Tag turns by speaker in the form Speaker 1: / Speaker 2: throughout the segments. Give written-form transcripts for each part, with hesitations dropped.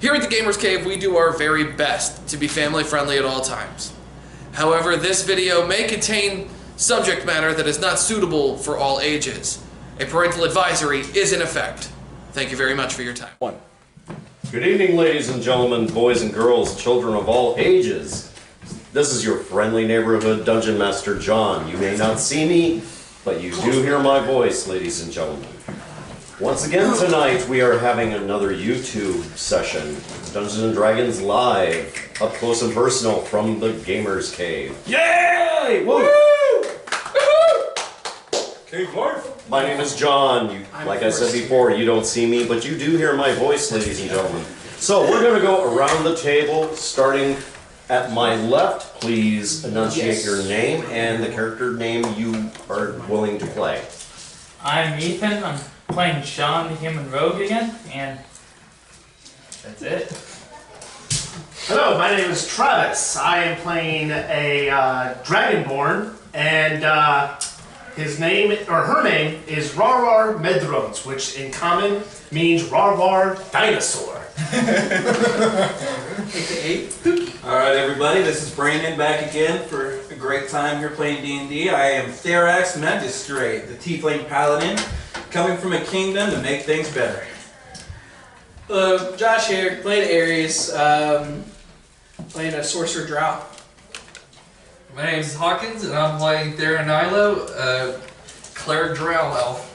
Speaker 1: Here at the Gamers Cave, we do our very best to be family friendly at all times. However, this video may contain subject matter that is not suitable for all ages. A parental advisory is in effect. Thank you very much for your time.
Speaker 2: Good evening, ladies and gentlemen, boys and girls, children of all ages. This is your friendly neighborhood Dungeon Master John. You may not see me, but you do hear my voice, ladies and gentlemen. Once again tonight, we are having another YouTube session, Dungeons & Dragons Live, up close and personal from the Gamers Cave. Yay! Woo! Cave life. My name is John. Like I said before, you don't see me, but you do hear my voice, ladies and gentlemen. So we're going to go around the table, starting at my left. Please enunciate your name and the character name you are willing to play.
Speaker 3: I'm Ethan. I'm playing Sean, the human rogue again, and that's it.
Speaker 4: Hello, my name is Travis. I am playing a Dragonborn, and his name, or her name, is Rarvar Medrons, which in common means Rarvar Dinosaur.
Speaker 5: Alright everybody, this is Brandon back again for a great time here playing D&D. I am Therax Magistrate, the Tiefling Paladin, coming from a kingdom to make things better.
Speaker 6: Hello, Josh here, playing Ares, playing a Sorcerer Drow.
Speaker 7: My name is Hawkins, and I'm playing Theranilo, Claire Drow Elf.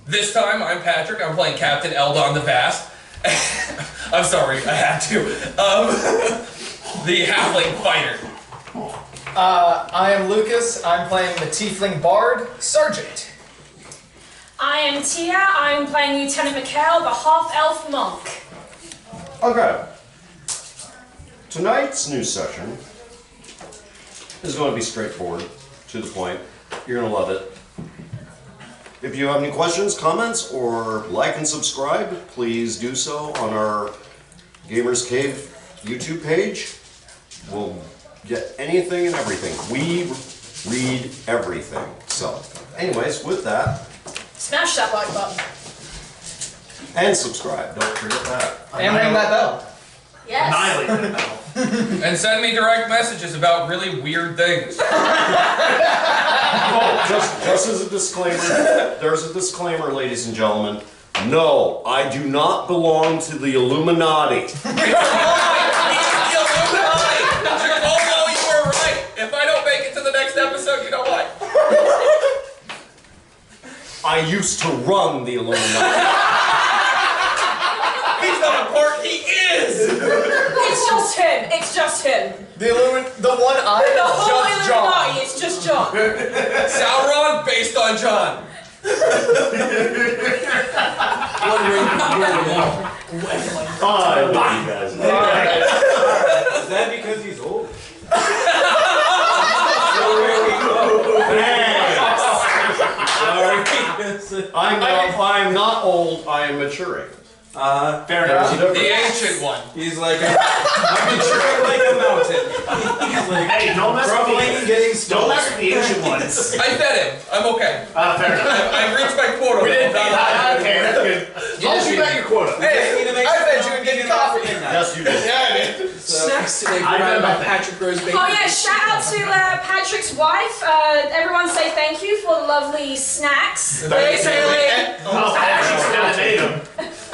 Speaker 1: This time, I'm Patrick. I'm playing Captain Eldon the Vast. I'm sorry, I had to. The Halfling Fighter.
Speaker 8: I am Lucas. I'm playing the Tiefling Bard, Sergeant.
Speaker 9: I am Tia. I'm playing Lieutenant Mikhail, the half-elf monk.
Speaker 2: Okay. Tonight's new session is going to be straightforward, to the point. You're going to love it. If you have any questions, comments, or like and subscribe, please do so on our Gamers Cave YouTube page. We'll get anything and everything. We read everything. So, anyways, with that,
Speaker 9: Smash that like button.
Speaker 2: and subscribe. Don't forget that.
Speaker 8: And ring that bell.
Speaker 9: Yes.
Speaker 4: Annihilate that battle.
Speaker 1: And send me direct messages about really weird things.
Speaker 2: Oh, just as a disclaimer, there's a disclaimer, ladies and gentlemen. No, I do not belong to the Illuminati.
Speaker 1: He's the Illuminati! Oh no, you were right! If I don't make it to the next episode, you know what?
Speaker 2: I used to run the Illuminati.
Speaker 1: He's not a part, he is!
Speaker 9: It's just him. It's just him.
Speaker 8: The one I
Speaker 9: The whole
Speaker 8: just John.
Speaker 9: Illuminati, it's just John.
Speaker 1: Sauron based on John.
Speaker 2: I love you guys.
Speaker 5: Is that because he's old? Sorry.
Speaker 2: I'm not old, I am maturing.
Speaker 4: Fair enough.
Speaker 1: The ancient one.
Speaker 5: He's like, I'm maturing like a mountain. He's like,
Speaker 4: Hey, don't mess with
Speaker 5: crumbling and getting
Speaker 4: Don't mess
Speaker 5: stone.
Speaker 4: with the ancient ones.
Speaker 1: I fed him. I'm okay.
Speaker 4: Fair enough.
Speaker 1: I reached my quota.
Speaker 4: We didn't feed that. Okay, that's good. As long as you got your quota.
Speaker 1: Hey,
Speaker 8: I fed you and gave you coffee.
Speaker 2: Yes, you did.
Speaker 8: Yeah, I did.
Speaker 6: Snacks today
Speaker 4: I
Speaker 6: provided by
Speaker 4: know.
Speaker 6: Patrick Rose Baker.
Speaker 9: Oh yeah, shout out to Patrick's wife. Everyone say thank you for the lovely snacks.
Speaker 6: Thanks, Haley.
Speaker 4: Oh, Patrick's not made them.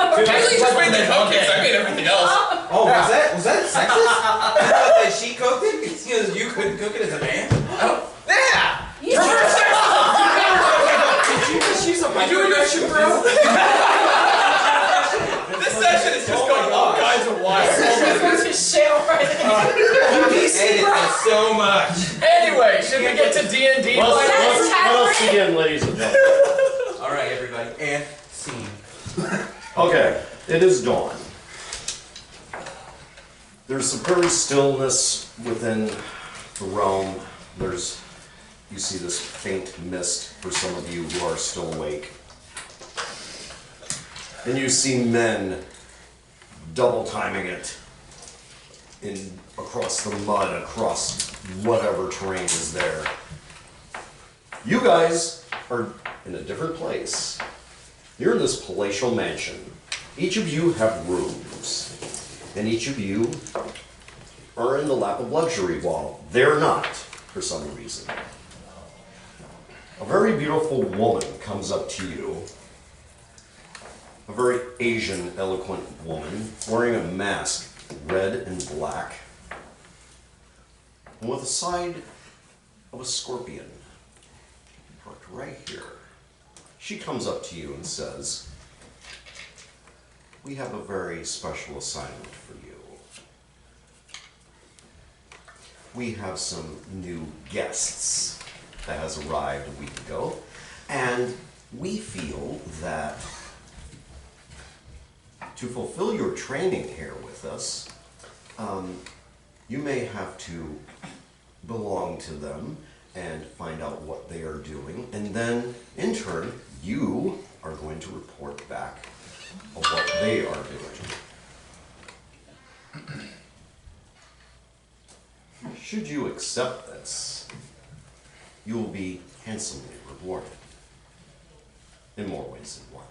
Speaker 1: Haley just made the cupcakes. I made everything else.
Speaker 5: Oh, was that sexist? I thought that she cooked it because you couldn't cook it as a man?
Speaker 8: Yeah!
Speaker 9: You
Speaker 6: She's a
Speaker 1: You doing that shit, bro? This session is just going all kinds of wild.
Speaker 9: Everyone's just shit already.
Speaker 5: Hated that so much.
Speaker 8: Anyway, should we get to D&D?
Speaker 2: Let's begin, ladies and gentlemen.
Speaker 5: Alright, everybody, and scene.
Speaker 2: Okay, it is dawn. There's some very stillness within the realm. You see this faint mist for some of you who are still awake. And you see men double timing it across the mud, across whatever terrain is there. You guys are in a different place. You're in this palatial mansion. Each of you have rooms. And each of you are in the lap of luxury while they're not, for some reason. A very beautiful woman comes up to you. A very Asian, eloquent woman, wearing a mask, red and black, and with a side of a scorpion parked right here. She comes up to you and says, "We have a very special assignment for you. We have some new guests that has arrived a week ago, and we feel that to fulfill your training here with us, you may have to belong to them and find out what they are doing, and then in turn you are going to report back of what they are doing. Should you accept this, you will be handsomely rewarded in more ways than one."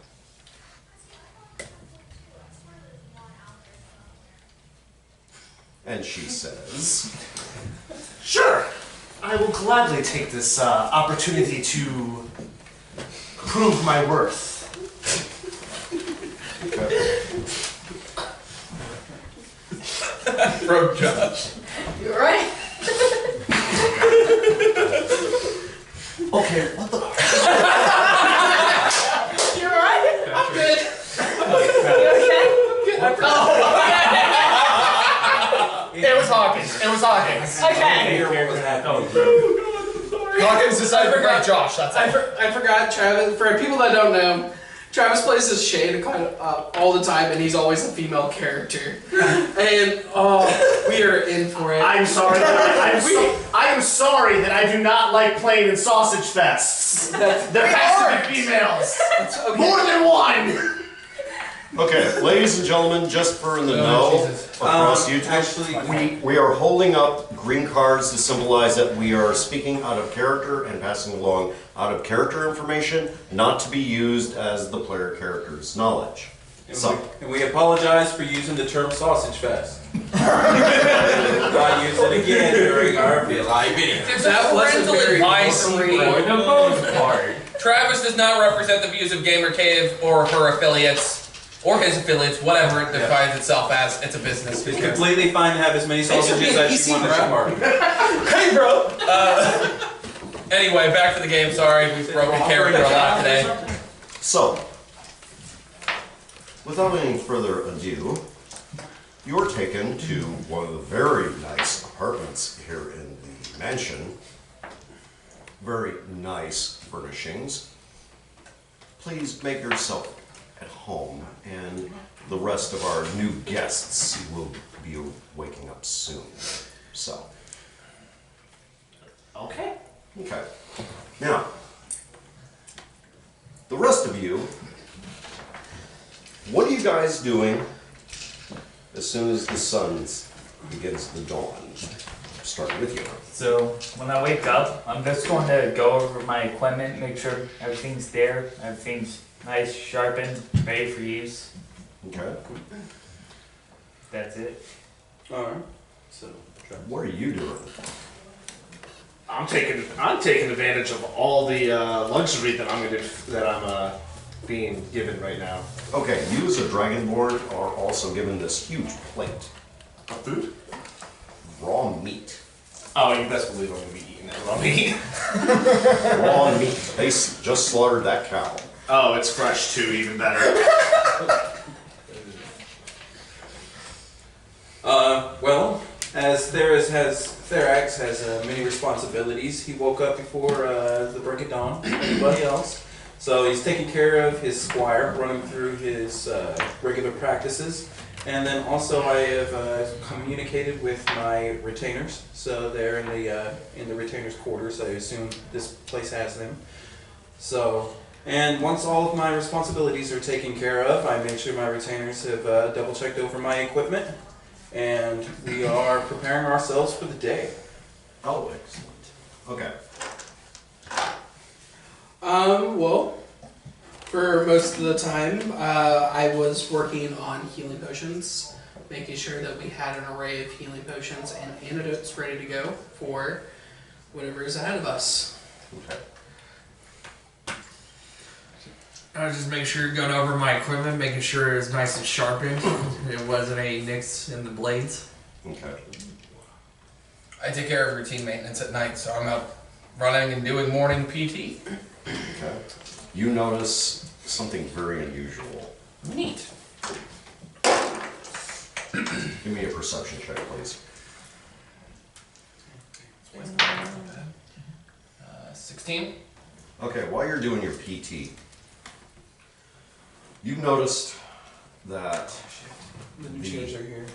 Speaker 2: And she says,
Speaker 4: Sure. I will gladly take this opportunity to prove my worth.
Speaker 7: From Josh.
Speaker 9: You alright?
Speaker 2: "Okay, what the?"
Speaker 9: You alright?
Speaker 6: I'm good.
Speaker 9: You okay?
Speaker 8: It was Hawkins. It was Hawkins.
Speaker 9: Okay.
Speaker 5: Hear what was happening.
Speaker 8: Hawkins decided to break Josh. That's
Speaker 6: I
Speaker 8: it.
Speaker 6: forgot Travis. For people that don't know, Travis plays this shade all the time, and he's always a female character. And we are in for it.
Speaker 4: I'm sorry. I am sorry that I do not like playing in sausage fests. There has to be females.
Speaker 6: It's okay.
Speaker 4: More than one.
Speaker 2: Okay, ladies and gentlemen, just for in the know, across YouTube,
Speaker 5: Actually,
Speaker 2: we are holding up green cards to symbolize that we are speaking out of character and passing along out of character information, not to be used as the player character's knowledge.
Speaker 5: and we apologize for using the term sausage fest. I'll use it again during our live video.
Speaker 7: It's
Speaker 6: That
Speaker 7: a
Speaker 6: wasn't
Speaker 7: parental
Speaker 6: very
Speaker 7: advisory.
Speaker 3: For the most part.
Speaker 7: Travis does not represent the views of Gamer Cave or her affiliates, or his affiliates, whatever it defines itself as. It's a business.
Speaker 5: It's completely fine to have as many sausages as she wanted to market.
Speaker 8: Hey, bro.
Speaker 7: Anyway, back to the game. Sorry, we've broken character a lot today.
Speaker 2: So, without any further ado, you're taken to one of the very nice apartments here in the mansion. Very nice furnishings. Please make yourself at home, and the rest of our new guests will be waking up soon. So,
Speaker 4: Okay.
Speaker 2: okay. Now, the rest of you, what are you guys doing as soon as the sun begins to dawn? Starting with you.
Speaker 3: So when I wake up, I'm just going to go over my equipment, make sure everything's there, everything's nice, sharpened, ready for use.
Speaker 2: Okay.
Speaker 3: That's it.
Speaker 5: Alright. So,
Speaker 2: What are you doing?
Speaker 4: I'm taking advantage of all the luxury that I'm being given right now.
Speaker 2: Okay, you as a dragonborn are also given this huge plate.
Speaker 4: Of food?
Speaker 2: Raw meat.
Speaker 4: Oh, you best believe I'm gonna be eating that raw meat.
Speaker 2: Raw meat. They just slaughtered that cow.
Speaker 4: Oh, it's fresh too, even better.
Speaker 5: Well, as Therax has many responsibilities, he woke up before the break of dawn, anybody else. So he's taking care of his squire, running through his regular practices. And then also I have communicated with my retainers, so they're in the retainers' quarters. I assume this place has them. So, and once all of my responsibilities are taken care of, I make sure my retainers have double checked over my equipment, and we are preparing ourselves for the day.
Speaker 2: Oh, excellent. Okay.
Speaker 6: Well, for most of the time, I was working on healing potions, making sure that we had an array of healing potions and antidotes ready to go for whatever is ahead of us.
Speaker 2: Okay.
Speaker 7: I was just making sure, going over my equipment, making sure it was nice and sharpened. There wasn't any nicks in the blades.
Speaker 2: Okay.
Speaker 7: I take care of routine maintenance at night, so I'm out running and doing morning PT.
Speaker 2: Okay. You notice something very unusual.
Speaker 7: Neat.
Speaker 2: Give me a perception check, please.
Speaker 7: 16.
Speaker 2: Okay, while you're doing your PT, you've noticed that
Speaker 7: The new chairs are here.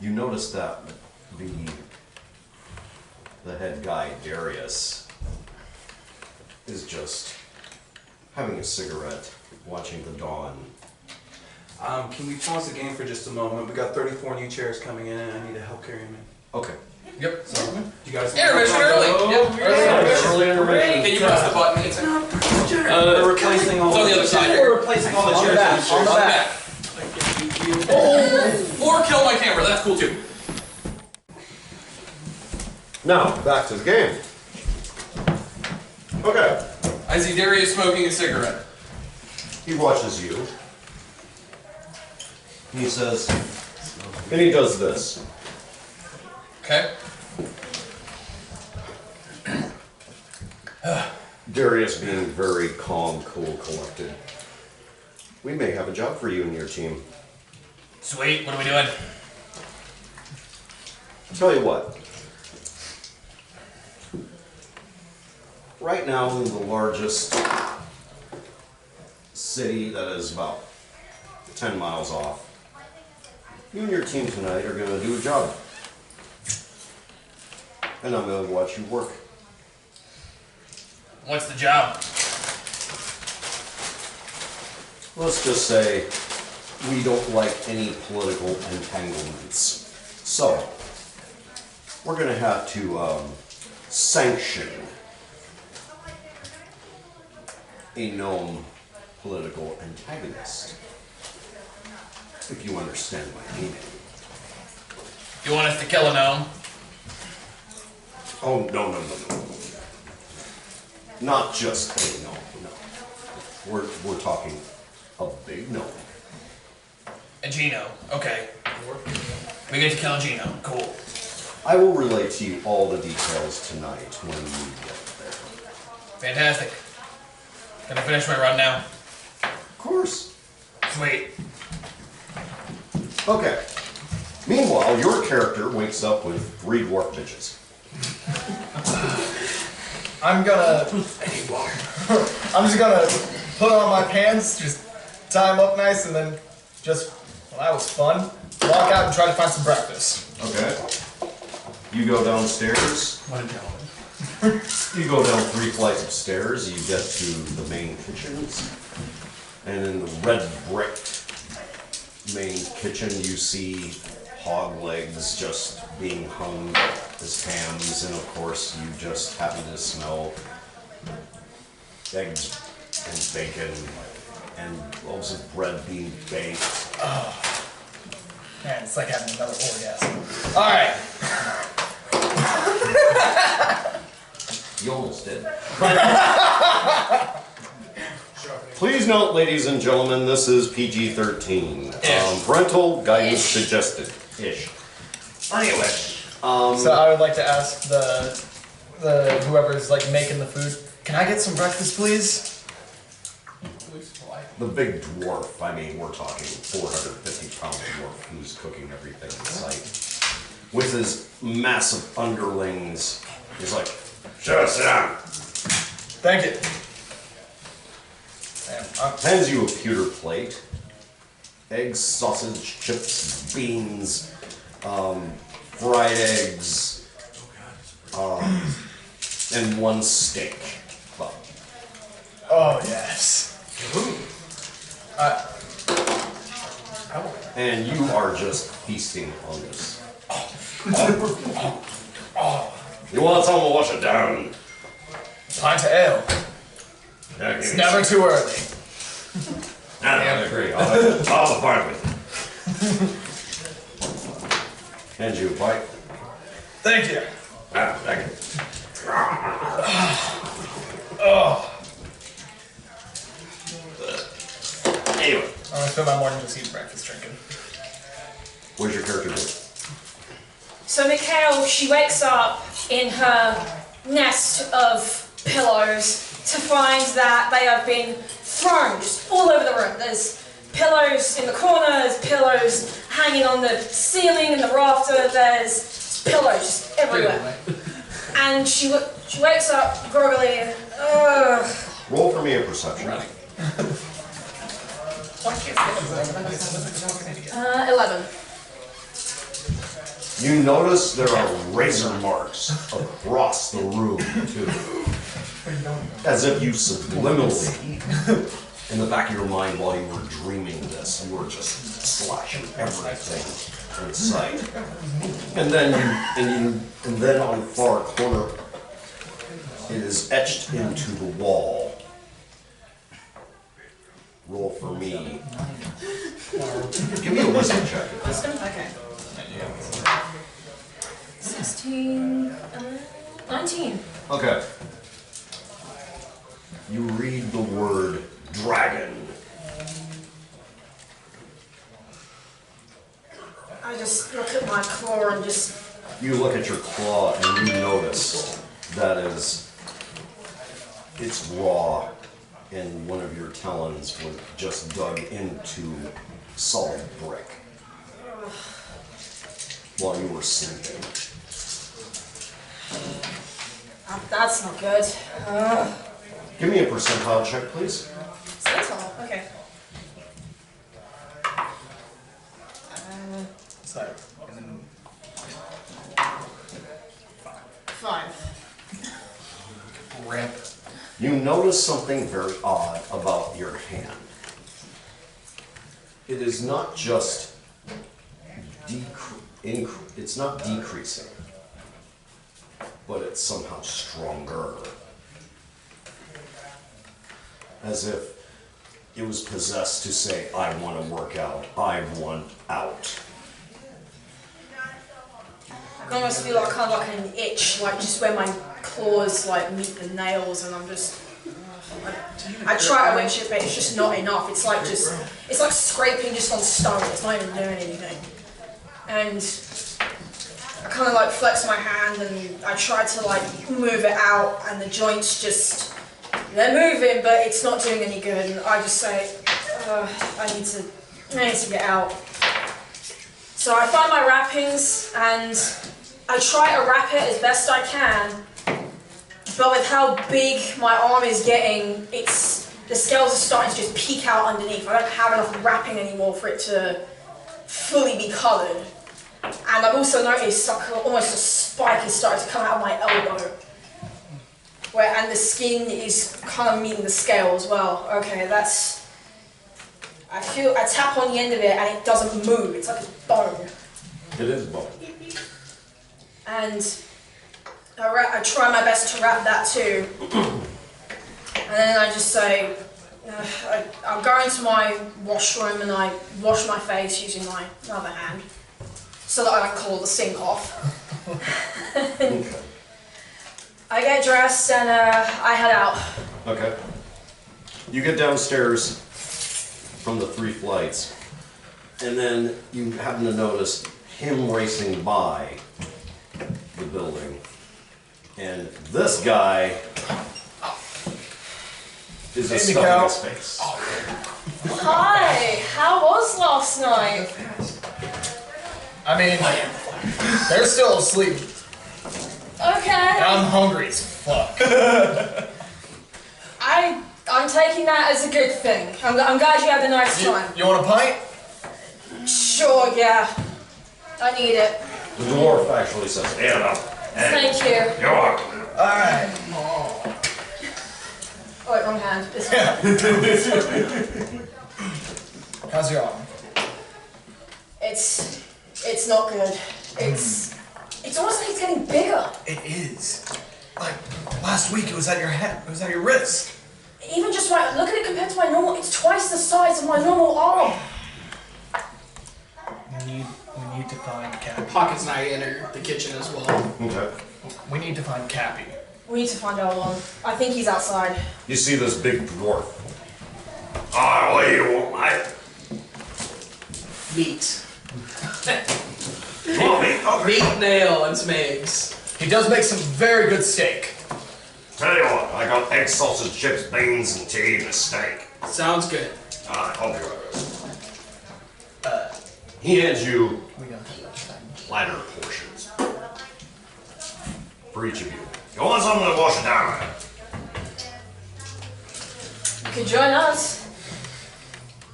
Speaker 2: you noticed that the head guy, Darius, is just having a cigarette, watching the dawn.
Speaker 5: Can we pause the game for just a moment? We got 34 new chairs coming in, and I need to help carry them in.
Speaker 2: Okay.
Speaker 7: Yep.
Speaker 5: So, you guys.
Speaker 7: Intermission early. Yep.
Speaker 2: Early intermission.
Speaker 7: Can you press the button? It's
Speaker 5: We're replacing all.
Speaker 7: It's on the other side.
Speaker 5: We're replacing all the chairs.
Speaker 7: on the back. Or kill my camera. That's cool too.
Speaker 2: Now, back to the game. Okay.
Speaker 7: I see Darius smoking a cigarette.
Speaker 2: He watches you. He says, and he does this.
Speaker 7: Okay.
Speaker 2: Darius being very calm, cool, collected. We may have a job for you and your team.
Speaker 7: Sweet. What are we doing?
Speaker 2: Tell you what. Right now, in the largest city that is about 10 miles off, you and your team tonight are going to do a job. And I'm going to watch you work.
Speaker 7: What's the job?
Speaker 2: Let's just say we don't like any political entanglements. So, we're going to have to sanction a known political antagonist. If you understand my meaning.
Speaker 7: You want us to kill a gnome?
Speaker 2: Oh, no. Not just a gnome, no. We're talking a big gnome.
Speaker 7: A Geno. Okay. We get to kill a Geno. Cool.
Speaker 2: I will relay to you all the details tonight when we get there.
Speaker 7: Fantastic. Can I finish my run now?
Speaker 2: Of course.
Speaker 7: Sweet.
Speaker 2: Okay. Meanwhile, your character wakes up with 3 dwarf bitches.
Speaker 8: I'm just gonna put on my pants, just tie them up nice, and then just, well, that was fun. Walk out and try to find some breakfast.
Speaker 2: Okay. You go downstairs.
Speaker 7: What a gentleman.
Speaker 2: You go down 3 flights of stairs. You get to the main kitchens. And in the red brick main kitchen, you see hog legs just being hung as hams. And of course, you just happen to smell eggs and bacon and loaves of bread being baked.
Speaker 8: Oh. Man, it's like having another orgasm. Alright.
Speaker 2: You almost did. Please note, ladies and gentlemen, this is PG-13. Parental guidance suggested. Ish. Anyway.
Speaker 8: So I would like to ask the whoever's like making the food, can I get some breakfast, please?
Speaker 2: The big dwarf, I mean, we're talking 450-pound dwarf who's cooking everything in sight. With his massive underlings, he's like, sure, sit down.
Speaker 8: Thank you.
Speaker 2: Hands you a pewter plate. Eggs, sausage, chips, beans, fried eggs, and 1 steak.
Speaker 8: Oh, yes.
Speaker 2: And you are just feasting on this. You want someone to wash it down?
Speaker 8: Pint of ale.
Speaker 2: Yeah,
Speaker 8: It's never too early.
Speaker 2: I agree. I'll abide with it. Hand you a bite.
Speaker 8: Thank you.
Speaker 2: Thank you.
Speaker 8: Oh.
Speaker 2: Anyway,
Speaker 8: I'm gonna spend my morning just eating breakfast, drinking.
Speaker 2: what does your character do?
Speaker 9: So Mikhail, she wakes up in her nest of pillows to find that they have been thrown just all over the room. There's pillows in the corner, there's pillows hanging on the ceiling and the rafter, there's pillows just everywhere. And she wakes up groggily and,
Speaker 2: Roll for me a perception.
Speaker 9: 11.
Speaker 2: You notice there are razor marks across the room, too. As if you subliminally, in the back of your mind while you were dreaming this, you were just slashing everything in sight. And then and then on the far corner, it is etched into the wall. Roll for me. Give me a wisdom check.
Speaker 9: Wisdom? Okay. 16, 19.
Speaker 2: Okay. You read the word dragon.
Speaker 9: I just look at my claw and just...
Speaker 2: You look at your claw and you notice that it's raw and one of your talons was just dug into solid brick while you were sleeping.
Speaker 9: That's not good.
Speaker 2: Give me a percentile check, please.
Speaker 9: Percentile? Okay.
Speaker 8: It's like,
Speaker 9: 5.
Speaker 1: Rip.
Speaker 2: You notice something very odd about your hand. It is not just it's not decreasing, but it's somehow stronger. As if it was possessed to say, I want to work out, I want out.
Speaker 9: I can almost feel like kind of like an itch, like just where my claws like meet the nails, and I'm just. I try to winch it, but it's just not enough. It's like scraping just on stone. It's not even doing anything. And I kind of like flex my hand and I try to like move it out, and the joints just they're moving, but it's not doing any good. And I just say, I need to get out. So I find my wrappings and I try to wrap it as best I can. But with how big my arm is getting, the scales are starting to just peek out underneath. I don't have enough wrapping anymore for it to fully be coloured. And I've also noticed like almost a spike is starting to come out of my elbow. And the skin is kind of meeting the scale as well. Okay, I tap on the end of it and it doesn't move. It's like it's bone.
Speaker 2: It is bone.
Speaker 9: And I try my best to wrap that too. And then I just say, I'll go into my washroom and I wash my face using my other hand so that I don't claw the sink off.
Speaker 2: Okay.
Speaker 9: I get dressed and I head out.
Speaker 2: Okay. You get downstairs from the 3 flights, and then you happen to notice him racing by the building. And this guy is a stuff in his face.
Speaker 9: Hi, how was last night?
Speaker 8: I mean, they're still asleep.
Speaker 9: Okay.
Speaker 8: And I'm hungry as fuck.
Speaker 9: I'm taking that as a good thing. I'm glad you had a nice time.
Speaker 8: You want a pint?
Speaker 9: Sure, yeah. I need it.
Speaker 2: The dwarf actually says, "Yeah, no.
Speaker 9: Thank you.
Speaker 2: You're welcome."
Speaker 8: Alright.
Speaker 9: Oh, wait, wrong hand. This one.
Speaker 8: How's your arm?
Speaker 9: It's not good. It's almost like it's getting bigger.
Speaker 8: It is. Like, last week it was at your head. It was at your wrist.
Speaker 9: Even just like, look at it compared to my normal, it's twice the size of my normal arm.
Speaker 8: We need to find Cappy.
Speaker 6: Pockets and I enter the kitchen as well.
Speaker 2: Okay.
Speaker 8: We need to find Cappy.
Speaker 9: We need to find Elon. I think he's outside.
Speaker 2: You see this big dwarf. Ah, what do you want, mate?
Speaker 6: Meat.
Speaker 2: Want me? Okay.
Speaker 6: Meat, nail, and some eggs.
Speaker 8: He does make some very good steak.
Speaker 2: Tell you what, I got egg, sausage, chips, beans, and tea, and a steak.
Speaker 6: Sounds good.
Speaker 2: Alright, I'll be right back. He hands you platter portions for each of you. You want something to wash it down with?
Speaker 9: You could join us.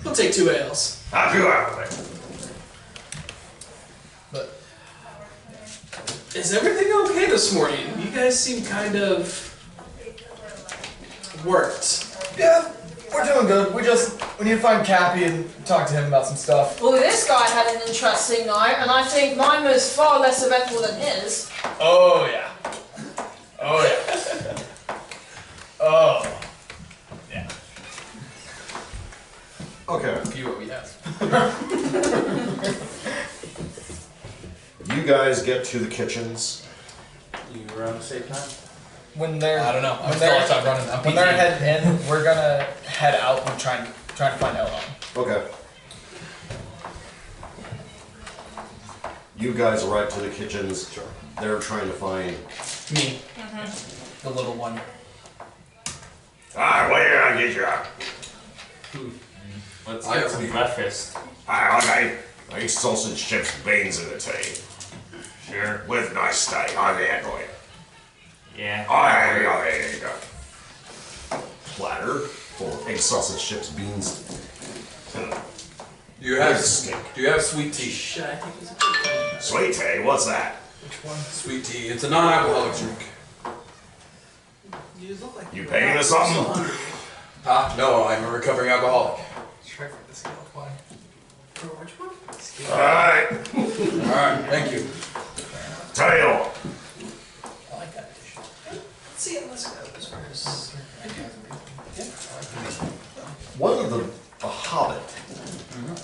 Speaker 6: We'll take 2 ales.
Speaker 2: Have you out of it?
Speaker 8: But
Speaker 6: Is everything okay this morning? You guys seem kind of worked.
Speaker 8: yeah, we're doing good. We need to find Cappy and talk to him about some stuff.
Speaker 9: Well, this guy had an interesting night, and I think mine was far less eventful than his.
Speaker 8: Oh yeah. Oh yeah. Oh. Yeah.
Speaker 2: Okay.
Speaker 7: View what we have.
Speaker 2: You guys get to the kitchens.
Speaker 5: You were on the same time?
Speaker 8: When they're
Speaker 7: I don't know. I'm
Speaker 8: when
Speaker 7: still
Speaker 8: they're-
Speaker 7: outside running. I'm
Speaker 8: when they're
Speaker 7: PG.
Speaker 8: heading in, we're gonna head out and try to find Elon.
Speaker 2: Okay. You guys arrive to the kitchens. They're trying to find.
Speaker 7: Me. The little one.
Speaker 2: Alright, what are you gonna get you out?
Speaker 3: Let's
Speaker 7: I
Speaker 3: get
Speaker 7: got
Speaker 3: some
Speaker 7: some-
Speaker 3: breakfast.
Speaker 2: Alright, okay. Egg, sausage, chips, beans, and a tea.
Speaker 3: Sure.
Speaker 2: With nice steak. I'll get it for you.
Speaker 3: Yeah.
Speaker 2: Alright, here you go. Platter full of egg, sausage, chips, beans.
Speaker 7: Do you have
Speaker 2: Steak.
Speaker 7: Do you have sweet tea?
Speaker 6: Should I think it's a good thing?
Speaker 2: Sweet tea, what's that?
Speaker 7: Sweet tea. It's a non-alcoholic drink.
Speaker 6: You just look like
Speaker 2: You paying us something?
Speaker 7: No, I'm a recovering alcoholic.
Speaker 6: Try for the scale of wine. For which one?
Speaker 2: Alright,
Speaker 7: All right, thank you.
Speaker 2: tell you what.
Speaker 6: I like that addition. Let's see it. Let's go as far as.
Speaker 2: One of a hobbit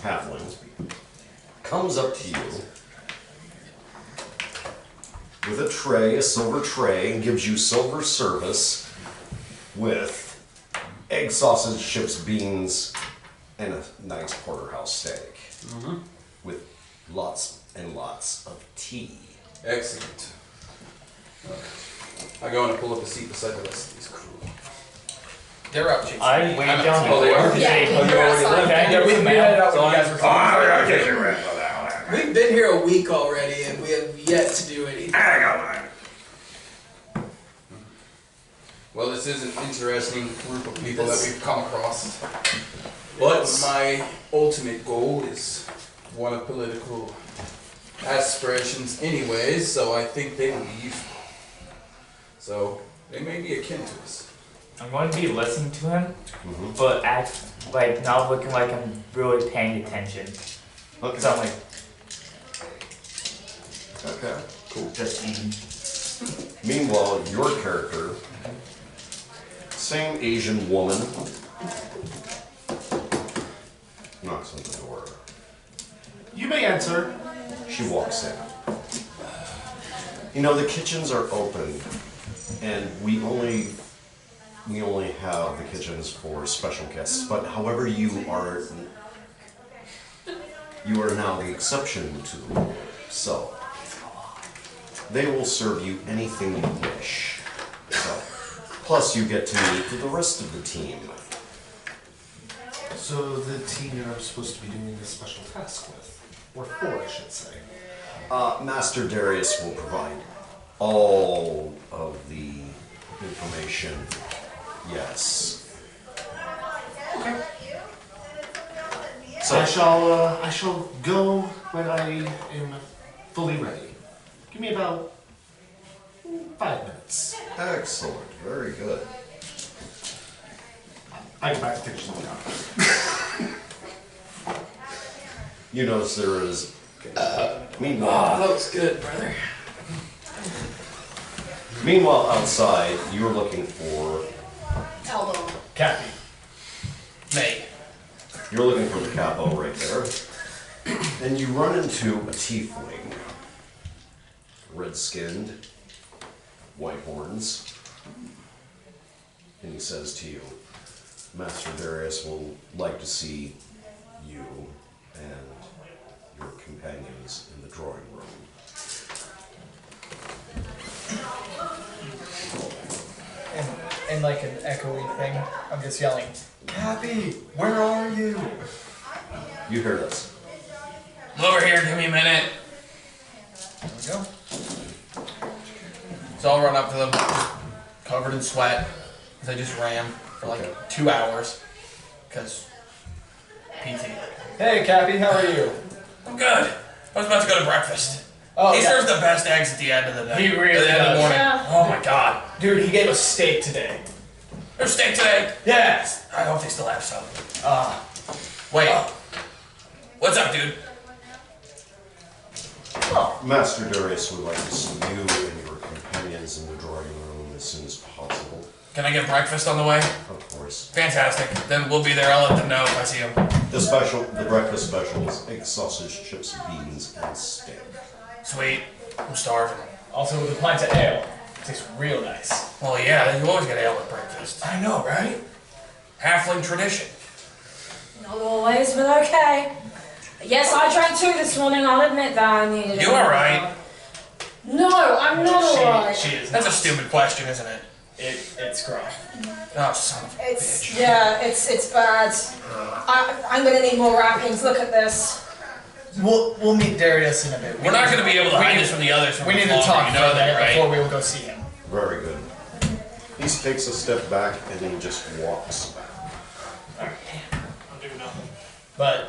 Speaker 2: halfling comes up to you with a tray, a silver tray, and gives you silver service with egg, sausage, chips, beans, and a nice porterhouse steak with lots and lots of tea.
Speaker 7: Excellent. I go and pull up a seat beside the rest of these crew. They're out chasing.
Speaker 3: I wait down
Speaker 7: Oh, they are?
Speaker 3: the
Speaker 9: Yeah,
Speaker 3: table.
Speaker 9: you're
Speaker 3: You already
Speaker 9: outside.
Speaker 3: looked at
Speaker 8: Yeah, we headed out when you guys were
Speaker 2: I'll get you rid of that.
Speaker 6: We've been here a week already, and we have yet to do anything.
Speaker 2: Hang on, man.
Speaker 7: Well, this is an interesting group of people that we've come across. But my ultimate goal is one of political aspirations anyways, so I think they leave. So, they may be akin to us.
Speaker 3: I'm going to be listening to him, but act like not looking like I'm really paying attention.
Speaker 2: Okay.
Speaker 3: So I'm like,
Speaker 2: Okay.
Speaker 3: cool, just eating.
Speaker 2: Meanwhile, your character, same Asian woman, knocks on the door.
Speaker 4: You may enter.
Speaker 2: She walks in. You know, the kitchens are open, and we only have the kitchens for special guests. But however, you are now the exception to the rule. So they will serve you anything you wish. So, plus, you get to meet with the rest of the team.
Speaker 4: So the team you're supposed to be doing this special task with, or for, I should say.
Speaker 2: Master Darius will provide all of the information. Yes.
Speaker 4: Okay.
Speaker 2: So
Speaker 4: I shall go when I am fully ready. Give me about 5 minutes.
Speaker 2: excellent, very good.
Speaker 4: I go back to finish something up.
Speaker 2: You notice there is.
Speaker 6: Oh,
Speaker 2: Meanwhile,
Speaker 6: that was good, brother.
Speaker 2: meanwhile outside, you're looking for.
Speaker 9: Elon.
Speaker 8: Cappy.
Speaker 1: Me.
Speaker 2: You're looking for the capo right there. And you run into a tiefling. Red-skinned, white horns. And he says to you, Master Darius will like to see you and your companions in the drawing room.
Speaker 8: And like an echoey thing, I'm just yelling, Cappy, where are you?
Speaker 2: You hear this.
Speaker 1: Over here, give me a minute.
Speaker 8: There we go.
Speaker 1: So I'll run up to them, covered in sweat, because I just ran for like 2 hours, because PT.
Speaker 8: Hey, Cappy, how are you?
Speaker 1: I'm good. I was about to go to breakfast.
Speaker 8: Oh,
Speaker 1: He
Speaker 8: yeah.
Speaker 1: serves the best eggs at the end of the day.
Speaker 8: He really
Speaker 1: At the end of the
Speaker 8: does.
Speaker 1: morning.
Speaker 9: Yeah.
Speaker 1: Oh my god.
Speaker 8: Dude, he gave us steak today.
Speaker 1: There's steak today.
Speaker 8: Yes.
Speaker 1: I hope they still have some.
Speaker 8: Wait.
Speaker 1: What's up, dude?
Speaker 2: Master Darius would like to see you and your companions in the drawing room as soon as possible.
Speaker 1: Can I get breakfast on the way?
Speaker 2: Of course.
Speaker 1: Fantastic. Then we'll be there. I'll let them know if I see them.
Speaker 2: The breakfast special is egg, sausage, chips, beans, and steak.
Speaker 1: Sweet. I'm starving.
Speaker 8: Also with a pint of ale. Tastes real nice.
Speaker 1: Well, yeah, you always get ale at breakfast.
Speaker 8: I know, right?
Speaker 1: Halfling tradition.
Speaker 9: Not always, but okay. Yes, I drank too this morning. I'll admit that I needed it.
Speaker 1: You alright?
Speaker 9: No, I'm not alright.
Speaker 8: She is.
Speaker 1: That's a stupid question, isn't it?
Speaker 8: It's gross.
Speaker 1: Oh, son of a
Speaker 9: It's
Speaker 1: bitch.
Speaker 9: yeah, it's bad. I'm gonna need more wrappings. Look at this.
Speaker 8: We'll meet Darius in a bit.
Speaker 1: We're not going to be able to hide this from the others.
Speaker 8: We need to talk
Speaker 1: You know that, right?
Speaker 8: before we will go see him.
Speaker 2: Very good. He takes a step back and then just walks.
Speaker 8: Alright. I'll do nothing. But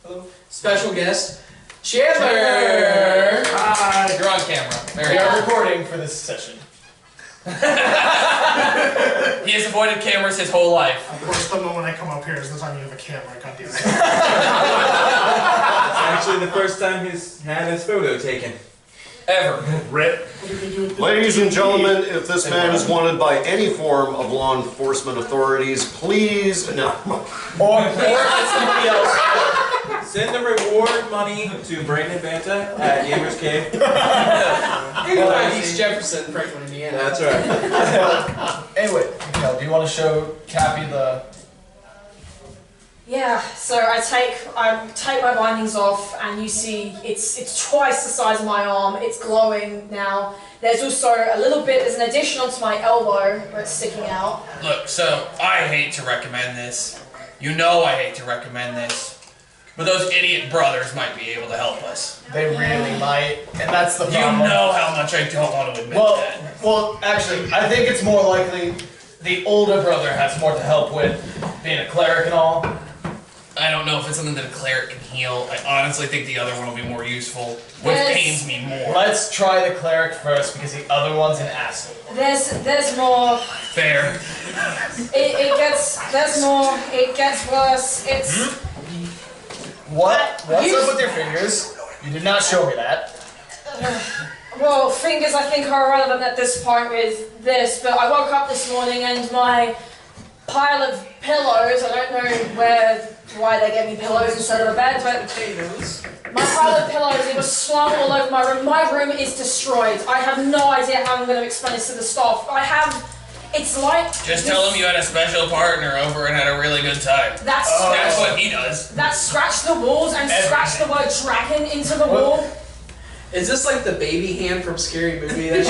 Speaker 8: hello.
Speaker 6: Special guest, Chandler.
Speaker 8: Hi.
Speaker 1: You're on camera. There
Speaker 8: We
Speaker 1: you
Speaker 8: are
Speaker 1: go.
Speaker 8: recording for this session.
Speaker 1: He has avoided cameras his whole life.
Speaker 4: Of course, the moment I come up here is the time you have a camera. God damn it.
Speaker 5: It's actually the first time he's had his photo taken.
Speaker 1: Ever.
Speaker 4: Rip.
Speaker 2: Ladies and gentlemen, if this man is wanted by any form of law enforcement authorities, please no.
Speaker 8: Or somebody else.
Speaker 5: Send the reward money to Brandon Banta at Gamers Cave.
Speaker 6: East Jefferson, Franklin, Indiana.
Speaker 5: That's right.
Speaker 8: Anyway, Miguel, do you want to show Cappy the?
Speaker 9: Yeah. So I take my bindings off, and you see it's twice the size of my arm. It's glowing now. There's also a little bit. There's an addition onto my elbow where it's sticking out.
Speaker 1: Look, so I hate to recommend this. You know I hate to recommend this. But those idiot brothers might be able to help us.
Speaker 8: They really might, and that's the
Speaker 1: You
Speaker 8: problem.
Speaker 1: know how much I don't want to admit that.
Speaker 8: Well, actually, I think it's more likely the older brother has more to help with, being a cleric and all.
Speaker 1: I don't know if it's something that a cleric can heal. I honestly think the other one will be more useful, which
Speaker 9: Yes.
Speaker 1: pains me more.
Speaker 8: Let's try the cleric first because the other one's an asshole.
Speaker 9: There's more.
Speaker 1: Fair.
Speaker 9: There's more. It gets worse. It's.
Speaker 8: What's
Speaker 9: You-
Speaker 8: up with your fingers? You did not show me that.
Speaker 9: Well, fingers I think are irrelevant at this point with this, but I woke up this morning and my pile of pillows, I don't know why they gave me pillows instead of a bed, but my pile of pillows, it was slung all over my room. My room is destroyed. I have no idea how I'm going to explain this to the staff. It's like...
Speaker 1: Just tell him you had a special partner over and had a really good time.
Speaker 9: That's
Speaker 1: what he does.
Speaker 9: That scratched the walls and scratched the word dragon into the wall.
Speaker 6: Is this like the baby hand from Scary Movie? That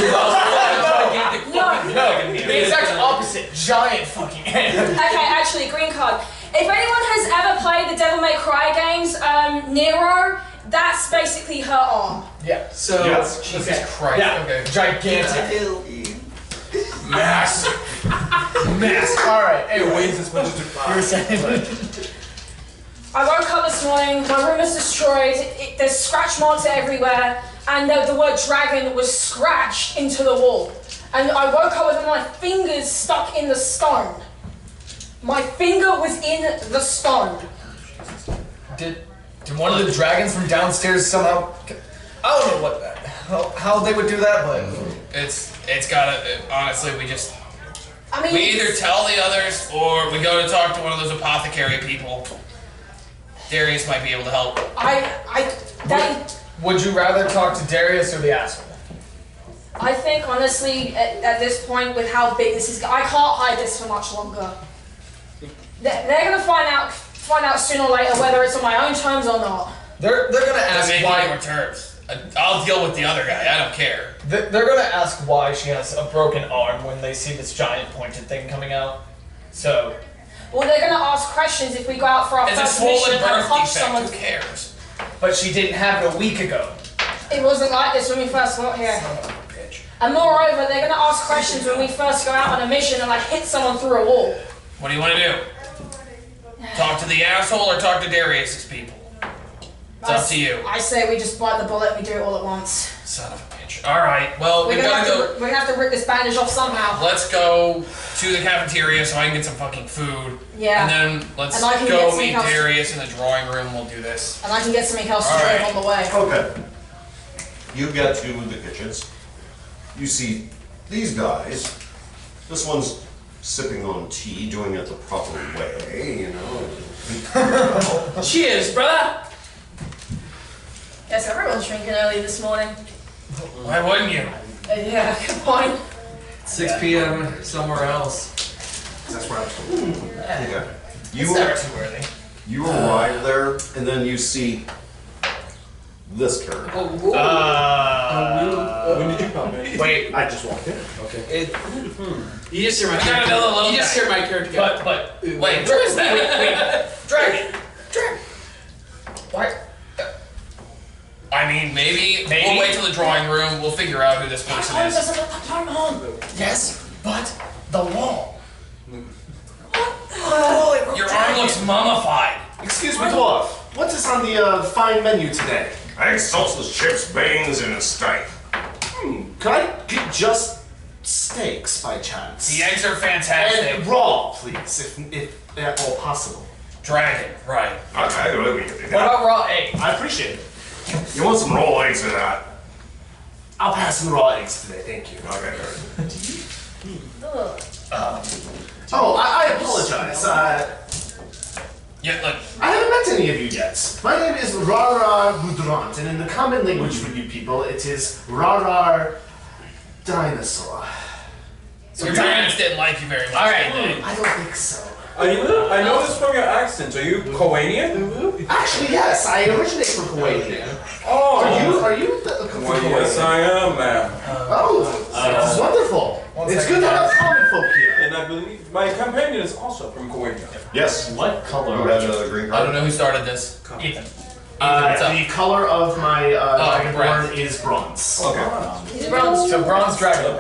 Speaker 9: No.
Speaker 8: The exact opposite. Giant fucking hand.
Speaker 9: Okay, actually, green card. If anyone has ever played the Devil May Cry games, Nero, that's basically her arm.
Speaker 8: Yeah.
Speaker 6: So,
Speaker 1: Jesus
Speaker 6: okay.
Speaker 1: Christ.
Speaker 8: Yeah.
Speaker 1: Okay.
Speaker 8: Gigantic.
Speaker 1: Massive.
Speaker 8: Massive. Alright,
Speaker 5: It
Speaker 8: anyway.
Speaker 5: weighs as much as a
Speaker 8: You were saying?
Speaker 9: I woke up this morning, my room is destroyed, there's scratch marks everywhere, and the word dragon was scratched into the wall. And I woke up with my fingers stuck in the stone. My finger was in the stone.
Speaker 8: Did one of the dragons from downstairs somehow... I don't know what that... How they would do that, but...
Speaker 1: It's gotta, honestly, we just...
Speaker 9: I mean,
Speaker 1: We either tell the others or we go to talk to one of those apothecary people. Darius might be able to help.
Speaker 8: Would you rather talk to Darius or the asshole?
Speaker 9: I think honestly, at this point, with how big this is, I can't hide this for much longer. They're gonna find out sooner or later whether it's on my own terms or not.
Speaker 8: They're gonna ask
Speaker 1: Maybe
Speaker 8: why.
Speaker 1: your terms. I'll deal with the other guy. I don't care.
Speaker 8: They're gonna ask why she has a broken arm when they see this giant pointed thing coming out. So.
Speaker 9: Well, they're gonna ask questions if we go out for our
Speaker 1: It's a
Speaker 9: first mission
Speaker 1: swollen
Speaker 9: and
Speaker 1: birth
Speaker 9: punch
Speaker 1: defect.
Speaker 9: someone.
Speaker 1: Who cares?
Speaker 8: But she didn't have it a week ago.
Speaker 9: It wasn't like this when we first got here.
Speaker 8: Son of a bitch.
Speaker 9: And moreover, they're gonna ask questions when we first go out on a mission and like hit someone through a wall.
Speaker 1: What do you want to do? Talk to the asshole or talk to Darius's people? It's up to you.
Speaker 9: I say we just bite the bullet. We do it all at once.
Speaker 1: Son of a bitch. All right. Well,
Speaker 9: We're
Speaker 1: we
Speaker 9: gonna,
Speaker 1: gotta go.
Speaker 9: we're gonna have to rip this bandage off somehow.
Speaker 1: Let's go to the cafeteria so I can get some fucking food.
Speaker 9: Yeah.
Speaker 1: And then let's
Speaker 9: And I can get
Speaker 1: go
Speaker 9: something
Speaker 1: meet
Speaker 9: else.
Speaker 1: Darius in the drawing room. We'll do this.
Speaker 9: And I can get something else to
Speaker 1: All
Speaker 9: drink
Speaker 1: right.
Speaker 9: on the way.
Speaker 2: Okay. You get to the kitchens. You see these guys. This one's sipping on tea, doing it the proper way, you know.
Speaker 6: Cheers, brother.
Speaker 9: Yes, everyone's drinking early this morning.
Speaker 1: Why wouldn't you?
Speaker 9: Yeah, good point.
Speaker 7: 6 p.m. somewhere else.
Speaker 4: That's where I was going.
Speaker 2: Okay.
Speaker 8: It's never too early.
Speaker 2: You arrive there, and then you see this character.
Speaker 5: When did you come in?
Speaker 8: Wait,
Speaker 4: I just walked in.
Speaker 8: it,
Speaker 6: You just hear my
Speaker 1: I gotta know the little
Speaker 6: You just
Speaker 1: guy.
Speaker 6: hear my character go.
Speaker 8: but
Speaker 1: Wait, who is that?
Speaker 8: Dragon. Why?
Speaker 1: I mean, maybe we'll wait till the drawing room. We'll figure out who this person is.
Speaker 9: Doesn't look like I'm on.
Speaker 8: Yes, but the wall.
Speaker 1: Your arm looks mummified.
Speaker 4: Excuse me, dwarf. What is on the fine menu today?
Speaker 10: Eggs, sausage, chips, beans, and a steak.
Speaker 4: Could I get just steaks by chance?
Speaker 1: The eggs are fantastic.
Speaker 4: And raw, please, if at all possible.
Speaker 1: Dragon, right.
Speaker 10: Okay, well, we can do
Speaker 8: What
Speaker 10: that.
Speaker 8: about raw egg?
Speaker 4: I appreciate it.
Speaker 10: You want some raw eggs with that?
Speaker 4: I'll pass on the raw eggs today, thank you.
Speaker 10: Okay, good.
Speaker 4: Oh, I apologize.
Speaker 1: Yeah, look.
Speaker 4: I haven't met any of you yet. My name is Rarar Budrant, and in the common language for you people, it is Rarar Dinosaur.
Speaker 1: Your parents didn't like you very much,
Speaker 8: Alright.
Speaker 1: did they?
Speaker 4: I don't think so.
Speaker 5: Are you? I noticed from your accents. Are you Koanian?
Speaker 4: Actually, yes, I originate from Kuwait.
Speaker 5: Oh,
Speaker 4: Are you from
Speaker 5: Well,
Speaker 4: Kuwait?
Speaker 5: yes, I am, ma'am.
Speaker 4: Oh, that's wonderful. It's good to have common folk here.
Speaker 5: And I believe my companion is also from Kuwait.
Speaker 2: Yes.
Speaker 3: What color
Speaker 2: Who
Speaker 3: are
Speaker 2: had
Speaker 3: you?
Speaker 2: a green
Speaker 1: I don't
Speaker 2: card?
Speaker 1: know who started this.
Speaker 8: Ethan.
Speaker 1: What's up?
Speaker 4: The color of my dragonborn
Speaker 1: bronze.
Speaker 4: is bronze.
Speaker 2: Okay.
Speaker 9: He's bronze.
Speaker 8: So bronze dragon.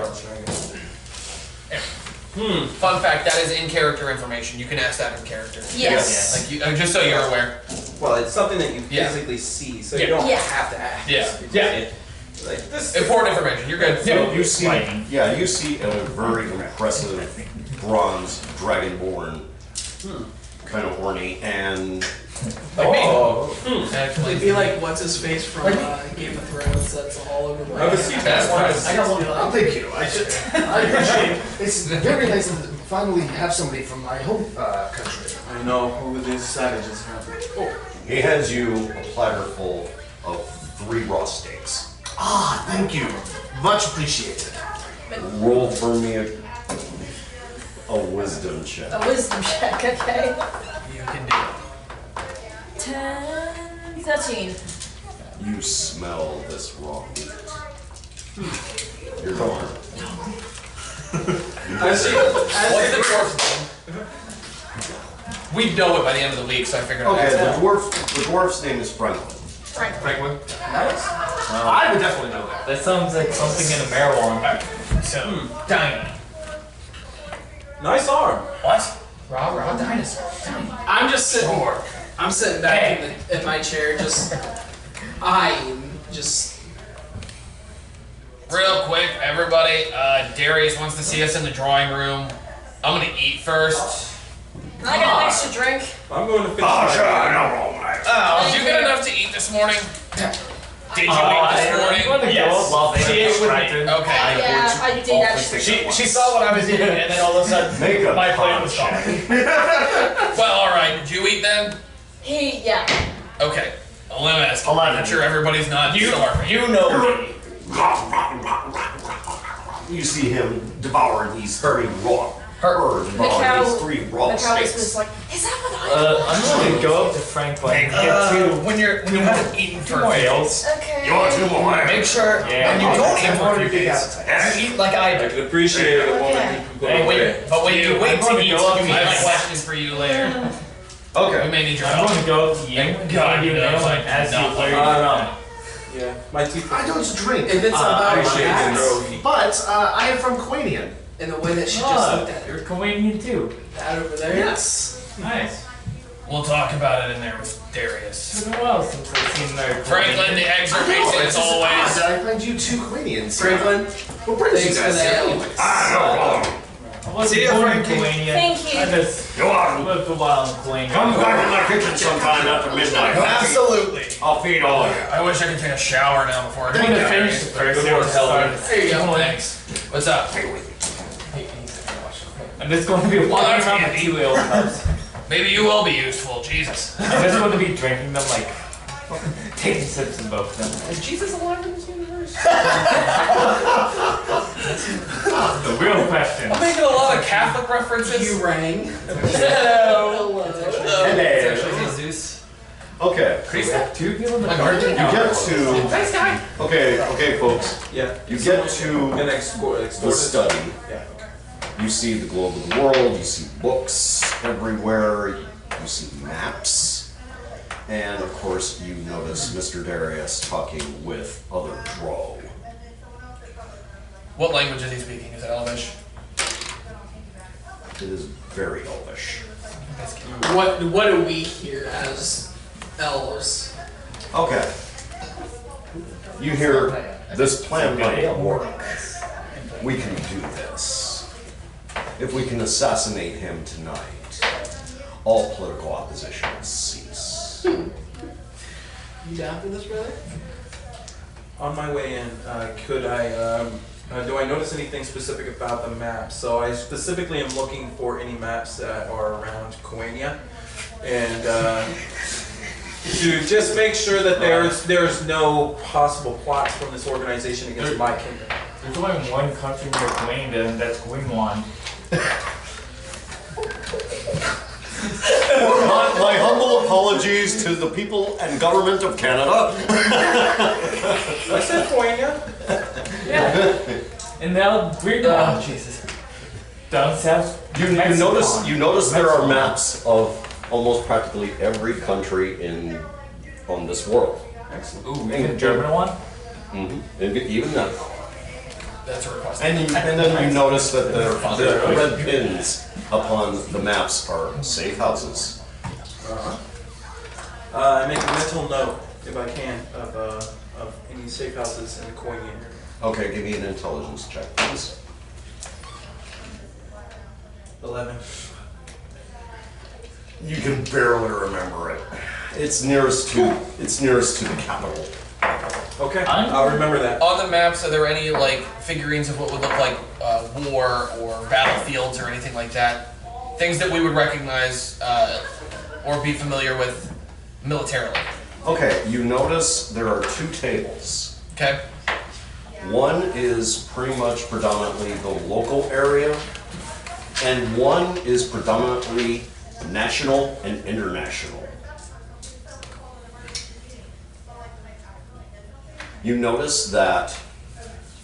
Speaker 1: Fun fact, that is in character information. You can ask that in character.
Speaker 9: Yes.
Speaker 1: Like you, just so you're aware.
Speaker 5: Well, it's something that you
Speaker 1: Yeah.
Speaker 5: physically see, so
Speaker 8: Yeah.
Speaker 5: you don't
Speaker 9: Yeah.
Speaker 5: have to ask.
Speaker 1: Yeah.
Speaker 8: Yeah.
Speaker 5: Like this.
Speaker 1: Important information. You're good.
Speaker 2: So you see, you see a very impressive bronze dragonborn, kind of horny, and
Speaker 1: Like me.
Speaker 6: It'd
Speaker 1: Actually.
Speaker 6: be like what's his face from Game of Thrones. That's all over my.
Speaker 5: Have a seat, that's nice.
Speaker 6: I got one.
Speaker 4: Oh, thank you. I appreciate it. It's very nice to finally have somebody from my home country.
Speaker 5: I know who these savages are.
Speaker 2: he hands you a platter full of 3 raw steaks.
Speaker 4: Ah, thank you. Much appreciated.
Speaker 2: Roll for me a wisdom check.
Speaker 9: A wisdom check, okay.
Speaker 1: You can do it.
Speaker 9: 10, 13.
Speaker 2: You smell this raw meat. You're gone.
Speaker 1: What's the dwarf's name? We'd know it by the end of the week, so I figured
Speaker 2: Okay,
Speaker 1: I'd ask.
Speaker 2: the dwarf's name is Franklin.
Speaker 4: Franklin? Nice. I would definitely know that.
Speaker 3: That sounds like something in a marijuana.
Speaker 8: So, tiny.
Speaker 5: Nice arm.
Speaker 8: What? Raw dinosaur. Tiny.
Speaker 6: I'm just sitting. I'm sitting back in my chair, just
Speaker 1: Real quick, everybody, Darius wants to see us in the drawing room. I'm gonna eat first.
Speaker 9: Can I get an extra drink?
Speaker 5: I'm going to finish
Speaker 10: Oh,
Speaker 5: my
Speaker 10: sure, no problem, mate.
Speaker 1: Did you get enough to eat this morning? Did you eat this
Speaker 3: I'm
Speaker 1: morning?
Speaker 3: going to
Speaker 8: Yes.
Speaker 3: go while
Speaker 8: She
Speaker 3: they're
Speaker 8: ate with me.
Speaker 3: distracted.
Speaker 1: Okay.
Speaker 9: Yeah, you did actually.
Speaker 8: She saw what I was eating, and then all of a sudden,
Speaker 10: Make a
Speaker 8: my plate was
Speaker 10: con
Speaker 8: gone.
Speaker 1: Well, all right. Did you eat then?
Speaker 9: Yeah.
Speaker 1: Okay. Well, let me ask you.
Speaker 8: 11.
Speaker 1: I'm sure everybody's not starving.
Speaker 8: You know me.
Speaker 10: You see him devour these three raw. Her devour
Speaker 9: Mikhail-
Speaker 10: these three raw
Speaker 9: Mikhail
Speaker 10: steaks.
Speaker 9: was like, is that what I
Speaker 3: I'm going to go up to Franklin and get
Speaker 8: When you haven't eaten
Speaker 3: two more
Speaker 8: for
Speaker 3: ales.
Speaker 9: Okay.
Speaker 10: You want two more?
Speaker 8: make sure
Speaker 3: Yeah.
Speaker 8: when you don't eat for a few
Speaker 4: big
Speaker 8: days,
Speaker 4: appetite.
Speaker 8: you eat like I
Speaker 5: I
Speaker 8: do.
Speaker 5: could appreciate it, a woman
Speaker 9: Okay.
Speaker 5: who can put
Speaker 3: Hey,
Speaker 5: away.
Speaker 1: But when you wait
Speaker 3: I'm
Speaker 1: to
Speaker 3: gonna
Speaker 1: eat,
Speaker 3: go up
Speaker 1: I
Speaker 3: to
Speaker 1: have
Speaker 3: you.
Speaker 1: a question for you later. We
Speaker 2: Okay.
Speaker 1: may need your
Speaker 3: I'm
Speaker 1: help.
Speaker 3: going to go up to you.
Speaker 1: Thank God,
Speaker 3: you
Speaker 1: you know,
Speaker 3: know,
Speaker 1: like,
Speaker 3: as you
Speaker 1: no.
Speaker 3: learn.
Speaker 5: No. Yeah, my teeth.
Speaker 4: I don't drink.
Speaker 6: If it's about
Speaker 5: appreciate
Speaker 6: that,
Speaker 5: it.
Speaker 4: But I am from Quanian.
Speaker 6: in the way that she just
Speaker 3: Oh,
Speaker 6: looked at
Speaker 3: you're Kuwaitian too.
Speaker 6: that over there.
Speaker 4: Yes.
Speaker 3: Nice.
Speaker 1: We'll talk about it in there with Darius.
Speaker 3: It's been a while since I've seen their
Speaker 1: Franklin, the eggs are amazing as always.
Speaker 4: I find you two Quanians.
Speaker 6: Franklin,
Speaker 4: What brings you
Speaker 6: thanks for
Speaker 4: guys
Speaker 6: the
Speaker 4: here
Speaker 6: ale.
Speaker 4: anyways?
Speaker 10: Ah, no problem.
Speaker 3: I wasn't
Speaker 8: See ya,
Speaker 3: born in
Speaker 8: Frankie.
Speaker 3: Kuwait.
Speaker 9: Thank you.
Speaker 3: I just
Speaker 10: Go on.
Speaker 3: lived a while in Kuwait.
Speaker 10: Come back in the kitchen sometime after midnight.
Speaker 8: Absolutely.
Speaker 10: I'll feed all of you.
Speaker 1: I wish I could take a shower now before I
Speaker 3: I'm going to
Speaker 1: drink
Speaker 3: finish
Speaker 1: that.
Speaker 3: the first
Speaker 1: Good Lord,
Speaker 3: ale.
Speaker 1: help me.
Speaker 6: There you go.
Speaker 1: Thanks. What's up?
Speaker 3: I'm just going to be walking
Speaker 1: that's
Speaker 3: around
Speaker 1: handy.
Speaker 3: with 2 ale cups.
Speaker 1: Maybe you will be useful, Jesus.
Speaker 3: I'm just going to be drinking them like taking sips of both of them.
Speaker 6: Is Jesus alive in this universe?
Speaker 3: The real question.
Speaker 1: I'm making a lot of Catholic references.
Speaker 6: You rang.
Speaker 1: Hello.
Speaker 2: Hello.
Speaker 6: Jesus.
Speaker 2: Okay.
Speaker 3: We have 2 people in the
Speaker 1: Like
Speaker 3: car.
Speaker 2: You get to.
Speaker 1: Nice guy.
Speaker 2: Okay, folks.
Speaker 5: Yeah.
Speaker 2: You get to
Speaker 5: An extort
Speaker 2: the study.
Speaker 5: Yeah.
Speaker 2: You see the globe of the world, you see books everywhere, you see maps, and of course you notice Mr. Darius talking with other drow.
Speaker 1: What language is he speaking? Is it Elvish?
Speaker 2: It is very elvish.
Speaker 6: What do we hear as elves?
Speaker 2: Okay. You hear, this plan might work. We can do this. If we can assassinate him tonight, all political opposition will cease.
Speaker 6: You down for this, brother?
Speaker 5: On my way in, could I, do I notice anything specific about the map? So I specifically am looking for any maps that are around Kuwait, and to just make sure that there's no possible plots from this organization against my kingdom.
Speaker 3: There's only one country near Kuwait, and that's Queensland.
Speaker 2: My humble apologies to the people and government of Canada.
Speaker 5: I said Kuwait.
Speaker 3: And now we're down. Jesus. Down south.
Speaker 2: You notice there are maps of almost practically every country on this world.
Speaker 5: Excellent.
Speaker 3: Ooh, even the German one?
Speaker 2: And even that.
Speaker 1: That's a request.
Speaker 2: And then you notice that the red pins upon the maps are safe houses.
Speaker 5: I make a mental note, if I can, of any safe houses in the Kuwait area.
Speaker 2: Okay, give me an intelligence check, please.
Speaker 5: 11.
Speaker 2: You can barely remember it. It's nearest to the capital.
Speaker 5: Okay, I'll remember that.
Speaker 1: On the maps, are there any like figurines of what would look like war or battlefields or anything like that? Things that we would recognize or be familiar with militarily.
Speaker 2: Okay, you notice there are 2 tables.
Speaker 1: Okay.
Speaker 2: One is pretty much predominantly the local area, and one is predominantly national and international. You notice that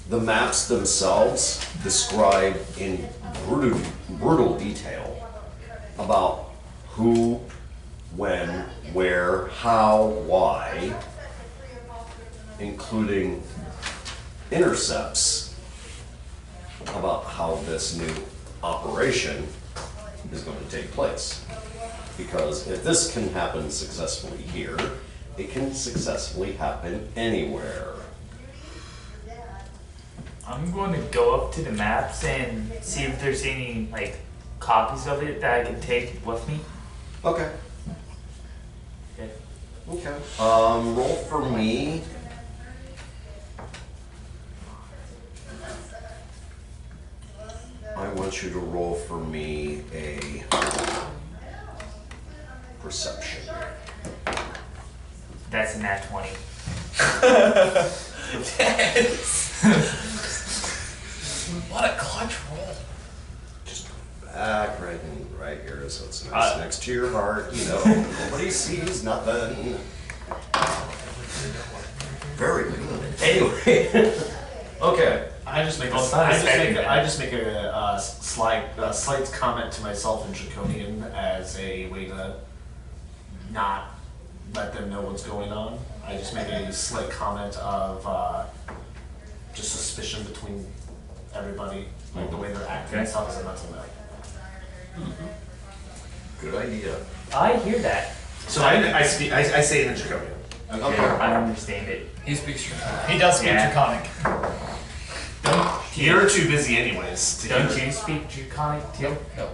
Speaker 2: the maps themselves describe in brutal detail about who, when, where, how, why, including intercepts about how this new operation is going to take place. Because if this can happen successfully here, it can successfully happen anywhere.
Speaker 3: I'm going to go up to the maps and see if there's any like copies of it that I can take with me.
Speaker 2: Okay.
Speaker 3: Okay.
Speaker 2: Okay. Roll for me want you to roll for me a perception.
Speaker 3: That's a nat 20.
Speaker 1: What a clutch roll.
Speaker 2: Just back right here, so it's nice next to your heart. You know, nobody sees nothing. Very good. Anyway, okay.
Speaker 4: I just make
Speaker 3: Well, not expecting
Speaker 4: a slight comment to myself in Draconian as a way to not let them know what's going on. I just make a slight comment of just suspicion between everybody, like the way they're acting and stuff, as a mental note.
Speaker 2: Good idea.
Speaker 3: I hear that.
Speaker 4: So I say it in Draconian.
Speaker 3: Okay, I understand it.
Speaker 1: He speaks Draconic.
Speaker 8: He does speak
Speaker 3: Yeah.
Speaker 8: Draconic.
Speaker 4: You're too busy anyways to
Speaker 3: Don't
Speaker 4: hear.
Speaker 3: you speak Draconic too?
Speaker 1: No.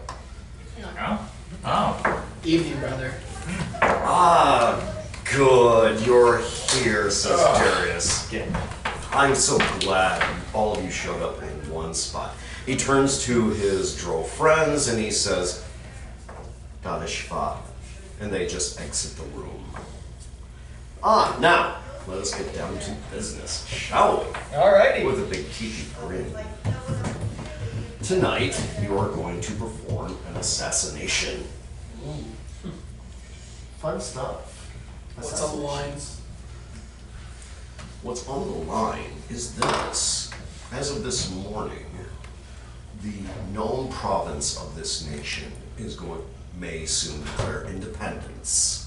Speaker 3: No? Oh.
Speaker 6: Evening, brother.
Speaker 2: Ah, good. You're here, says Darius.
Speaker 3: Yeah.
Speaker 2: I'm so glad all of you showed up in one spot. He turns to his drow friends and he says, Danishva, and they just exit the room. Now, let us get down to business, shall we?
Speaker 8: Alrighty.
Speaker 2: With a big teepee grin. Tonight, you are going to perform an assassination.
Speaker 4: Fun stuff.
Speaker 6: What's on the lines?
Speaker 2: What's on the line is this. As of this morning, the known province of this nation may soon declare independence.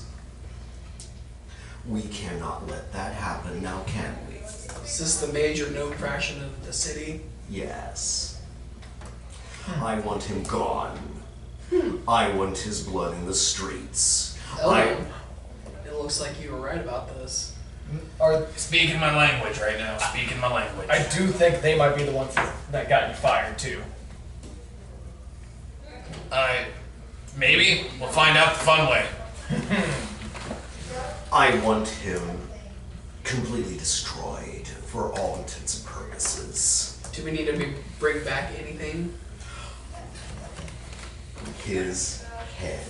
Speaker 2: We cannot let that happen now, can we?
Speaker 6: Is this the major known fraction of the city?
Speaker 2: Yes. I want him gone. I want his blood in the streets.
Speaker 6: Elden, it looks like you were right about this.
Speaker 1: Speaking my language right now. Speaking my language.
Speaker 8: I do think they might be the ones that got you fired too.
Speaker 1: Maybe. We'll find out the fun way.
Speaker 2: I want him completely destroyed for all intents and purposes.
Speaker 6: Do we need to bring back anything?
Speaker 2: His head.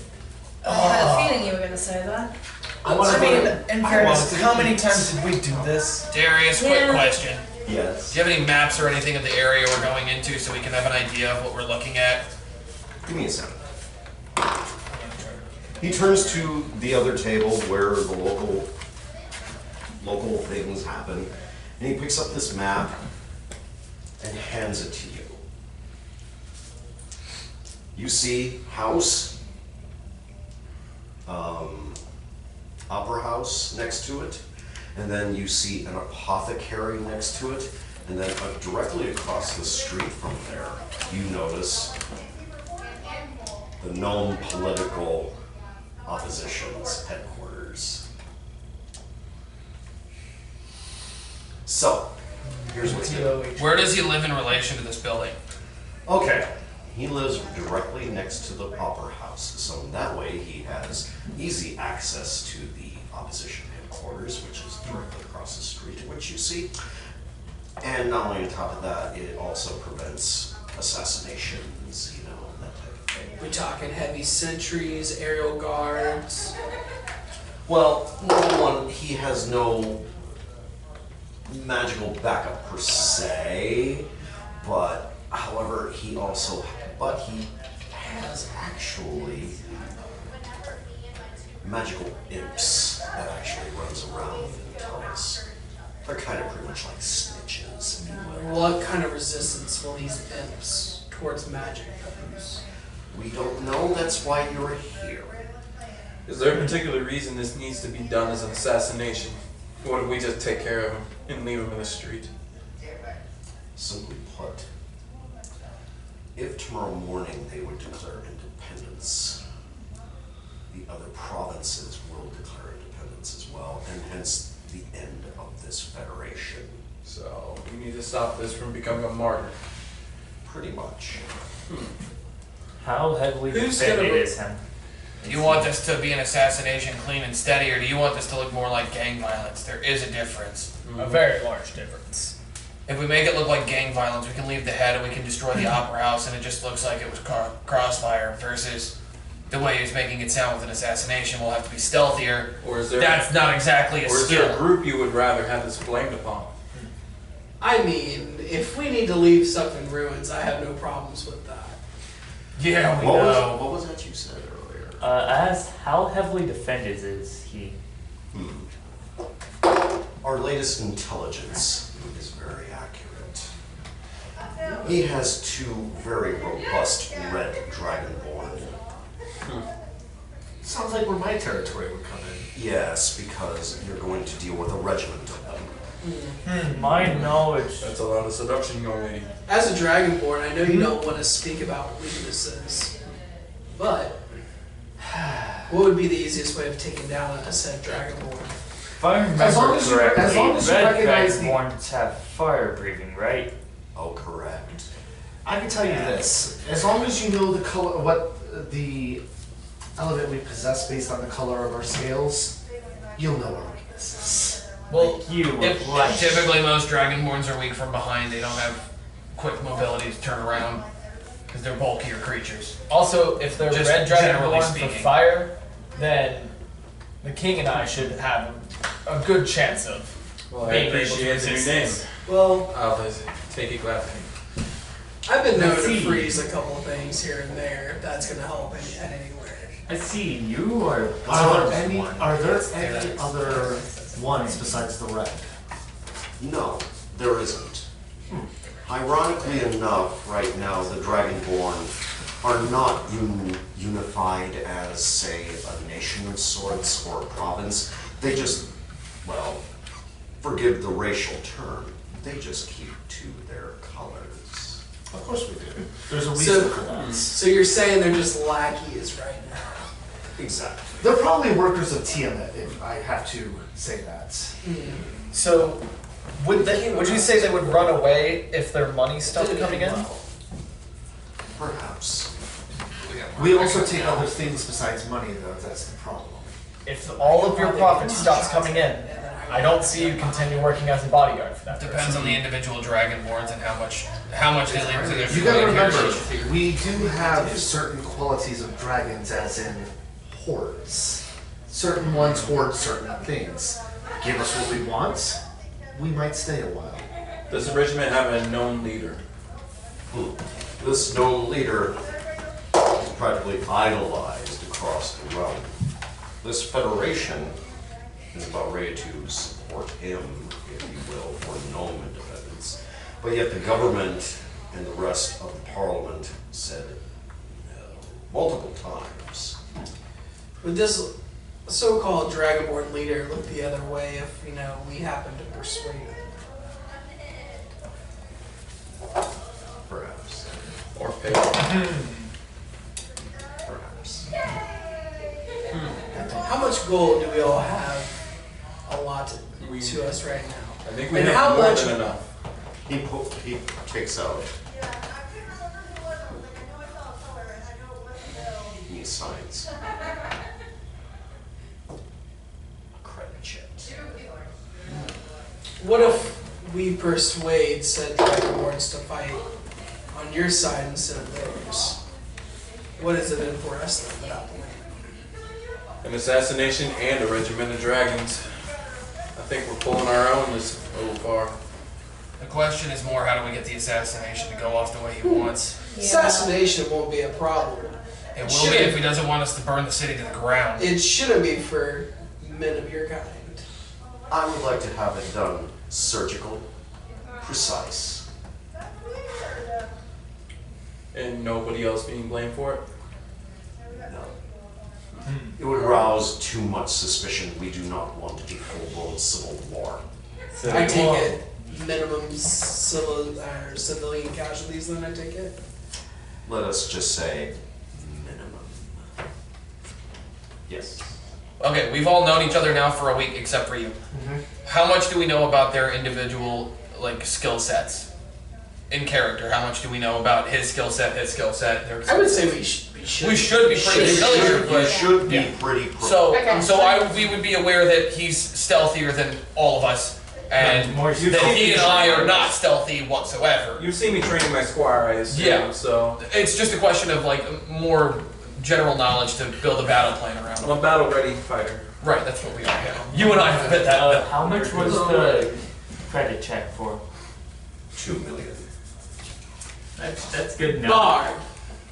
Speaker 9: I had a feeling you were going to say that.
Speaker 8: I mean, in fairness, how many times did we do this?
Speaker 1: Darius, quick
Speaker 9: Yeah.
Speaker 1: question.
Speaker 2: Yes.
Speaker 1: Do you have any maps or anything of the area we're going into so we can have an idea of what we're looking at?
Speaker 2: Give me a second. He turns to the other table where the local things happen, and he picks up this map and hands it to you. You see house, opera house next to it, and then you see an apothecary next to it, and then directly across the street from there, you notice the Gnome Political Opposition's headquarters. So, here's what's new.
Speaker 1: Where does he live in relation to this building?
Speaker 2: Okay, he lives directly next to the opera house, so in that way he has easy access to the opposition headquarters, which is directly across the street, which you see. And not only on top of that, it also prevents assassinations, you know, that type of thing.
Speaker 6: We talking heavy sentries, aerial guards.
Speaker 2: Well, number one, he has no magical backup per se, but however, he has actually magical imps that actually runs around within tunnels. They're kind of pretty much like snitches.
Speaker 6: What kind of resistance will these imps towards magic use?
Speaker 2: We don't know, that's why you're here.
Speaker 5: Is there a particular reason this needs to be done as an assassination? Or do we just take care of him and leave him in the street?
Speaker 2: Simply put, if tomorrow morning they would declare independence, the other provinces will declare independence as well, and hence the end of this federation.
Speaker 5: So we need to stop this from becoming a martyr.
Speaker 2: Pretty much.
Speaker 3: How heavily
Speaker 6: Who's
Speaker 3: defended
Speaker 6: gonna-
Speaker 3: is him?
Speaker 1: Do you want this to be an assassination clean and steady, or do you want this to look more like gang violence? There is a difference.
Speaker 8: A very large difference.
Speaker 1: If we make it look like gang violence, we can leave the head and we can destroy the opera house and it just looks like it was crossfire versus the way he's making it sound with an assassination. We'll have to be stealthier.
Speaker 5: Or is there?
Speaker 1: That's not exactly a
Speaker 5: Or is there a
Speaker 1: skill.
Speaker 5: group you would rather have this blamed upon?
Speaker 6: I mean, if we need to leave stuff in ruins, I have no problems with that.
Speaker 1: Yeah, we
Speaker 2: What
Speaker 1: know.
Speaker 2: what was that you said earlier?
Speaker 3: As how heavily defended is he?
Speaker 2: Our latest intelligence is very accurate. He has 2 very robust red dragonborn.
Speaker 4: Sounds like where my territory would come in.
Speaker 2: Yes, because you're going to deal with a regiment of them.
Speaker 3: My knowledge.
Speaker 5: That's a lot of seduction, young lady.
Speaker 6: As a Dragonborn, I know you don't want to speak about weaknesses, but what would be the easiest way of taking down a said Dragonborn?
Speaker 3: If I remember
Speaker 4: As long as you-
Speaker 3: correctly,
Speaker 4: as long as you
Speaker 3: red
Speaker 4: recognize the-
Speaker 3: dragonborns have fire breathing, right?
Speaker 2: Oh, correct.
Speaker 4: I can tell you this: as long as you know the color, what the element we possess based on the color of our scales, you'll know our weaknesses.
Speaker 1: Well,
Speaker 3: You
Speaker 1: if,
Speaker 3: like
Speaker 1: typically most Dragonborns are weak from behind. They don't have quick mobility to turn around because they're bulkier creatures.
Speaker 8: Also, if they're
Speaker 1: Just
Speaker 8: red
Speaker 1: generally
Speaker 8: dragonborn for
Speaker 1: speaking.
Speaker 8: fire, then the king and I should have a good chance of
Speaker 5: Well, I
Speaker 8: being able to
Speaker 5: appreciate the new
Speaker 8: resist
Speaker 5: name.
Speaker 8: this.
Speaker 6: Well,
Speaker 5: I'll take it gladly.
Speaker 6: I've been known to
Speaker 3: See.
Speaker 6: freeze a couple of things here and there, if that's going to help at anywhere.
Speaker 3: I see you are.
Speaker 4: Are there any other ones besides the red?
Speaker 2: No, there isn't. Ironically enough, right now, the Dragonborn are not unified as, say, a nation of sorts or a province. They just, well, forgive the racial term, they just keep to their colors.
Speaker 4: Of course we do. There's a reason for that.
Speaker 6: So you're saying they're just lackeys right now?
Speaker 2: Exactly.
Speaker 4: They're probably workers of Tiamat, if I have to say that.
Speaker 8: So, would you say they would run away if their money stopped coming in?
Speaker 2: Perhaps.
Speaker 4: We also take other things besides money, though. That's the problem.
Speaker 8: If all of your profit stops coming in, I don't see you continue working as a bodyguard for that.
Speaker 1: Depends on the individual Dragonborns and how much they leave to their
Speaker 4: You gotta remember,
Speaker 1: heritage.
Speaker 4: we do have certain qualities of dragons, as in hordes. Certain ones hoard certain things. Give us what we want, we might stay a while.
Speaker 5: Does the regiment have a known leader?
Speaker 2: This known leader is practically idolized across the realm. This federation is about ready to support him, if you will, for gnome independence. But yet the government and the rest of the parliament said no multiple times.
Speaker 6: Would this so-called Dragonborn leader look the other way if, we happen to persuade him?
Speaker 2: Perhaps.
Speaker 5: Or pay?
Speaker 2: Perhaps.
Speaker 6: How much gold do we all have allotted to us right now?
Speaker 5: I think we
Speaker 6: And
Speaker 5: have
Speaker 6: how
Speaker 5: more
Speaker 6: much-
Speaker 5: than enough.
Speaker 2: He takes out. He signs. Credit check.
Speaker 6: What if we persuade said Dragonborns to fight on your side instead of theirs? What is it in for us then at that point?
Speaker 5: An assassination and a regiment of dragons. I think we're pulling our own this little far.
Speaker 1: The question is more, how do we get the assassination to go off the way he wants?
Speaker 6: Assassination won't be a problem.
Speaker 1: It will be if he doesn't want us to burn the city to the ground.
Speaker 6: It shouldn't be for men of your kind.
Speaker 2: I would like to have it done surgical, precise.
Speaker 5: And nobody else being blamed for it?
Speaker 2: No. It would rouse too much suspicion. We do not want a full-blown civil war.
Speaker 6: I take it minimum civilian casualties then I take it?
Speaker 2: Let us just say minimum. Yes.
Speaker 1: Okay, we've all known each other now for a week except for you. How much do we know about their individual skill sets? In character, how much do we know about his skill set, their skill
Speaker 6: I would say we should.
Speaker 1: We should be pretty familiar,
Speaker 2: You
Speaker 1: but
Speaker 2: should be pretty
Speaker 1: we would be aware that he's stealthier than all of us, and
Speaker 3: More
Speaker 1: that he and I are not stealthy whatsoever.
Speaker 5: You've seen me training my squire, I assume.
Speaker 1: Yeah.
Speaker 5: So
Speaker 1: It's just a question of like more general knowledge to build a battle plan around.
Speaker 5: I'm a battle-ready fighter.
Speaker 1: Right, that's what we are. Yeah. You and I have bet that.
Speaker 3: How much was the credit check for?
Speaker 2: 2 million.
Speaker 3: That's good enough.
Speaker 6: Bard,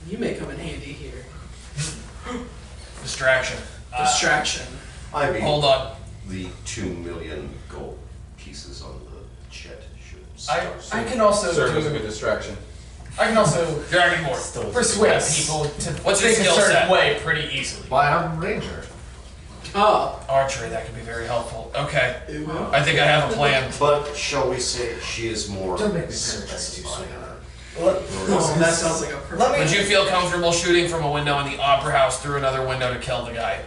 Speaker 6: you may come in handy here.
Speaker 1: Distraction.
Speaker 6: Distraction.
Speaker 2: I mean,
Speaker 1: Hold on.
Speaker 2: the 2 million gold pieces on the jet should
Speaker 8: I
Speaker 2: start.
Speaker 8: can also
Speaker 5: Serve as a good
Speaker 8: do.
Speaker 5: distraction.
Speaker 8: I can also
Speaker 1: Dragonborn.
Speaker 8: persuade people to
Speaker 1: What's your
Speaker 8: think a
Speaker 1: skill
Speaker 8: certain
Speaker 1: set?
Speaker 8: way pretty easily.
Speaker 4: Why, I'm Ranger.
Speaker 6: Oh.
Speaker 1: Archery, that could be very helpful. Okay. I think I have a plan.
Speaker 2: But shall we say she is more
Speaker 4: Don't make me
Speaker 2: satisfied?
Speaker 6: Oh, that sounds like a perfect.
Speaker 8: Let me.
Speaker 1: Would you feel comfortable shooting from a window in the opera house through another window to kill the guy?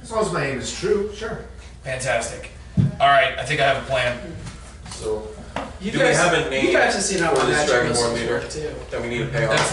Speaker 4: As long as my aim is true, sure.
Speaker 1: Fantastic. Alright, I think I have a plan.
Speaker 5: So,
Speaker 6: You
Speaker 5: do we have a name
Speaker 6: You guys have seen how
Speaker 5: for
Speaker 6: my
Speaker 5: this
Speaker 6: magic
Speaker 5: Dragonborn
Speaker 6: missiles
Speaker 5: leader
Speaker 6: work too.
Speaker 5: that we need to pay
Speaker 1: That's
Speaker 5: off?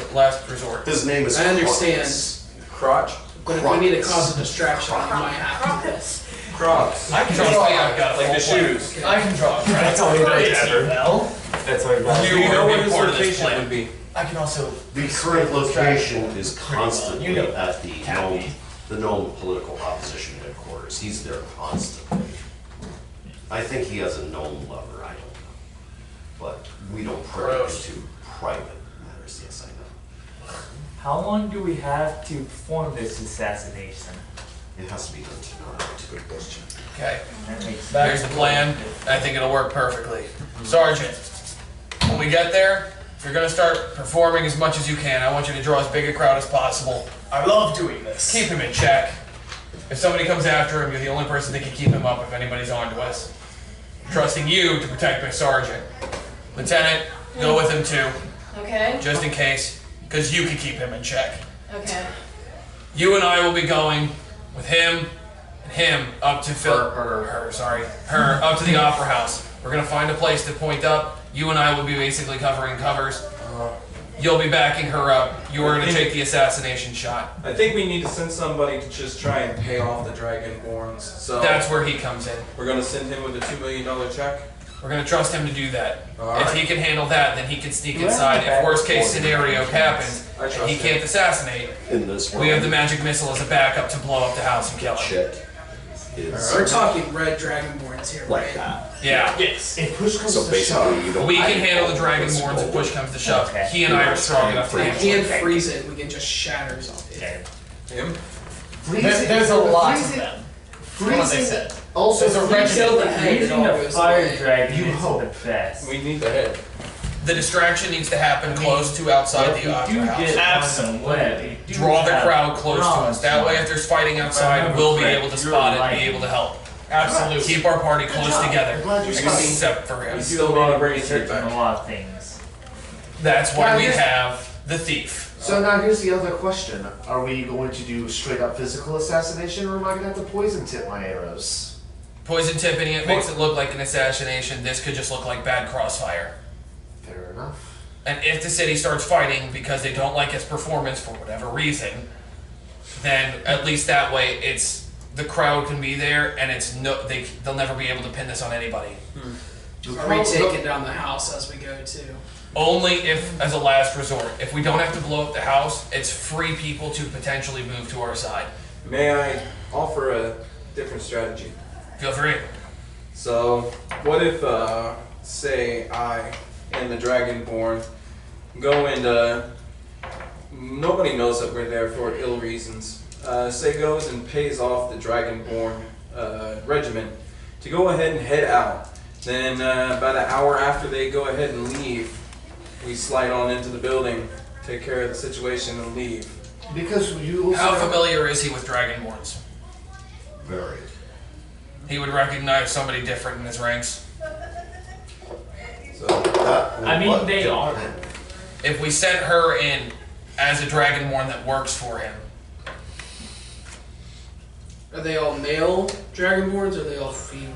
Speaker 1: the last resort.
Speaker 2: His name is
Speaker 6: I understand.
Speaker 2: Crocus.
Speaker 5: Crotch?
Speaker 6: But if we need to cause a distraction, we might have to.
Speaker 5: Crocs.
Speaker 1: I can trust me, I've got a
Speaker 5: Like the
Speaker 1: full plan.
Speaker 5: shoes.
Speaker 8: I can draw.
Speaker 3: That's all he does ever.
Speaker 8: Well,
Speaker 3: That's all he does.
Speaker 5: Do you
Speaker 1: are
Speaker 5: know
Speaker 1: a
Speaker 5: what
Speaker 1: big
Speaker 5: his
Speaker 1: part of this
Speaker 5: location
Speaker 1: plan.
Speaker 5: would be?
Speaker 8: I can also.
Speaker 2: The current location is constantly
Speaker 8: You know,
Speaker 2: at the
Speaker 8: happy.
Speaker 2: gnome political opposition headquarters. He's there constantly. I think he has a gnome lover, I don't know. But we don't pry
Speaker 1: Gross.
Speaker 2: into private matters, yes, I know.
Speaker 3: How long do we have to perform this assassination?
Speaker 2: It has to be done tonight. Good question.
Speaker 1: Okay.
Speaker 3: That makes
Speaker 1: Here's the plan. I think it'll work perfectly. Sergeant, when we get there, if you're gonna start performing as much as you can, I want you to draw as big a crowd as possible.
Speaker 8: I love doing this.
Speaker 1: Keep him in check. If somebody comes after him, you're the only person that can keep him up if anybody's on to us. Trusting you to protect my sergeant. Lieutenant, go with him too,
Speaker 9: Okay.
Speaker 1: just in case, because you can keep him in check.
Speaker 9: Okay.
Speaker 1: You and I will be going with him and him up to her up to the opera house. We're gonna find a place to point up. You and I will be basically covering covers. You'll be backing her up. You are gonna take the assassination shot.
Speaker 5: I think we need to send somebody to just try and pay off the Dragonborns. So
Speaker 1: That's where he comes in.
Speaker 5: we're gonna send him with a $2 million check.
Speaker 1: We're gonna trust him to do that.
Speaker 5: Alright.
Speaker 1: If he can handle that, then he can sneak
Speaker 3: Do I have
Speaker 1: inside.
Speaker 3: a
Speaker 1: If worst case
Speaker 3: bad
Speaker 1: scenario happens
Speaker 5: I
Speaker 1: and
Speaker 5: trust
Speaker 1: he
Speaker 5: him.
Speaker 1: can't assassinate,
Speaker 2: In this
Speaker 1: we have the
Speaker 2: world,
Speaker 1: magic missile as a backup to blow up the house and kill him.
Speaker 2: check is
Speaker 6: We're talking red dragonborns here,
Speaker 2: like
Speaker 6: right?
Speaker 2: that.
Speaker 1: Yeah.
Speaker 6: Yes.
Speaker 4: If push comes
Speaker 2: So
Speaker 4: to
Speaker 2: basically,
Speaker 4: shove,
Speaker 2: you don't.
Speaker 1: We can handle the Dragonborns if push comes to shove.
Speaker 3: Okay.
Speaker 1: He and I are strong enough to
Speaker 6: We
Speaker 1: handle it.
Speaker 6: can't freeze it. We can just shatter something.
Speaker 3: Okay.
Speaker 5: Him?
Speaker 8: There's a lot of them. That's what they
Speaker 4: freezing
Speaker 8: said.
Speaker 4: also
Speaker 8: There's a
Speaker 4: freezing-
Speaker 6: Kill the head. It
Speaker 3: Using
Speaker 6: all
Speaker 3: a
Speaker 6: goes
Speaker 3: fire
Speaker 6: away.
Speaker 3: dragon
Speaker 4: You
Speaker 3: is
Speaker 4: hope.
Speaker 3: the best.
Speaker 5: We need the head.
Speaker 1: The distraction needs to happen close to outside
Speaker 3: But
Speaker 1: the
Speaker 3: we
Speaker 1: opera
Speaker 3: do
Speaker 1: house.
Speaker 3: get
Speaker 8: Absolutely.
Speaker 3: on the web. We do
Speaker 1: Draw the
Speaker 3: have
Speaker 1: crowd close to us. That way, if
Speaker 3: bronze
Speaker 1: there's fighting outside,
Speaker 3: Remember,
Speaker 1: we'll be
Speaker 3: Fred,
Speaker 1: able to
Speaker 3: you're
Speaker 1: spot it
Speaker 3: right.
Speaker 1: and be able to help.
Speaker 8: Absolutely.
Speaker 1: Keep our party close together,
Speaker 4: I'm glad you stopped.
Speaker 1: except for him.
Speaker 3: We do
Speaker 5: Still
Speaker 3: a lot
Speaker 5: need to
Speaker 3: of
Speaker 5: bring his
Speaker 3: research
Speaker 5: head
Speaker 3: on
Speaker 5: back.
Speaker 3: a lot of things.
Speaker 1: That's why
Speaker 4: Yeah,
Speaker 1: we
Speaker 4: here's-
Speaker 1: have the thief.
Speaker 4: So now here's the other question. Are we going to do straight up physical assassination or am I going to have to poison tip my arrows?
Speaker 1: Poison tipping it makes it look like an assassination. This could just look like bad crossfire.
Speaker 4: Fair enough.
Speaker 1: And if the city starts fighting because they don't like its performance for whatever reason, then at least that way the crowd can be there and they'll never be able to pin this on anybody.
Speaker 6: Are we taking down the house as we go too?
Speaker 1: Only if, as a last resort. If we don't have to blow up the house, it's free people to potentially move to our side.
Speaker 5: May I offer a different strategy?
Speaker 1: Feel free.
Speaker 5: So, what if, say, I and the Dragonborn go and, nobody knows that we're there for ill reasons. Say goes and pays off the Dragonborn, regiment to go ahead and head out. Then, about an hour after they go ahead and leave, we slide on into the building, take care of the situation and leave.
Speaker 4: Because you also
Speaker 1: How familiar is he with Dragonborns?
Speaker 2: Very.
Speaker 1: He would recognize somebody different in his ranks.
Speaker 5: So,
Speaker 3: I mean, they are.
Speaker 1: If we sent her in as a Dragonborn that works for him,
Speaker 6: Are they all male dragonborns or are they all female?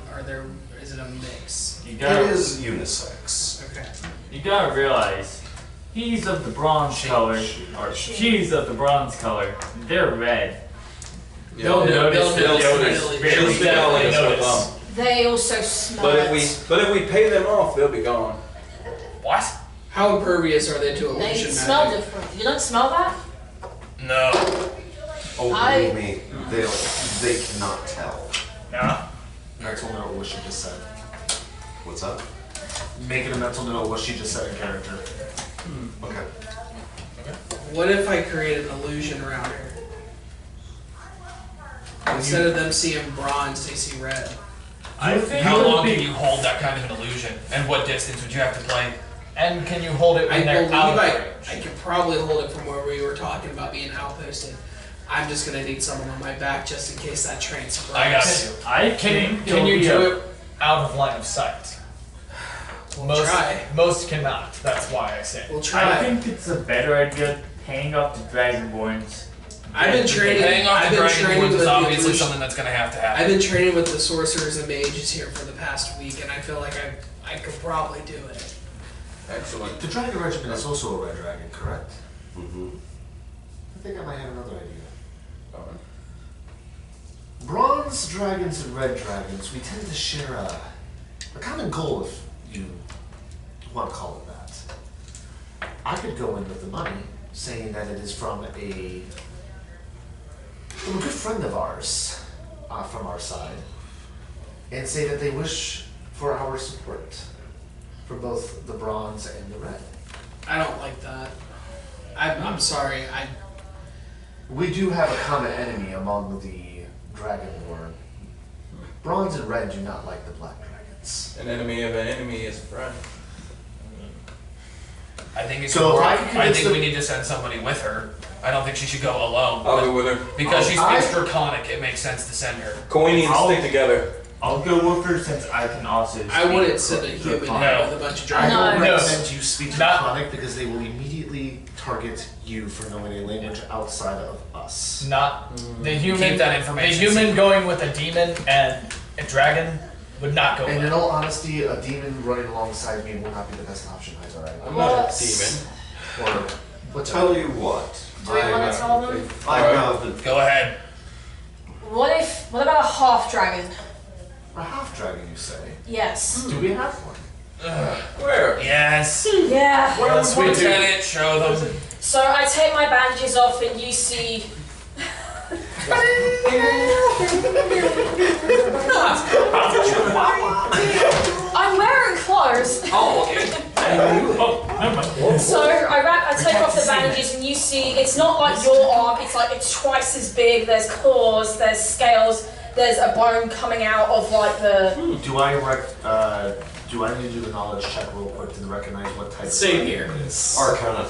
Speaker 6: Is it a mix?
Speaker 3: You
Speaker 2: It
Speaker 3: gotta,
Speaker 2: is unisex.
Speaker 6: Okay.
Speaker 3: you gotta realize, he's of the bronze color, or she's of the bronze color. They're red.
Speaker 5: yeah.
Speaker 3: They'll notice
Speaker 6: they'll
Speaker 3: that
Speaker 6: notice.
Speaker 3: they're
Speaker 6: They'll
Speaker 3: very
Speaker 5: definitely
Speaker 3: notice.
Speaker 5: notice.
Speaker 9: They also smell
Speaker 5: But
Speaker 9: it.
Speaker 5: if we pay them off, they'll be gone.
Speaker 1: What?
Speaker 6: How impervious are they to
Speaker 11: They
Speaker 6: illusion
Speaker 11: smell
Speaker 6: magic?
Speaker 11: different. You don't smell that?
Speaker 1: No.
Speaker 10: Oh, believe me, they cannot tell.
Speaker 8: Nah. Mental note what she just said.
Speaker 10: What's that?
Speaker 8: Make it a mental note what she just said in character.
Speaker 10: Okay.
Speaker 6: What if I create an illusion around her? Instead of them seeing bronze, they see red.
Speaker 1: How long can you hold that kind of an illusion? And what distance would you have to play?
Speaker 8: And can you hold it
Speaker 6: I
Speaker 8: when they're
Speaker 6: believe
Speaker 8: out of
Speaker 6: I
Speaker 8: range?
Speaker 6: could probably hold it from where we were talking about being outposted. I'm just gonna need someone on my back just in case that transfers.
Speaker 1: I got you.
Speaker 8: Can you do it out of line of sight?
Speaker 6: We'll try.
Speaker 8: Most cannot. That's why I say.
Speaker 6: We'll try.
Speaker 3: I think it's a better idea paying off the Dragonborns.
Speaker 6: I've been training.
Speaker 1: Paying off
Speaker 6: I've
Speaker 1: the
Speaker 6: been
Speaker 1: Dragon
Speaker 6: training
Speaker 1: Boards
Speaker 6: with
Speaker 1: is
Speaker 6: the
Speaker 1: obviously
Speaker 6: illusion.
Speaker 1: something that's going to have to happen.
Speaker 6: I've been training with the sorcerers and mages here for the past week, and I feel like I could probably do it.
Speaker 5: Excellent.
Speaker 12: The Dragon Regiment is also a red dragon, correct?
Speaker 10: Mm-hmm.
Speaker 12: I think I might have another idea. Bronze dragons and red dragons, we tend to share a common goal, if you want to call it that. I could go in with the money, saying that it is from a good friend of ours, from our side, and say that they wish for our support for both the bronze and the red.
Speaker 6: I don't like that. I'm sorry.
Speaker 12: We do have a common enemy among the Dragonborn. Bronze and red do not like the black dragons.
Speaker 5: An enemy of an enemy is a friend.
Speaker 1: I think it's
Speaker 12: So if I
Speaker 1: I
Speaker 12: can convince
Speaker 1: think
Speaker 12: the-
Speaker 1: we need to send somebody with her. I don't think she should go alone.
Speaker 5: I'll go with her.
Speaker 1: Because she
Speaker 12: I-
Speaker 1: speaks Draconic, it makes sense to send her.
Speaker 5: Coiny and
Speaker 3: I'll-
Speaker 5: stick together.
Speaker 3: I'll go with her since I can also.
Speaker 6: I wouldn't send a human in
Speaker 1: No.
Speaker 6: with a bunch of
Speaker 12: I
Speaker 6: dragons.
Speaker 12: don't
Speaker 8: No.
Speaker 12: recommend you speak to
Speaker 8: Not-
Speaker 12: Draconic because they will immediately target you for knowing a language outside of us.
Speaker 8: Not the human.
Speaker 1: Keep that information
Speaker 8: The human
Speaker 1: secret.
Speaker 8: going with a demon and a dragon would not go
Speaker 12: And in
Speaker 8: well.
Speaker 12: all honesty, a demon running alongside me will not be the best option either.
Speaker 5: I'm not a
Speaker 11: What?
Speaker 5: demon.
Speaker 12: Or
Speaker 10: But tell you what,
Speaker 11: Do we want to tell them?
Speaker 10: I have
Speaker 1: Go ahead.
Speaker 11: What about a half dragon?
Speaker 12: a half dragon, you say?
Speaker 11: Yes.
Speaker 12: Do we have one?
Speaker 5: Where?
Speaker 1: Yes.
Speaker 11: Yeah.
Speaker 1: Yes, Lieutenant, show them.
Speaker 11: So I take my bandages off and you see. I'm wearing clothes.
Speaker 1: Oh, okay.
Speaker 11: So I take off the bandages and you see it's not like your arm, it's twice as big. There's claws, there's scales, there's a bone coming out of like the.
Speaker 12: Do I need to do a knowledge check real quick to recognize what type
Speaker 6: Same
Speaker 12: of
Speaker 6: here.
Speaker 12: dragon it is?
Speaker 10: Arcana.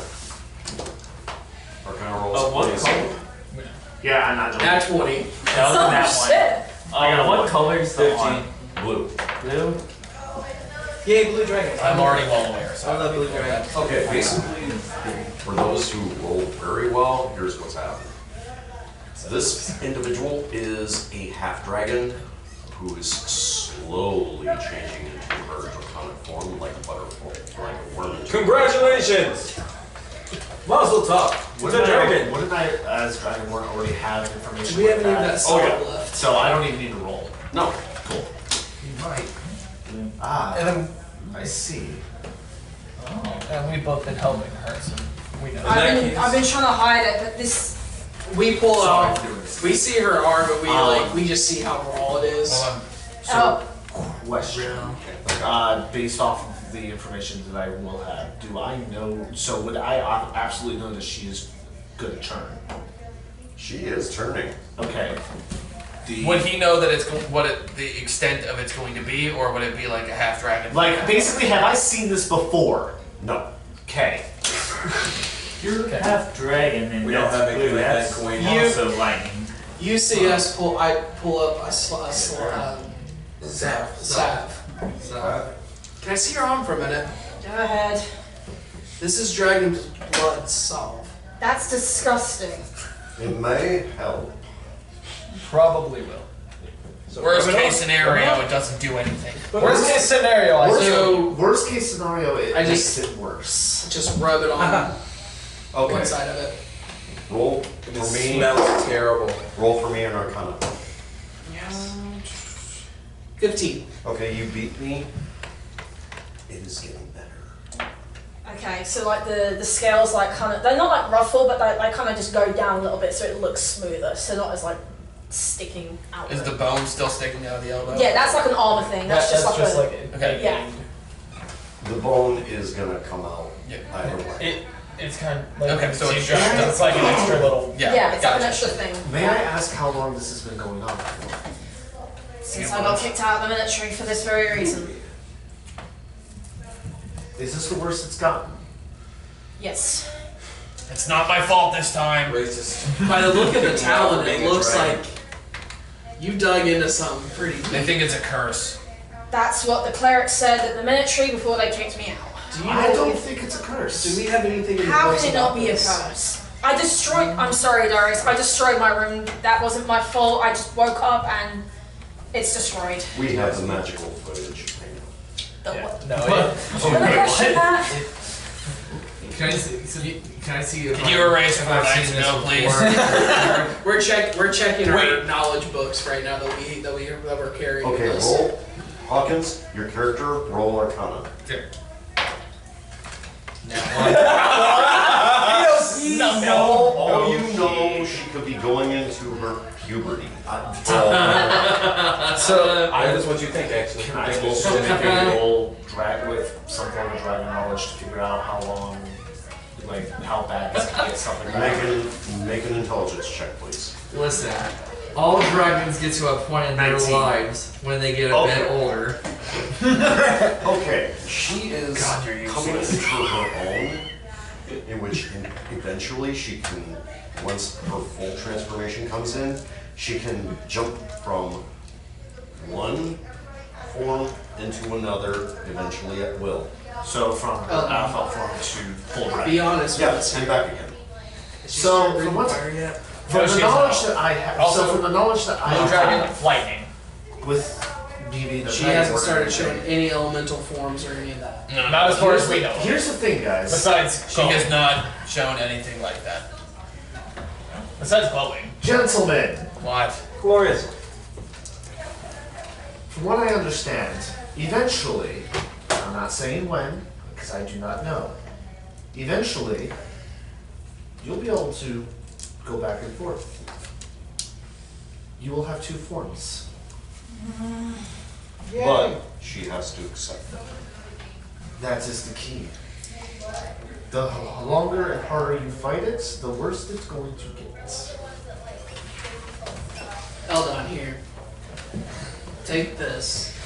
Speaker 10: Arcana rolls, please.
Speaker 12: Yeah, I'm not joking.
Speaker 6: Nat 20.
Speaker 3: That was
Speaker 11: Oh
Speaker 3: that
Speaker 11: shit!
Speaker 3: one. What color is the
Speaker 5: 15.
Speaker 3: one?
Speaker 10: Blue.
Speaker 3: Blue?
Speaker 5: Yay, blue dragons.
Speaker 1: I'm already well aware,
Speaker 5: I
Speaker 1: so.
Speaker 5: love blue dragons.
Speaker 10: Okay, basically, for those who roll very well, here's what's happening. This individual is a half dragon who is slowly changing into her draconic form like a butterfly, like a worm.
Speaker 5: Congratulations! Mazel tov. What's a dragon?
Speaker 12: Wouldn't I, as Dragonborn, already have information
Speaker 6: We
Speaker 12: like
Speaker 6: haven't even got
Speaker 12: that?
Speaker 6: solid
Speaker 10: yeah.
Speaker 6: left.
Speaker 12: So I don't even need to roll.
Speaker 10: No.
Speaker 12: Cool.
Speaker 10: You might.
Speaker 12: Ah,
Speaker 8: And then,
Speaker 12: I see.
Speaker 8: and we've both been helping her, so we know.
Speaker 9: I've been trying to hide it, but this.
Speaker 6: We pull
Speaker 12: Sorry
Speaker 6: out.
Speaker 12: for doing this.
Speaker 6: We see her arm, but we just see how raw it is.
Speaker 1: Hold on.
Speaker 12: So, question. Based off of the information that I will have, do I know, so would I absolutely know that she is good at turn?
Speaker 10: She is turning.
Speaker 12: Okay.
Speaker 1: Would he know that it's the extent of it's going to be, or would it be like a half dragon?
Speaker 12: Like, basically, have I seen this before?
Speaker 10: No.
Speaker 12: Okay.
Speaker 3: You're half dragon and
Speaker 5: We don't
Speaker 3: that's
Speaker 5: have anything
Speaker 3: blue.
Speaker 5: like that,
Speaker 3: That's
Speaker 5: Queen.
Speaker 3: also lightning.
Speaker 6: You see us pull. I pull up a salve. Can I see your arm for a minute?
Speaker 9: Go ahead.
Speaker 6: This is dragon blood salve.
Speaker 9: That's disgusting.
Speaker 10: It may help.
Speaker 8: Probably will.
Speaker 1: Worst case scenario, it doesn't do anything.
Speaker 8: Worst case scenario, I say.
Speaker 6: So
Speaker 12: Worst case scenario, it
Speaker 6: I
Speaker 12: makes
Speaker 6: just-
Speaker 12: it worse.
Speaker 6: just rub it on
Speaker 10: Okay.
Speaker 6: one side of it.
Speaker 10: Roll
Speaker 5: It
Speaker 10: for me.
Speaker 5: smells terrible.
Speaker 10: Roll for me an Arcana.
Speaker 6: Yes. 15.
Speaker 2: Okay, you beat me. It is getting better.
Speaker 11: Okay, so like the scales like kind of, they're not like ruffle, but they kind of just go down a little bit so it looks smoother, so not as like sticking out.
Speaker 1: Is the bone still sticking out of the elbow?
Speaker 11: Yeah, that's like an armor thing. That's just like
Speaker 1: okay.
Speaker 11: Yeah.
Speaker 2: The bone is gonna come out either way.
Speaker 8: It's kind of like
Speaker 1: Okay, so it's
Speaker 8: it's like an extra little.
Speaker 11: Yeah, it's like an extra thing.
Speaker 12: May I ask how long this has been going on for?
Speaker 11: Since I got kicked out of the military for this very reason.
Speaker 12: Is this the worst it's gotten?
Speaker 11: Yes.
Speaker 1: It's not my fault this time.
Speaker 5: Racist.
Speaker 6: By the look of the talent,
Speaker 5: Being
Speaker 6: it
Speaker 5: a
Speaker 6: looks
Speaker 5: dragon.
Speaker 6: like you dug into something pretty deep.
Speaker 1: They think it's a curse.
Speaker 11: That's what the cleric said at the military before they kicked me out.
Speaker 6: Do you
Speaker 12: I
Speaker 6: know
Speaker 12: don't think it's a curse.
Speaker 6: Do we have anything in the
Speaker 11: How
Speaker 6: books
Speaker 11: can it
Speaker 6: about
Speaker 11: not be a
Speaker 6: this?
Speaker 11: curse? I destroyed. I'm sorry, Darius. I destroyed my room. That wasn't my fault. I just woke up and it's destroyed.
Speaker 2: We have the magical footage.
Speaker 11: The what?
Speaker 8: No,
Speaker 11: Question that?
Speaker 13: Can I see? Can I see?
Speaker 1: Can you erase what I need to know, please?
Speaker 6: We're checking our knowledge books right now that we're carrying.
Speaker 2: Okay,
Speaker 6: with us.
Speaker 2: roll. Hawkins, your character, roll Arcana.
Speaker 1: Okay.
Speaker 2: Oh, you know she could be going into her puberty.
Speaker 5: So that is what you think, actually.
Speaker 12: Can I also make a roll drag with some form of dragon knowledge to figure out how long, like how bad this can get, something like that?
Speaker 2: Make an intelligence check, please.
Speaker 13: Listen, all dragons get to a point in their
Speaker 12: 19.
Speaker 13: lives when they get a bit older.
Speaker 2: Okay, she is coming into her own, in which eventually she can, once her full transformation comes in, she can jump from one form into another, eventually at will.
Speaker 12: So from her alpha form to full dragon.
Speaker 6: Be honest with us.
Speaker 2: Yeah, and back again.
Speaker 12: So from what? From the knowledge that I have, from the knowledge that I have,
Speaker 8: lightning.
Speaker 12: with me being a
Speaker 6: She
Speaker 12: dragon
Speaker 6: hasn't
Speaker 12: lord
Speaker 6: started
Speaker 12: and
Speaker 6: showing
Speaker 12: everything,
Speaker 6: any elemental forms or any of that.
Speaker 1: No,
Speaker 8: Not as far as we know.
Speaker 12: Here's the thing, guys.
Speaker 8: Besides,
Speaker 1: She has not shown anything like that.
Speaker 8: besides glowing.
Speaker 12: Gentlemen,
Speaker 1: What?
Speaker 5: Glorious.
Speaker 12: from what I understand, eventually, I'm not saying when, because I do not know, eventually, you'll be able to go back and forth. You will have two forms.
Speaker 2: But she has to accept that.
Speaker 12: That is the key. The longer and harder you fight it, the worse it's going to get.
Speaker 6: Eldon, here. Take this.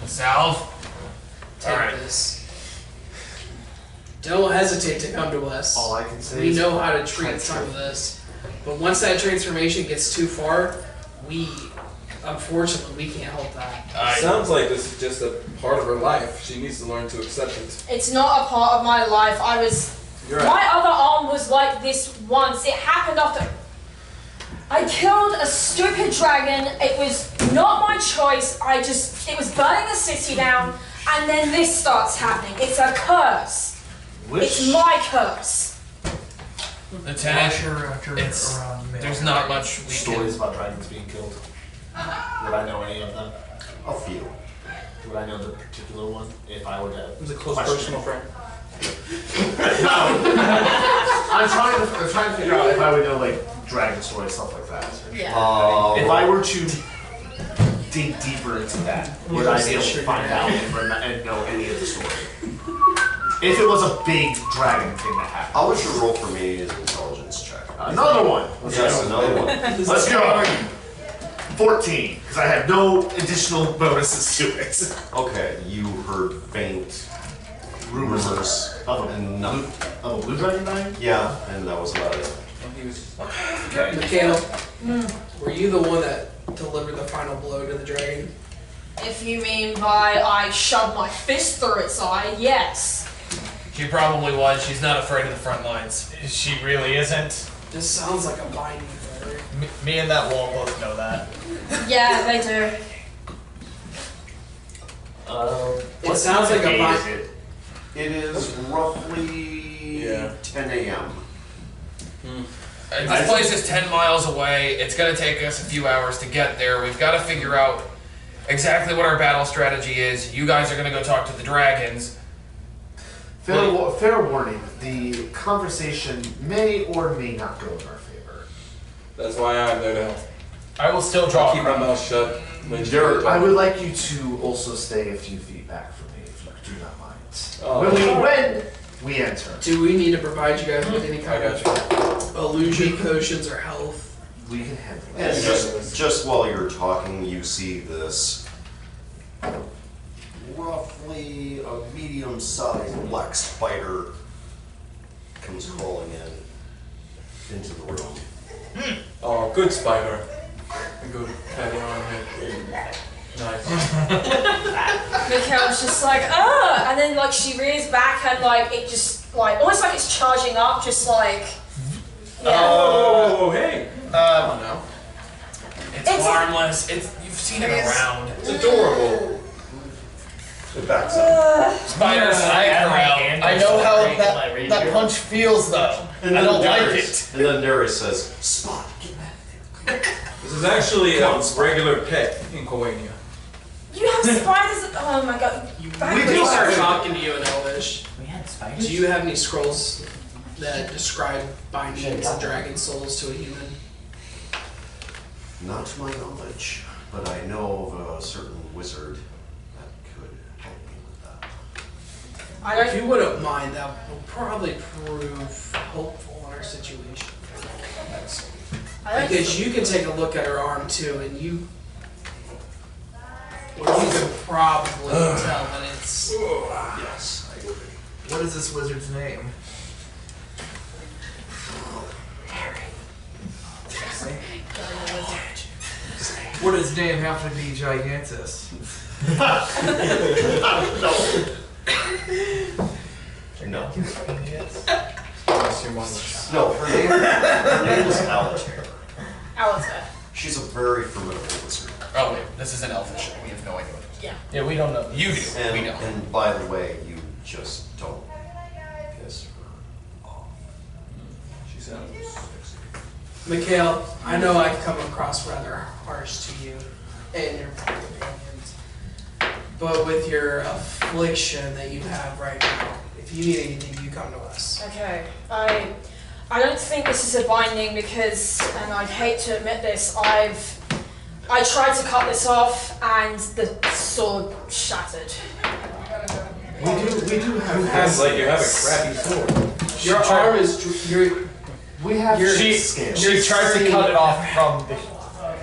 Speaker 1: Salve?
Speaker 6: Take
Speaker 1: Alright.
Speaker 6: this. Don't hesitate to come to us.
Speaker 12: All I can say
Speaker 6: We
Speaker 12: is
Speaker 6: know how to treat some of this. But once that transformation gets too far, unfortunately, we can't help that.
Speaker 5: Sounds like this is just a part of her life. She needs to learn to accept it.
Speaker 11: It's not a part of my life.
Speaker 5: You're right.
Speaker 11: My other arm was like this once. It happened after I killed a stupid dragon. It was not my choice. It was burning the city down, and then this starts happening. It's a curse. It's my curse.
Speaker 1: Lieutenant,
Speaker 13: After
Speaker 1: it's,
Speaker 13: around
Speaker 1: there's not much we
Speaker 12: stories
Speaker 1: can...
Speaker 12: about dragons being killed. Would I know any of them?
Speaker 2: A few.
Speaker 12: Would I know the particular one if I were to?
Speaker 5: It was a close
Speaker 12: question
Speaker 5: personal
Speaker 12: it?
Speaker 5: friend.
Speaker 12: I'm trying to figure out if I would know like dragon stories, stuff like that.
Speaker 11: Yeah.
Speaker 12: If I were to dig deeper into that, would I be able to find out and know any of the story? If it was a big dragon thing that happened.
Speaker 2: How much your roll for me is an intelligence check?
Speaker 12: Another one.
Speaker 2: Yes, another one.
Speaker 12: Let's go. 14, because I have no additional bonuses to it.
Speaker 2: Okay, you heard faint
Speaker 12: Rumors of
Speaker 2: and nothing.
Speaker 12: a blue dragon dying?
Speaker 2: Yeah, and that was about it.
Speaker 12: Okay.
Speaker 6: Mikhail, were you the one that delivered the final blow to the dragon?
Speaker 11: If you mean by I shoved my fist through its eye, yes.
Speaker 1: She probably was. She's not afraid of the front lines.
Speaker 8: She really isn't.
Speaker 6: This sounds like a binding brother.
Speaker 8: Me and that wall both know that.
Speaker 11: Yeah, they do.
Speaker 6: It sounds like a bind.
Speaker 2: It is roughly 10 a.m.
Speaker 1: This place is 10 miles away. It's going to take us a few hours to get there. We've got to figure out exactly what our battle strategy is. You guys are gonna go talk to the dragons.
Speaker 12: Fair warning, the conversation may or may not go in our favor.
Speaker 5: That's why I'm there to help.
Speaker 8: I will still draw.
Speaker 5: Keep my mouth shut.
Speaker 12: I would like you to also stay a few feet back from me, if you do not mind.
Speaker 5: Oh.
Speaker 12: When we enter.
Speaker 6: Do we need to provide you guys with any kind of illusion potions or health?
Speaker 12: We can handle it.
Speaker 2: And just while you're talking, you see this roughly a medium-sized black spider comes crawling into the room.
Speaker 5: Oh, good spider. A good patty on head. Nice.
Speaker 11: Mikhail's just like, ah, and then like she rears back and like it just like almost like it's charging up, just like yeah.
Speaker 5: Oh, hey.
Speaker 1: I don't know. It's harmless. You've seen it around.
Speaker 5: It's adorable.
Speaker 2: It backs up.
Speaker 1: Spiders hang around.
Speaker 8: I know how that punch feels though.
Speaker 2: And
Speaker 8: I
Speaker 2: then
Speaker 8: don't like
Speaker 2: Darius,
Speaker 8: it.
Speaker 2: And then Darius says, Spot, get back.
Speaker 5: This is actually a regular pet in Cowania.
Speaker 11: You have spiders. Oh my god.
Speaker 6: We do start talking to you in Elvish.
Speaker 13: We had spiders.
Speaker 6: Do you have any scrolls that describe bindings and dragon souls to a human?
Speaker 2: Not to my knowledge, but I know of a certain wizard that could help me with that.
Speaker 6: If you wouldn't mind, that will probably prove helpful in our situation. Because you can take a look at her arm too, and you can probably tell that it's.
Speaker 2: Yes, I agree.
Speaker 13: What is this wizard's name? What does his name have to be gigantus?
Speaker 2: No.
Speaker 5: Unless
Speaker 2: No, her name is Altair.
Speaker 11: Alistair.
Speaker 2: She's a very formidable wizard.
Speaker 1: Oh wait, this is an elfish. We have no idea what it is.
Speaker 11: Yeah.
Speaker 8: Yeah, we don't know.
Speaker 1: You do.
Speaker 2: And,
Speaker 1: We know.
Speaker 2: and by the way, you just don't piss her off.
Speaker 5: She sounds sexy.
Speaker 6: Mikhail, I know I've come across rather harsh to you and your companions, but with your affliction that you have right now, if you need anything, you come to us.
Speaker 11: Okay. I don't think this is a binding because, and I'd hate to admit this, I tried to cut this off and the sword shattered.
Speaker 12: We do have.
Speaker 5: Sounds like you have a crappy sword.
Speaker 6: Your arm is
Speaker 12: We have.
Speaker 8: She tries to cut it off from the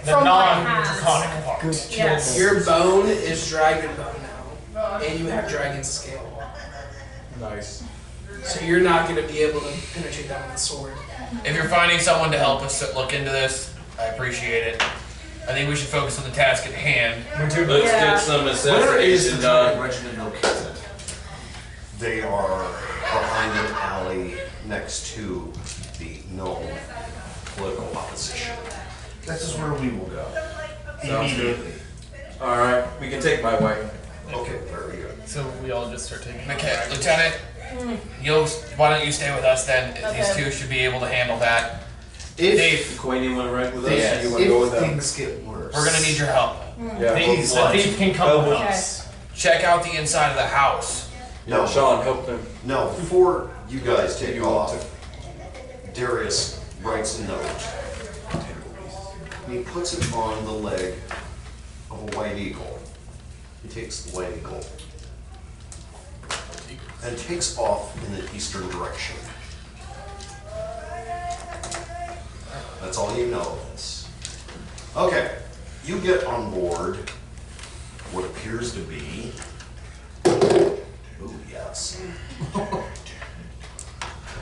Speaker 11: From my
Speaker 8: non-draconic part.
Speaker 11: Yes.
Speaker 6: Your bone is dragon bone now, and you have dragon scale.
Speaker 5: Nice.
Speaker 6: So you're not going to be able to penetrate that with a sword.
Speaker 1: If you're finding someone to help us look into this, I appreciate it. I think we should focus on the task at hand.
Speaker 5: Let's get some
Speaker 12: Where is
Speaker 5: assassination
Speaker 12: the
Speaker 5: done.
Speaker 12: dragon regiment located?
Speaker 2: They are behind an alley next to the known political opposition.
Speaker 12: This is where we will go.
Speaker 5: Sounds good.
Speaker 12: Immediately.
Speaker 5: Alright, we can take my wagon.
Speaker 2: Okay, very good.
Speaker 8: So we all just start taking.
Speaker 1: Okay, Lieutenant, why don't you stay with us then? These
Speaker 11: Okay.
Speaker 1: two should be able to handle that.
Speaker 12: If,
Speaker 1: Dave,
Speaker 5: Queen, you want to ride with us?
Speaker 1: Yes.
Speaker 5: Or you want to go with
Speaker 12: if
Speaker 5: them?
Speaker 12: things get worse,
Speaker 1: we're gonna need your help.
Speaker 5: Yeah,
Speaker 12: Please,
Speaker 5: both
Speaker 8: The thief can come with
Speaker 11: Okay.
Speaker 8: us.
Speaker 1: Check out the inside of the house.
Speaker 2: No,
Speaker 5: Sean, help them.
Speaker 2: no, before you guys take
Speaker 5: You want
Speaker 2: off, Darius writes a note. And he puts it on the leg of a white eagle. He takes the white eagle and takes off in the eastern direction. That's all you know of this. Okay, you get on board what appears to be. Ooh, yes.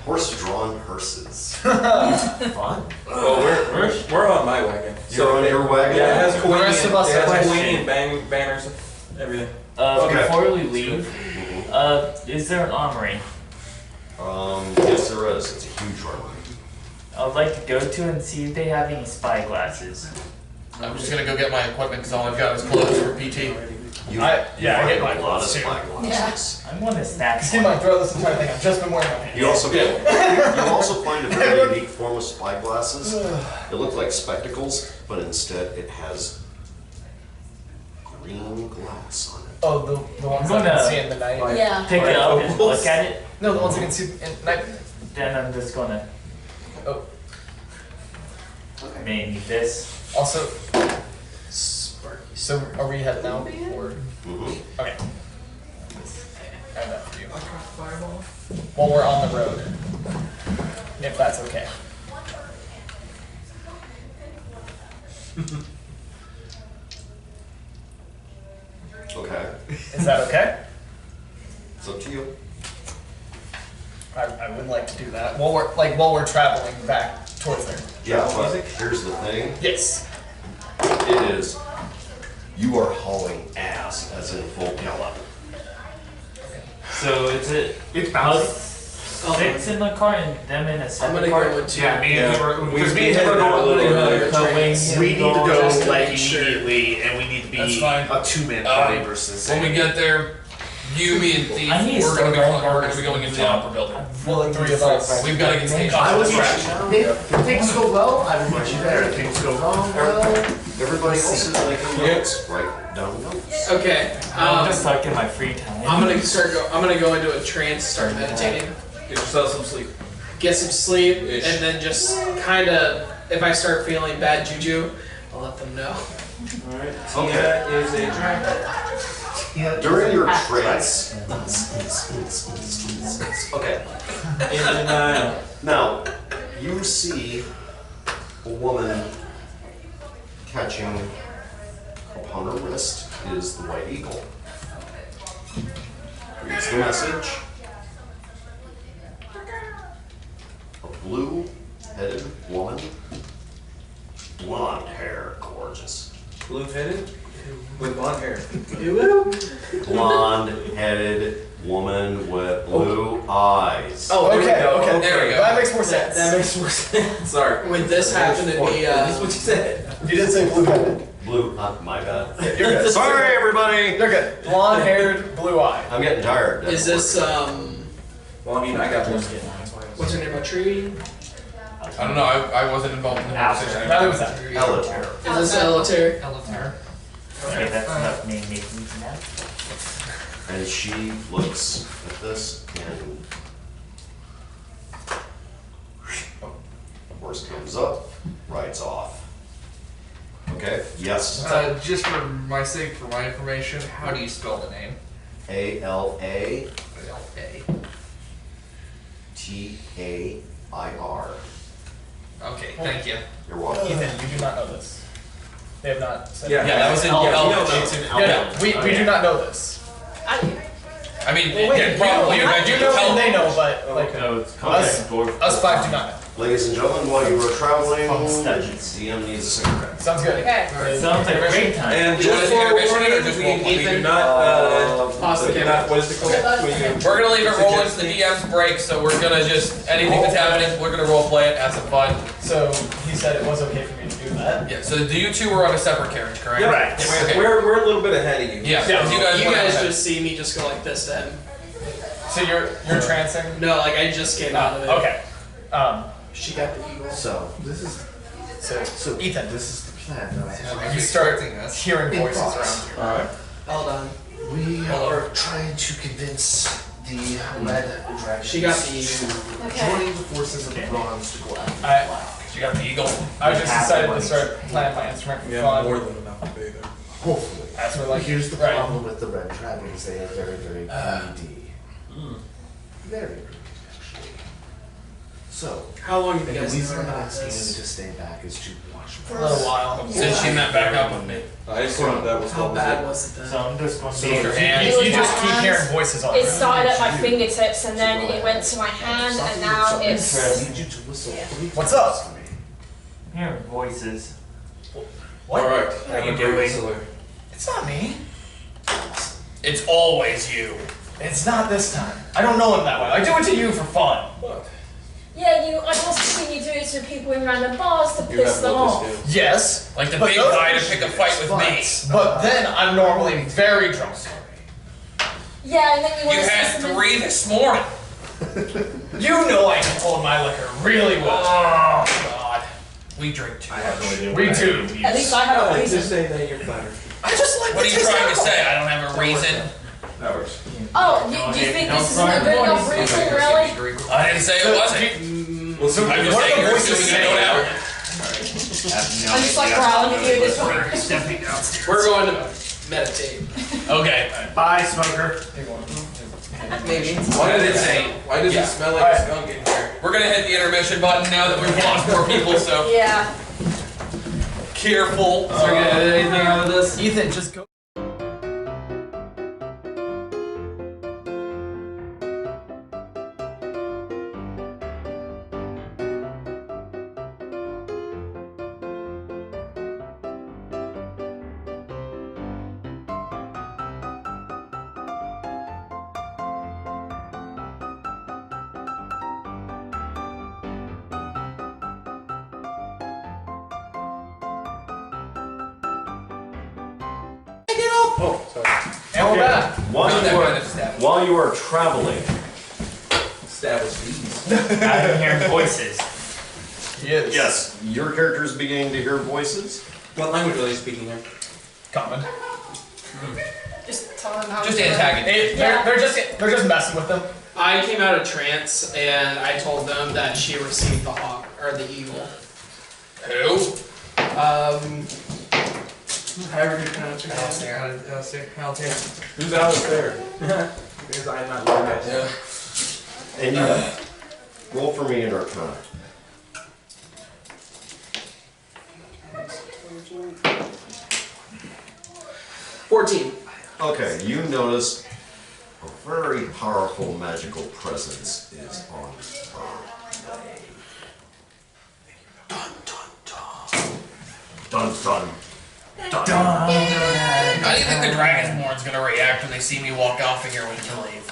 Speaker 2: Horse-drawn hearses.
Speaker 12: fun.
Speaker 5: Oh, we're on my wagon.
Speaker 2: You're on your wagon?
Speaker 5: Yeah, it has
Speaker 8: The
Speaker 5: Queen.
Speaker 8: rest of us
Speaker 5: It has
Speaker 8: have
Speaker 5: Queen and banners, everything.
Speaker 2: Okay.
Speaker 14: Before we leave, is there an armory?
Speaker 2: Yes there is. It's a huge armory.
Speaker 14: I would like to go to and see if they have any spy glasses.
Speaker 1: I'm just gonna go get my equipment because all I've got is clothes for PT.
Speaker 2: You,
Speaker 8: I hit
Speaker 2: a
Speaker 8: my
Speaker 2: lot of
Speaker 8: too.
Speaker 2: spyglasses.
Speaker 14: I want to snack
Speaker 8: See my throat this entire thing. I've just been wearing my pants.
Speaker 2: You also get, you also find a very unique form of spyglasses. It looks like spectacles, but instead it has
Speaker 10: green glass on it.
Speaker 8: Oh, the ones that I can see in the night?
Speaker 11: Yeah.
Speaker 14: Pick it up and look at it.
Speaker 8: No, the ones I can see in night.
Speaker 14: Then I'm just gonna.
Speaker 8: Oh.
Speaker 14: Maybe this.
Speaker 8: Also, so are we heading out or? Okay. I have that for you. While we're on the road, if that's okay.
Speaker 10: Okay.
Speaker 8: Is that okay?
Speaker 10: It's up to you.
Speaker 8: I would like to do that while we're traveling back towards there.
Speaker 10: Yeah, but here's the thing.
Speaker 8: Yes.
Speaker 10: It is. You are hauling ass, as in full gallop.
Speaker 14: So it's us six in the car and them in a separate car.
Speaker 4: Yeah, me and him are because me and him are going. We need to go like immediately, and we need to be a two-man party versus.
Speaker 1: When we get there, you, me, and Thief, we're gonna be going into the upper building.
Speaker 8: Well, the three of us.
Speaker 1: We've got to get stationed.
Speaker 4: I was if things go well, I will meet you there. If things go wrong, well,
Speaker 10: everybody else is making notes. Write down notes.
Speaker 6: Okay.
Speaker 14: I'm just like in my free time.
Speaker 6: I'm gonna go into a trance, start meditating.
Speaker 5: Get yourself some sleep.
Speaker 6: Get some sleep, and then just kind of, if I start feeling bad juju, I'll let them know.
Speaker 5: Alright.
Speaker 10: Okay.
Speaker 5: Tia is a dragon.
Speaker 10: During your trance. Okay.
Speaker 5: In denial.
Speaker 10: Now, you see a woman catching upon her wrist is the white eagle. Reads the message. A blue-headed woman, blonde hair, gorgeous.
Speaker 5: Blue-headed? With blonde hair.
Speaker 10: Blonde-headed woman with blue eyes.
Speaker 6: Oh,
Speaker 8: Okay,
Speaker 6: okay,
Speaker 8: there we go. That makes more sense.
Speaker 6: That makes more sense.
Speaker 5: Sorry.
Speaker 6: When this happened to me,
Speaker 5: That's what you said.
Speaker 8: You didn't say blue-headed.
Speaker 10: Blue, my bad.
Speaker 8: You're good.
Speaker 10: Sorry, everybody.
Speaker 8: You're good. Blonde-haired, blue-eyed.
Speaker 10: I'm getting tired.
Speaker 6: is this
Speaker 5: Well, I mean, I got blue skin.
Speaker 6: what's her name? A tree?
Speaker 1: I don't know. I wasn't involved in the conversation.
Speaker 8: Neither was that.
Speaker 10: Elitaire.
Speaker 6: Is this Elitaire?
Speaker 14: Okay, that's enough me making that.
Speaker 10: And she looks at this and horse comes up, rides off. Okay? Yes.
Speaker 13: Just for my sake, for my information, how do you spell the name?
Speaker 10: ALATAIR.
Speaker 13: Okay, thank you.
Speaker 10: You're welcome.
Speaker 8: Ethan, you do not know this. They have not said
Speaker 5: Yeah,
Speaker 1: that was in
Speaker 8: we do not know this.
Speaker 1: I mean,
Speaker 8: Well, wait,
Speaker 1: yeah, probably
Speaker 8: you
Speaker 1: eventually
Speaker 8: know
Speaker 1: tell
Speaker 8: and they know, but like
Speaker 14: No, it's
Speaker 8: us five do not know.
Speaker 10: Ladies and gentlemen, while you were traveling,
Speaker 14: Fun
Speaker 10: the
Speaker 14: studies.
Speaker 10: DM needs a cigarette.
Speaker 8: Sounds good.
Speaker 9: Okay.
Speaker 14: Sounds like a great time.
Speaker 5: And
Speaker 1: You wanna
Speaker 5: just
Speaker 1: take
Speaker 5: for
Speaker 1: intermission
Speaker 5: warning,
Speaker 1: or just
Speaker 5: we
Speaker 1: roll?
Speaker 5: do
Speaker 6: Ethan?
Speaker 5: not,
Speaker 6: Pause the
Speaker 5: we do
Speaker 6: camera.
Speaker 5: not, what is the code?
Speaker 1: We're gonna leave it roll into the DM's break, so we're gonna just anything that's happening, we're gonna role play it, have some fun.
Speaker 8: So he said it was okay for me to do that.
Speaker 1: Yeah. So you two were on a separate carriage, correct?
Speaker 5: Yep.
Speaker 4: Right.
Speaker 1: Okay.
Speaker 5: We're a little bit ahead of you.
Speaker 1: Yeah. You guys.
Speaker 6: You
Speaker 1: went
Speaker 6: guys
Speaker 1: ahead.
Speaker 6: just see me just go like this to him.
Speaker 8: So you're trancing.
Speaker 6: No, like I just came out of it.
Speaker 8: Okay.
Speaker 6: She got the eagle.
Speaker 12: So this is
Speaker 8: So Ethan,
Speaker 12: this is the plan that I have.
Speaker 8: you start hearing voices around you.
Speaker 5: Alright.
Speaker 6: Hold on.
Speaker 12: We are trying to convince the red dragon.
Speaker 6: She got the eagle.
Speaker 12: Join the forces of the bronze to go after
Speaker 8: I-
Speaker 12: the black.
Speaker 1: You got the eagle.
Speaker 8: I just decided to start playing my instrument for fun.
Speaker 5: than enough to be there.
Speaker 12: Hopefully.
Speaker 8: As we're like,
Speaker 12: Here's the
Speaker 8: right.
Speaker 12: problem with the red dragons. They are very, very greedy. Very greedy, actually. So,
Speaker 6: How long have
Speaker 12: the
Speaker 6: you guys
Speaker 12: reason
Speaker 6: known
Speaker 12: I'm
Speaker 6: about
Speaker 12: asking you
Speaker 6: this?
Speaker 12: to stay back is to watch
Speaker 8: For a little while.
Speaker 1: Since she met back up with me.
Speaker 5: I assumed that was
Speaker 6: How bad was it then?
Speaker 14: So I'm just going to
Speaker 1: Use your
Speaker 8: You,
Speaker 1: hands.
Speaker 8: you just keep hearing voices on
Speaker 11: It
Speaker 8: you.
Speaker 11: started at my fingertips and then it went to my hand and now
Speaker 12: I
Speaker 11: it's.
Speaker 12: need you to whistle
Speaker 11: Yeah.
Speaker 12: 3
Speaker 8: What's
Speaker 12: times
Speaker 8: up?
Speaker 12: to me.
Speaker 14: hearing voices.
Speaker 8: What?
Speaker 5: Alright.
Speaker 14: How you doing?
Speaker 8: It's not me.
Speaker 1: It's always you.
Speaker 8: It's not this time. I don't know him that well. I do it to you for fun.
Speaker 11: Yeah, I've also seen you do it to people in random bars to piss them off.
Speaker 8: Yes.
Speaker 1: Like the
Speaker 8: But
Speaker 1: big
Speaker 8: those
Speaker 1: guy
Speaker 8: are
Speaker 1: to pick a fight with me.
Speaker 8: But then I'm normally very drunk.
Speaker 11: Yeah, and then you want
Speaker 1: You
Speaker 11: to
Speaker 1: had
Speaker 11: see some
Speaker 1: 3 this morning.
Speaker 8: You know I can hold my liquor really well.
Speaker 1: Oh God. We drink too
Speaker 12: I have no
Speaker 1: much.
Speaker 12: idea.
Speaker 8: We too.
Speaker 11: At least I have a
Speaker 5: Just
Speaker 11: reason.
Speaker 5: say that you're flattered.
Speaker 1: I just like. What are you trying to say? I don't have a reason.
Speaker 12: That works.
Speaker 11: Oh, do you think this isn't a good enough reason, really?
Speaker 1: I didn't say it wasn't.
Speaker 5: Well, so
Speaker 1: I'm just saying you're assuming I don't know.
Speaker 11: I'm just like growling at you this one.
Speaker 8: Stepping downstairs.
Speaker 6: We're going to meditate.
Speaker 1: Okay.
Speaker 4: Bye, smoker.
Speaker 6: Maybe.
Speaker 7: Why does it smell like a skunk in here?
Speaker 1: We're gonna hit the intermission button now that we've lost more people. So
Speaker 11: Yeah.
Speaker 1: careful.
Speaker 13: So we're gonna edit anything out of this?
Speaker 8: Ethan, just go.
Speaker 7: Oh, sorry.
Speaker 8: And we're back.
Speaker 2: While you are traveling,
Speaker 5: establish these.
Speaker 3: I'm hearing voices.
Speaker 2: yes, your character is beginning to hear voices.
Speaker 5: What language are they speaking there?
Speaker 8: Common.
Speaker 9: Just tell them how.
Speaker 1: Just
Speaker 9: to do it.
Speaker 1: antagonist.
Speaker 8: They're just messing with them.
Speaker 6: I came out of trance and I told them that she received the hawk or the eagle.
Speaker 1: Who?
Speaker 6: However you pronounce her name.
Speaker 8: Altair.
Speaker 5: Who's out there? Because I'm not looking at you.
Speaker 2: And you roll for me in Arcana. Okay, you notice a very powerful magical presence is on her way. Dun dun dun. Dun dun. Dun.
Speaker 1: How do you think the Dragonborn's gonna react when they see me walk off of here when you leave?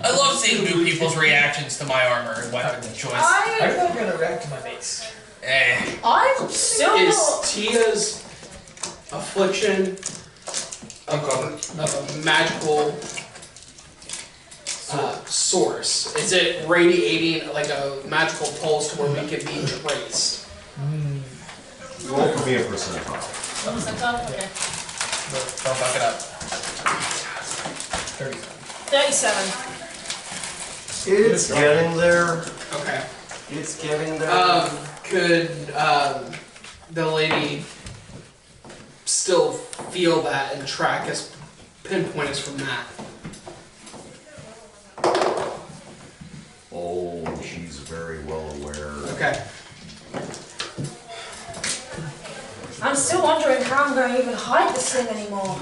Speaker 1: I love seeing new people's reactions to my armor and weapon choice.
Speaker 8: I feel like I'm gonna react to my base.
Speaker 11: I'm still.
Speaker 6: Is Tia's affliction of a magical source? Is it radiating like a magical pulse to where we can be traced?
Speaker 2: Roll for me a percentile.
Speaker 11: Okay.
Speaker 8: Don't fuck it up.
Speaker 11: 37.
Speaker 2: It's getting there.
Speaker 6: Okay.
Speaker 2: It's getting there.
Speaker 6: Could the lady still feel that and track us, pinpoint us from that?
Speaker 2: Oh, she's very well aware.
Speaker 6: Okay.
Speaker 11: I'm still wondering how I'm going to even hide this thing anymore.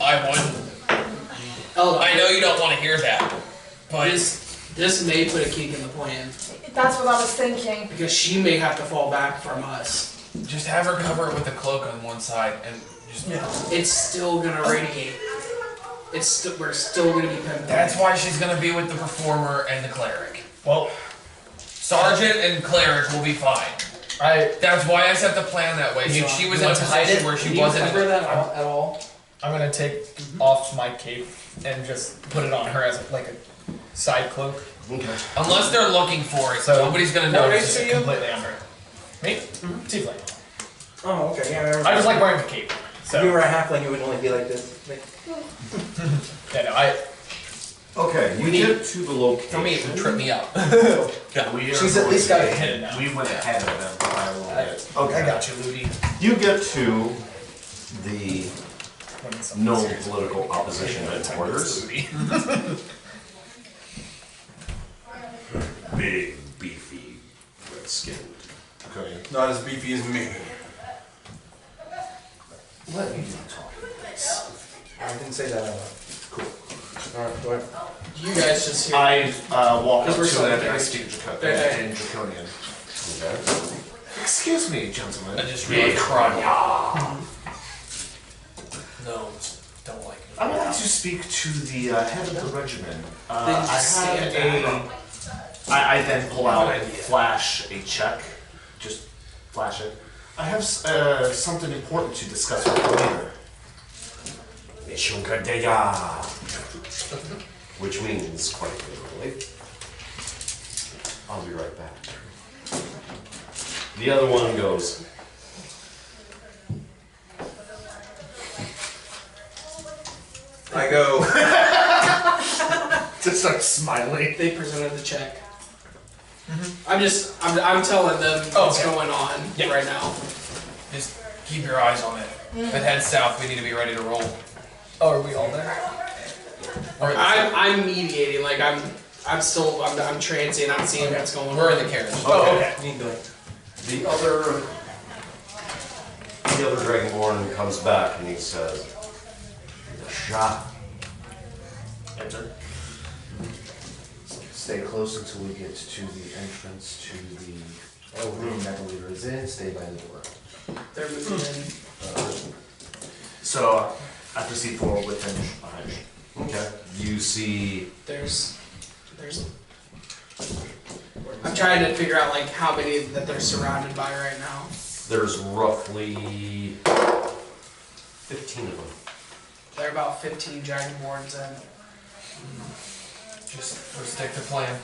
Speaker 1: I wouldn't. I know you don't want to hear that, but
Speaker 6: this may put a kink in the plan.
Speaker 11: That's what I was thinking.
Speaker 6: Because she may have to fall back from us.
Speaker 1: just have her cover it with a cloak on one side and just.
Speaker 6: Yeah. It's still gonna radiate. We're still gonna be pimped.
Speaker 1: That's why she's gonna be with the performer and the cleric.
Speaker 8: Well,
Speaker 1: sergeant and cleric will be fine. That's why I set the plan that way. If she was in a position where she wasn't.
Speaker 6: Cover that at all?
Speaker 8: I'm gonna take off my cape and just put it on her as like a side cloak.
Speaker 2: Okay.
Speaker 1: Unless they're looking for it,
Speaker 8: So
Speaker 1: nobody's gonna
Speaker 8: no,
Speaker 1: notice.
Speaker 8: it's completely under. Me? Tiefling.
Speaker 5: Oh, okay. Yeah,
Speaker 8: I just like wearing the cape. So
Speaker 5: if you were a halfling, it would only be like this.
Speaker 8: yeah, no, I.
Speaker 2: Okay, you get to the location.
Speaker 1: For me, it would trip me up.
Speaker 5: She's at least got a
Speaker 8: hit it now.
Speaker 12: We went ahead of them by a little bit.
Speaker 2: Okay.
Speaker 8: I got you, Ludi.
Speaker 2: You get to the known political opposition headquarters. Big, beefy, red-skinned. Okay.
Speaker 7: Not as beefy as me.
Speaker 12: Let me talk about this.
Speaker 5: I didn't say that out loud.
Speaker 2: Cool.
Speaker 5: Alright, go ahead.
Speaker 6: You guys just hear.
Speaker 12: I walk up
Speaker 6: We're
Speaker 12: to them
Speaker 6: sorry.
Speaker 12: and I speak in Draconian.
Speaker 2: Okay.
Speaker 12: Excuse me, gentlemen.
Speaker 1: I just really cried. No, don't like it.
Speaker 12: I would like to speak to the head of the regiment.
Speaker 6: Then
Speaker 12: I
Speaker 6: just
Speaker 12: have
Speaker 6: stand back.
Speaker 12: I then pull out and flash a check. Just flash it. I have something important to discuss with you later.
Speaker 2: Which means, quite literally, I'll be right back. The other one goes.
Speaker 5: I go.
Speaker 4: Just start smiling.
Speaker 6: They presented the check. I'm telling them what's going on right now.
Speaker 1: Just keep your eyes on it. If it heads south, we need to be ready to roll.
Speaker 8: Oh, are we all there?
Speaker 6: I'm mediating. Like I'm transient. I'm seeing what's going on.
Speaker 1: We're in the carriage.
Speaker 8: Oh, okay.
Speaker 2: The other Dragonborn comes back and he says, "The shot."
Speaker 12: Enter. Stay close until we get to the entrance to the room that the leader is in. Stay by the door.
Speaker 6: They're moving in.
Speaker 12: So I proceed forward with him behind me.
Speaker 2: Okay. You see.
Speaker 6: There's. I'm trying to figure out like how many that they're surrounded by right now.
Speaker 2: There's roughly 15 of them.
Speaker 6: They're about 15 dragonborns in.
Speaker 1: Just stick to plan.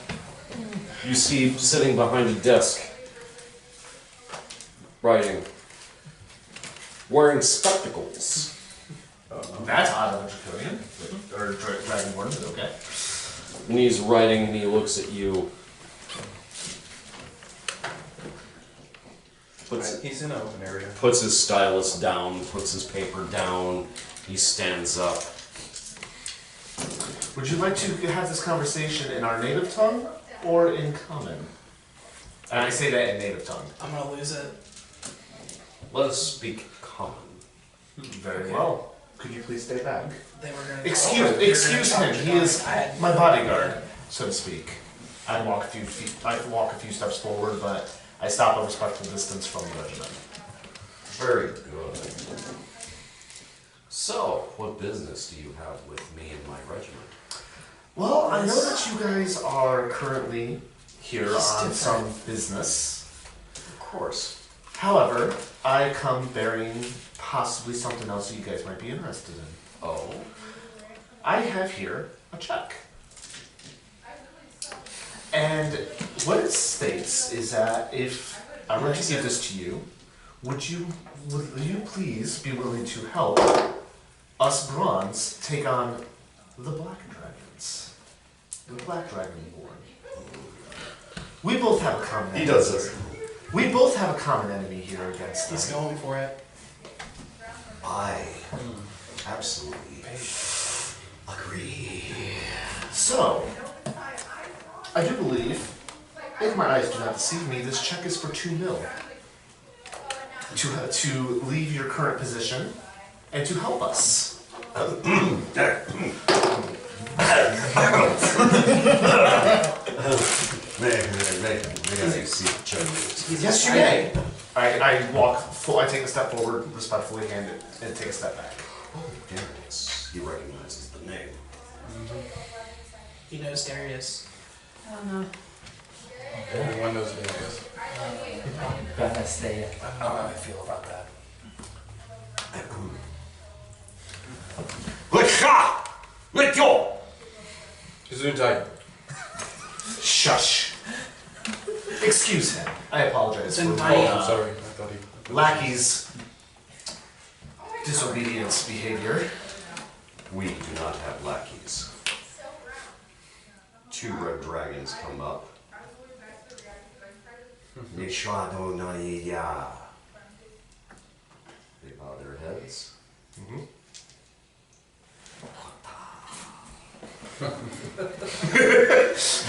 Speaker 2: You see sitting behind a desk, writing, wearing spectacles.
Speaker 12: That's odd of a draconian or dragonborn, but okay.
Speaker 2: And he's writing and he looks at you.
Speaker 5: He's in an open area.
Speaker 2: Puts his stylus down, puts his paper down, he stands up.
Speaker 12: Would you like to have this conversation in our native tongue or in common? And I say that in native tongue.
Speaker 6: I'm gonna lose it.
Speaker 2: Let us speak common.
Speaker 12: Very well. Could you please stay back?
Speaker 6: They were gonna
Speaker 12: Excuse him. He is my bodyguard, so to speak. I walk a few steps forward, but I stop a respectful distance from the regiment.
Speaker 2: Very good. So, what business do you have with me and my regiment?
Speaker 12: Well, I know that you guys are currently here on some business.
Speaker 2: Of course.
Speaker 12: However, I come bearing possibly something else that you guys might be interested in.
Speaker 2: Oh?
Speaker 12: I have here a check. And what it states is that if I were to give this to you, would you please be willing to help us Bronze take on the Black Dragons? The Black Dragonborn. We both have a common enemy.
Speaker 2: He does this.
Speaker 12: We both have a common enemy here against them.
Speaker 6: He's going for it.
Speaker 10: I absolutely agree.
Speaker 12: So, I do believe, if my eyes do not deceive me, this check is for 2 mil. To leave your current position and to help us.
Speaker 10: May I see the check?
Speaker 12: Yes, you may. I take a step forward respectfully, hand it, and take a step back.
Speaker 10: Oh, Darius. He recognizes the name.
Speaker 6: He knows Darius.
Speaker 9: Oh no.
Speaker 7: Everyone knows Darius.
Speaker 3: Gonna stay.
Speaker 1: I don't know how I feel about that.
Speaker 10: Let go!
Speaker 7: Gesundheit.
Speaker 12: Shush. Excuse him. I apologize for
Speaker 7: I'm sorry. I thought he.
Speaker 12: Lackey's disobedience behavior.
Speaker 2: We do not have lackeys. 2 red dragons come up. They bow their heads.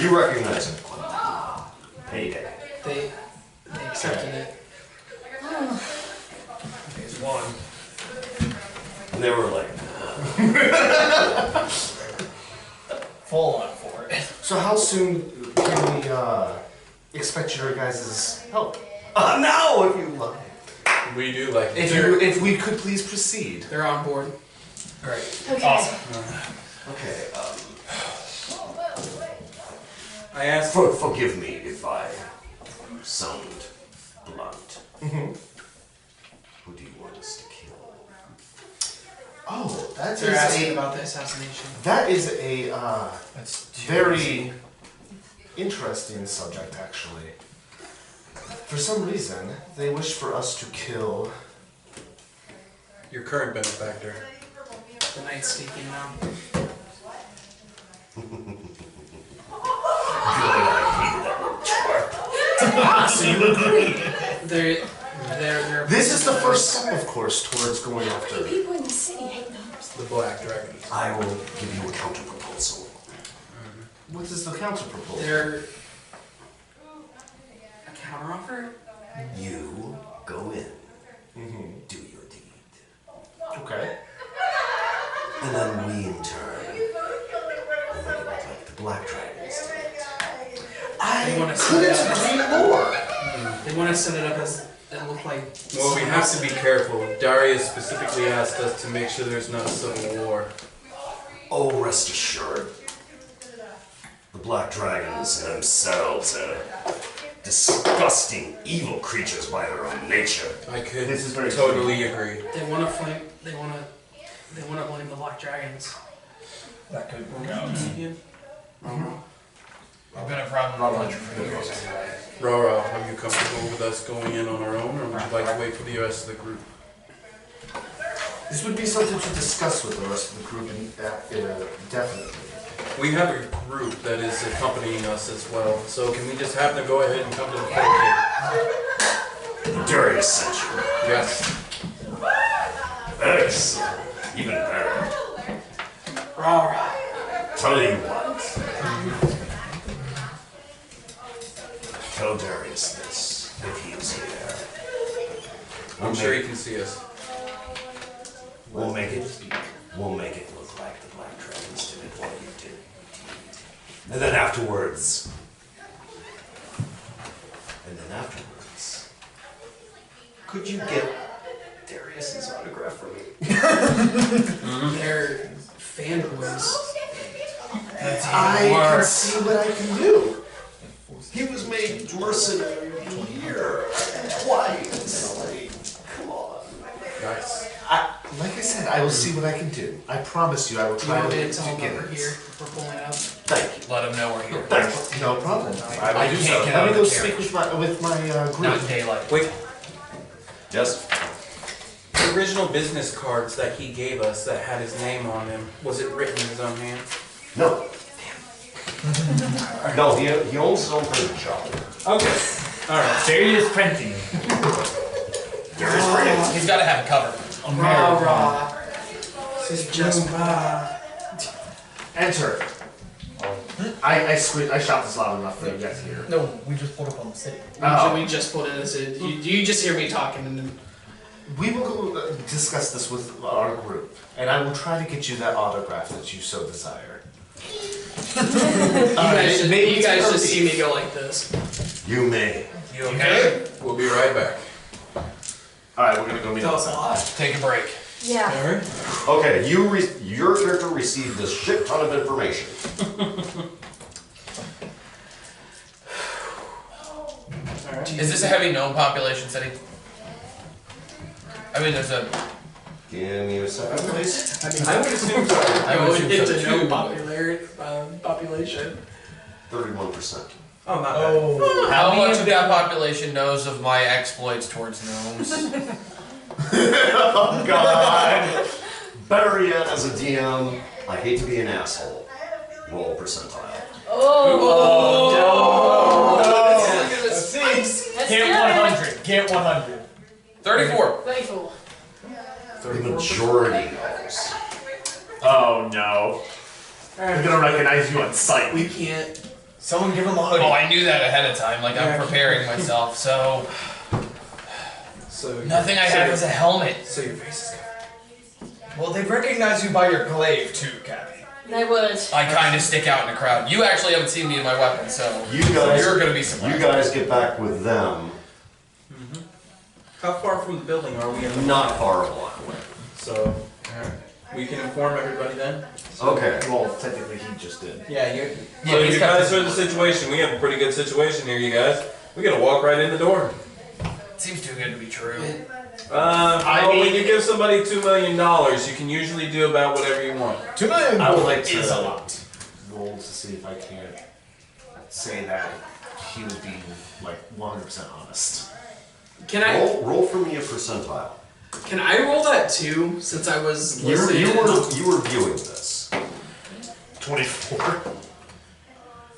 Speaker 2: You recognize it. Payday.
Speaker 6: They accepted it.
Speaker 1: Phase 1.
Speaker 2: And they were like,
Speaker 8: Full on for it.
Speaker 12: So how soon can we expect your guys' help?
Speaker 2: now if you like.
Speaker 7: We do like it.
Speaker 12: If we could please proceed.
Speaker 6: They're on board.
Speaker 8: Great.
Speaker 9: Okay.
Speaker 8: Awesome.
Speaker 2: Okay,
Speaker 5: I asked.
Speaker 2: forgive me if I sound blunt. Who do you want us to kill?
Speaker 12: Oh, that
Speaker 6: They're
Speaker 12: is
Speaker 6: asking about the assassination.
Speaker 12: that is a
Speaker 1: That's
Speaker 12: very interesting subject, actually. For some reason, they wish for us to kill
Speaker 5: Your current benefactor.
Speaker 6: The night's sneaking now.
Speaker 12: So you agree?
Speaker 6: They're
Speaker 12: This is the first step, of course, towards going
Speaker 11: How
Speaker 12: after.
Speaker 11: many people in the city hate gnomes?
Speaker 5: The Black Dragon.
Speaker 10: I will give you a counter proposal.
Speaker 12: What is the counter proposal?
Speaker 6: They're a counteroffer.
Speaker 10: You go in, do your deed,
Speaker 12: Okay.
Speaker 10: and then we in turn will make it look like the Black Dragons did it.
Speaker 6: They want to set it up. They want to set it up as it look like.
Speaker 5: Well, we have to be careful. Darius specifically asked us to make sure there's not a civil war.
Speaker 10: Oh, rest assured, the Black Dragons themselves are disgusting, evil creatures by their own nature.
Speaker 5: I could
Speaker 12: This is very
Speaker 5: totally agree.
Speaker 6: They want to flame. They want to blame the Black Dragons.
Speaker 8: That could work out. I've been a problem with for years anyway.
Speaker 5: Rara, are you comfortable with us going in on our own, or would you like to wait for the rest of the group?
Speaker 12: This would be something to discuss with the rest of the group, definitely.
Speaker 5: We have a group that is accompanying us as well, so can we just have them go ahead and come to the front gate?
Speaker 10: Darius sent you.
Speaker 5: Yes.
Speaker 10: Excellent. Even better.
Speaker 6: Rah.
Speaker 10: Tell you what. Tell Darius this, if he is here.
Speaker 5: I'm sure he can see us.
Speaker 10: We'll make it look like the Black Dragons did it while you did. And then afterwards, could you get Darius's autograph for me?
Speaker 6: They're fanboys.
Speaker 12: I can see what I can do.
Speaker 10: He was made mercenary here twice. Come on.
Speaker 5: Nice.
Speaker 12: Like I said, I will see what I can do. I promise you, I will
Speaker 6: Do you
Speaker 12: try
Speaker 6: want
Speaker 12: to
Speaker 6: me to tell them
Speaker 12: get
Speaker 6: over
Speaker 12: it.
Speaker 6: here if we're pulling up?
Speaker 12: Thank you.
Speaker 8: Let them know we're here.
Speaker 12: Thank you. No problem. I will do so.
Speaker 8: can't get
Speaker 12: Let
Speaker 8: out
Speaker 12: me
Speaker 8: of
Speaker 12: go
Speaker 8: the
Speaker 12: speak with my group.
Speaker 8: Not in daylight.
Speaker 5: Wait,
Speaker 10: Yes.
Speaker 5: the original business cards that he gave us that had his name on them, was it written in his own hand?
Speaker 10: No. No, he owns his own printing shop.
Speaker 5: Okay. Alright.
Speaker 14: Serious printing.
Speaker 8: He's got to have a cover.
Speaker 6: Rah rah. This is just
Speaker 12: Enter. I shot this loud enough for you guys to hear.
Speaker 8: No, we just pulled up on the city.
Speaker 6: We just put in this. You just hear me talking and then.
Speaker 12: We will go discuss this with our group, and I will try to get you that autograph that you so desire.
Speaker 6: You guys just see me go like this.
Speaker 10: You may.
Speaker 8: You okay?
Speaker 5: We'll be right back.
Speaker 12: Alright, we're gonna go meet
Speaker 6: Tell us a
Speaker 12: outside.
Speaker 6: lot.
Speaker 8: Take a break.
Speaker 11: Yeah.
Speaker 5: Alright.
Speaker 10: Okay, your character received this shit ton of information.
Speaker 8: Is this a heavy gnome population city? I mean, there's a.
Speaker 10: Give me a second, please.
Speaker 5: I would assume so.
Speaker 6: I would hit
Speaker 5: so
Speaker 6: to
Speaker 5: too.
Speaker 6: no population.
Speaker 10: 31%.
Speaker 5: Oh, not bad.
Speaker 8: How much of that population knows of my exploits towards gnomes?
Speaker 10: Oh God! Better yet, as a DM, I hate to be an asshole. Roll percentile.
Speaker 11: Let's
Speaker 14: Get
Speaker 11: do it.
Speaker 14: 100. Get 100.
Speaker 8: 34.
Speaker 11: 34.
Speaker 10: The majority knows.
Speaker 12: Oh no. They're gonna recognize you on sight.
Speaker 6: We can't.
Speaker 14: Someone give him a hoodie.
Speaker 8: Oh, I knew that ahead of time. Like, I'm preparing myself, so.
Speaker 5: So
Speaker 8: Nothing I have is a helmet.
Speaker 5: So your face is covered.
Speaker 13: Well, they recognize you by your glaive too, Kathy.
Speaker 11: They would.
Speaker 8: I kind of stick out in the crowd. You actually haven't seen me in my weapon, so
Speaker 10: You guys,
Speaker 8: you're gonna be surprised.
Speaker 10: You guys get back with them.
Speaker 5: How far from the building are we?
Speaker 10: Not far a block away.
Speaker 5: So we can inform everybody then.
Speaker 10: Okay.
Speaker 12: Well, technically he just did.
Speaker 5: Yeah, you.
Speaker 8: Yeah,
Speaker 5: So
Speaker 8: he's
Speaker 5: you
Speaker 8: got
Speaker 5: guys
Speaker 8: the-
Speaker 5: heard the situation. We have a pretty good situation here, you guys. We gotta walk right in the door.
Speaker 8: Seems too good to be true.
Speaker 5: When you give somebody $2 million, you can usually do about whatever you want.
Speaker 13: 2 million
Speaker 12: I would like to
Speaker 13: is a lot.
Speaker 12: roll to see if I can't say that he was being like 100% honest.
Speaker 6: Can I
Speaker 2: Roll for me a percentile.
Speaker 6: can I roll that too? Since I was
Speaker 2: You
Speaker 6: listening.
Speaker 2: were viewing this.
Speaker 12: 24.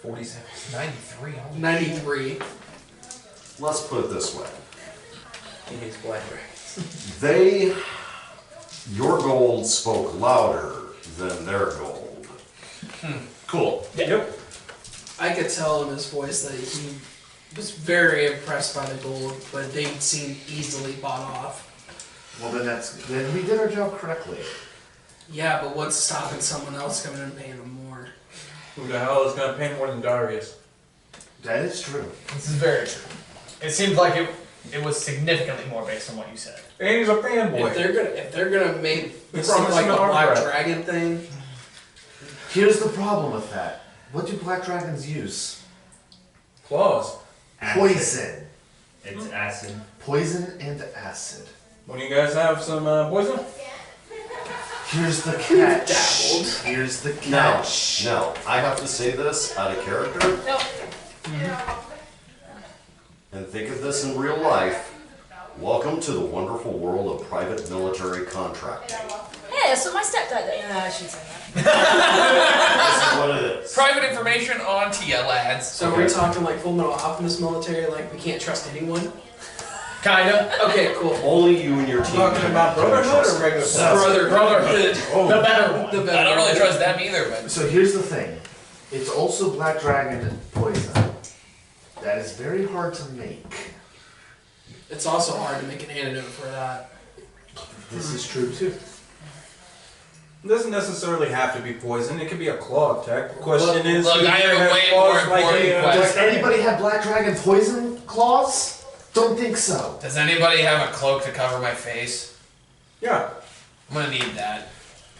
Speaker 7: 47.
Speaker 8: 93.
Speaker 6: 93.
Speaker 2: Let's put it this way.
Speaker 7: He hates black dragons.
Speaker 2: Your gold spoke louder than their gold.
Speaker 12: Cool.
Speaker 6: Yep. I could tell in his voice that he was very impressed by the gold, but they seemed easily bought off.
Speaker 12: Well, then we did our job correctly.
Speaker 6: Yeah, but what's stopping someone else coming and paying them more?
Speaker 5: Who the hell is gonna pay more than Darius?
Speaker 12: That is true.
Speaker 8: This is very true. It seemed like it was significantly more based on what you said.
Speaker 5: And he's a fanboy.
Speaker 6: If they're gonna make
Speaker 5: We
Speaker 6: it seem
Speaker 5: promised
Speaker 6: like
Speaker 5: him
Speaker 6: a
Speaker 5: an
Speaker 6: black
Speaker 5: autograph.
Speaker 6: dragon thing,
Speaker 12: Here's the problem with that. What do black dragons use?
Speaker 5: Claws.
Speaker 12: Poison.
Speaker 14: It's acid.
Speaker 12: Poison and acid.
Speaker 5: When you guys have some poison?
Speaker 12: Here's the catch.
Speaker 6: dabbled.
Speaker 12: Here's the
Speaker 2: Now,
Speaker 12: catch.
Speaker 2: I have to say this out of character,
Speaker 11: No.
Speaker 2: and think of this in real life. Welcome to the wonderful world of private military contracting.
Speaker 11: Hey, that's what my stepdad did. No, I shouldn't say that.
Speaker 2: This is what it is.
Speaker 8: Private information on Tia, lads.
Speaker 6: So are we talking like Full Metal Alchemist military, like we can't trust anyone?
Speaker 8: Kinda.
Speaker 6: Okay, cool.
Speaker 2: Only you and your team.
Speaker 5: Talking about brotherhood or regular
Speaker 6: Brotherhood.
Speaker 8: The better one.
Speaker 6: The better
Speaker 8: I don't really
Speaker 6: one.
Speaker 8: trust them either, but
Speaker 12: So here's the thing. It's also black dragon poison. That is very hard to make.
Speaker 6: It's also hard to make an antidote for that.
Speaker 12: This is true too.
Speaker 5: It doesn't necessarily have to be poison. It could be a claw attack. The question is,
Speaker 8: look,
Speaker 5: do
Speaker 8: I
Speaker 5: you
Speaker 8: have a
Speaker 5: have
Speaker 8: way
Speaker 5: claws
Speaker 8: more important question.
Speaker 12: Does anybody have black dragon poison claws? Don't think so.
Speaker 8: does anybody have a cloak to cover my face?
Speaker 5: Yeah.
Speaker 8: I'm gonna need that.